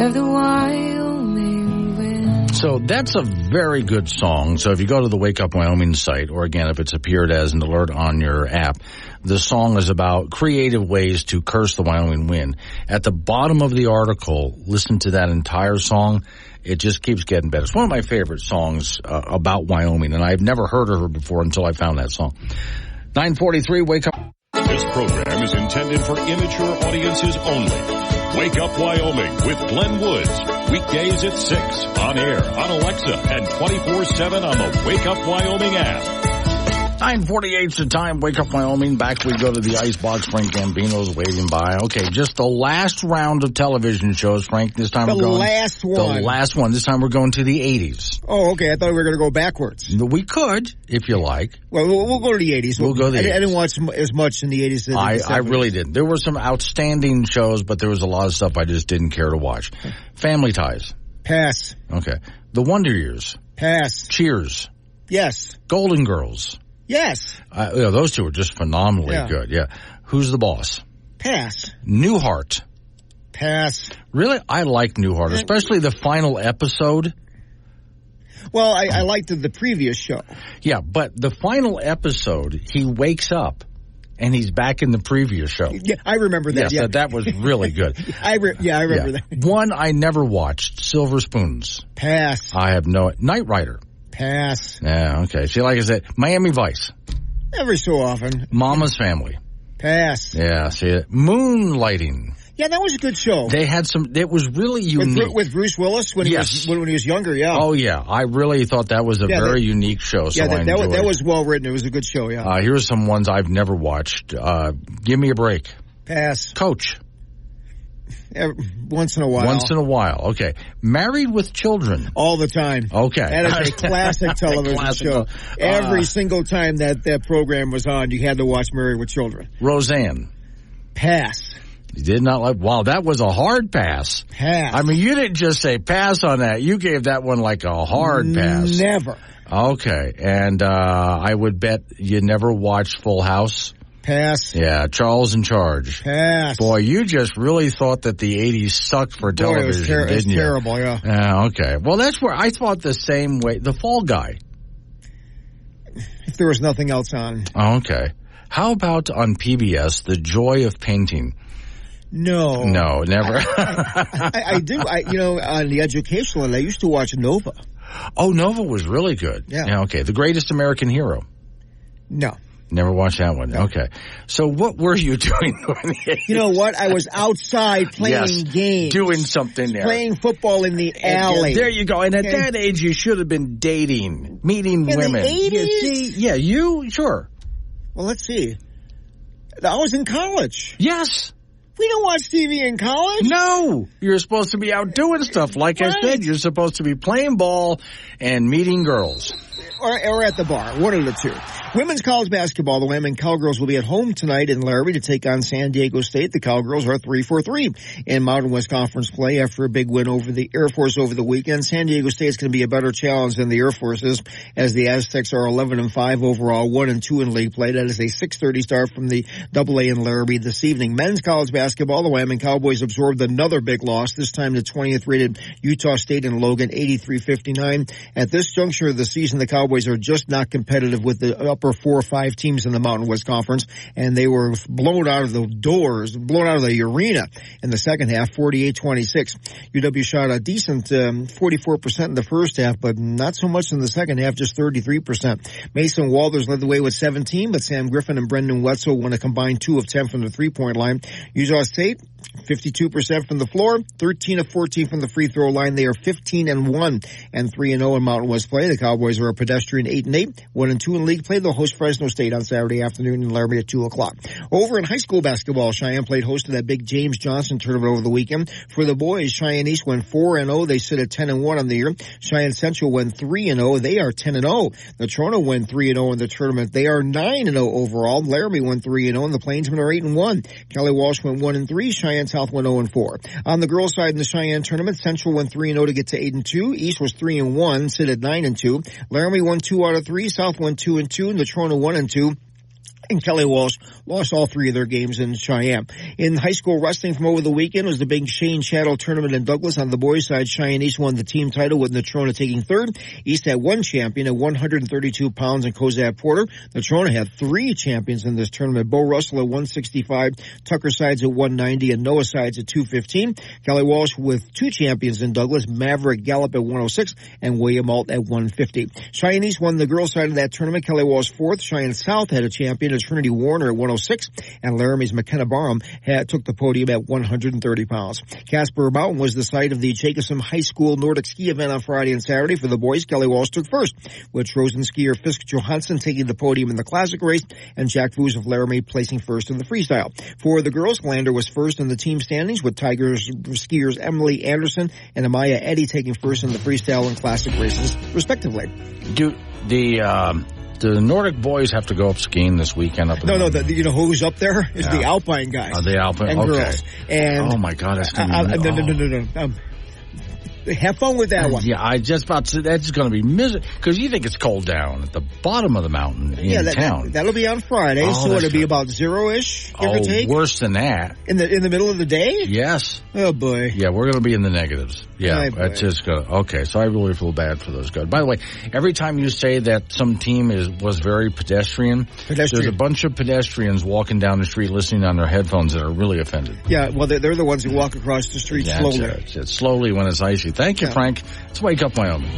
of the Wyoming wind. So that's a very good song. So if you go to the Wake Up Wyoming site, or again, if it's appeared as an alert on your app, the song is about creative ways to curse the Wyoming wind. At the bottom of the article, listen to that entire song. It just keeps getting better. It's one of my favorite songs about Wyoming, and I've never heard of her before until I found that song. 9:43, Wake Up. This program is intended for immature audiences only. Wake Up Wyoming with Glenn Woods. Weekdays at 6 on air, on Alexa, and 24/7 on the Wake Up Wyoming app. 9:48 is the time. Wake Up Wyoming. Back we go to the icebox. Frank Gambino's waiting by. Okay, just the last round of television shows, Frank. This time we're going... The last one. This time we're going to the 80s. Oh, okay. I thought we were going to go backwards. We could, if you like. Well, we'll go to the 80s. We'll go to the 80s. I didn't watch as much in the 80s as I really didn't. There were some outstanding shows, but there was a lot of stuff I just didn't care to watch. Family Ties. Pass. Okay. The Wonder Years. Pass. Cheers. Yes. Golden Girls. Yes. Those two are just phenomenally good. Yeah. Who's the Boss? Pass. Newhart. Pass. Really? I like Newhart, especially the final episode. Well, I liked the previous show. Yeah, but the final episode, he wakes up and he's back in the previous show. Yeah, I remember that. Yes, that was really good. I remember that. One I never watched, Silver Spoons. Pass. I have no... Knight Rider. Pass. Yeah, okay. See, like I said, Miami Vice. Every so often. Mama's Family. Pass. Yeah, see it. Moonlighting. Yeah, that was a good show. They had it was really unique. With Bruce Willis when he was younger, yeah. Oh, yeah. I really thought that was a very unique show. So that was well written. It was a good show, yeah. Here's some ones I've never watched. Give me a break. Pass. Coach. Once in a while. Once in a while. Okay. Married with Children. All the time. Okay. That is a classic television show. Every single time that program was on, you had to watch Married with Children. Roseanne. Pass. You did not like... Wow, that was a hard pass. Pass. I mean, you didn't just say pass on that. You gave that one like a hard pass. Never. Okay. And I would bet you never watched Full House. Pass. Yeah, Charles in Charge. Pass. Boy, you just really thought that the 80s sucked for television, didn't you? It was terrible, yeah. Yeah, okay. Well, that's where I thought the same way. The Fall Guy. If there was nothing else on. Okay. How about on PBS, The Joy of Painting? No. No, never. I do. On the educational end, I used to watch Nova. Oh, Nova was really good. Yeah. Okay. The Greatest American Hero. No. Never watched that one. No. Okay. So what were you doing during the 80s? You know what? I was outside playing games. Doing something there. Playing football in the alley. There you go. And at that age, you should have been dating, meeting women. In the 80s? You? Sure. Well, let's see. I was in college. Yes. We don't watch TV in college. No. You're supposed to be out doing stuff. Like I said, you're supposed to be playing ball and meeting girls. Or at the bar, one of the two. Women's college basketball, the Wyoming Cowgirls will be at home tonight in Laramie to take on San Diego State. The Cowgirls are 3-4-3 in Mountain West Conference play after a big win over the Air Force over the weekend. San Diego State is going to be a better challenge than the Air Force is, as the Aztecs are 11-5 overall, 1-2 in league play. That is a 6:30 start from the AA in Laramie this evening. Men's college basketball, the Wyoming Cowboys absorbed another big loss, this time the 20th rated Utah State in Logan, 83-59. At this juncture of the season, the Cowboys are just not competitive with the upper 4 or 5 teams in the Mountain West Conference, and they were blown out of the arena in the second half, 48-26. UW shot a decent 44% in the first half, but not so much in the second half, just 33%. Mason Walters led the way with 17, but Sam Griffin and Brendan Wetzel won a combined 2 of 10 from the three-point line. Utah State, 52% from the floor, 13 of 14 from the free throw line. They are 15-1 and 3-0 in Mountain West play. The Cowboys are a pedestrian 8-8, 1-2 in league play. They'll host Fresno State on Saturday afternoon in Laramie at 2:00. Over in high school basketball, Cheyenne played host to that big James Johnson tournament over the weekend. For the boys, Cheyenne East went 4-0. They sit at 10-1 on the year. Cheyenne Central went 3-0. They are 10-0. Natrona went 3-0 in the tournament. They are 9-0 overall. Laramie went 3-0, and the Plainsmen are 8-1. Kelly Walsh went 1-3. Cheyenne South went 0-4. On the girls' side in the Cheyenne tournament, Central went 3-0 to get to 8-2. East was 3-1, sit at 9-2. Laramie won 2 out of 3. South went 2-2. Natrona 1-2. And Kelly Walsh lost all 3 of their games in Cheyenne. In high school wrestling from over the weekend was the big Shane Shadow tournament in Douglas. On the boys' side, Cheyenne East won the team title with Natrona taking third. East had 1 champion at 132 pounds in Kozad Porter. Natrona had 3 champions in this tournament. Bo Russell at 165, Tucker Sides at 190, and Noah Sides at 215. Kelly Walsh with 2 champions in Douglas, Maverick Gallup at 106, and William Alt at 150. Cheyenne East won the girls' side of that tournament. Kelly Walsh 4th. Cheyenne South had a champion, Trinity Warner at 106, and Laramie's McKenna Barham took the podium at 130 pounds. Casper Mountain was the site of the Jacobson High School Nordic ski event on Friday and Saturday. For the boys, Kelly Walsh took first, with Trojan skier Fisk Johansson taking the podium in the classic race, and Jack Foos of Laramie placing first in the freestyle. For the girls, Lander was first in the team standings, with Tigers skiers Emily Anderson and Amaya Eddy taking first in the freestyle and classic races, respectively. The Nordic boys have to go up skiing this weekend. No, you know who's up there? Is the Alpine guys. The Alpine, and girls. And oh my God, that's going to be... No. Have fun with that one. Yeah, I just about to. That's going to be miserable because you think it's cold down at the bottom of the mountain in town. That'll be on Friday, so it'll be about 0-ish, give or take. Worse than that. In the middle of the day? Yes. Oh boy. Yeah, we're going to be in the negatives. Yeah, that's just good. Okay, so I really feel bad for those guys. By the way, every time you say that some team was very pedestrian, there's a bunch of pedestrians walking down the street listening on their headphones that are really offended. Yeah, well, they're the ones who walk across the street slowly. It's slowly when it's icy. Thank you, Frank. Let's Wake Up Wyoming.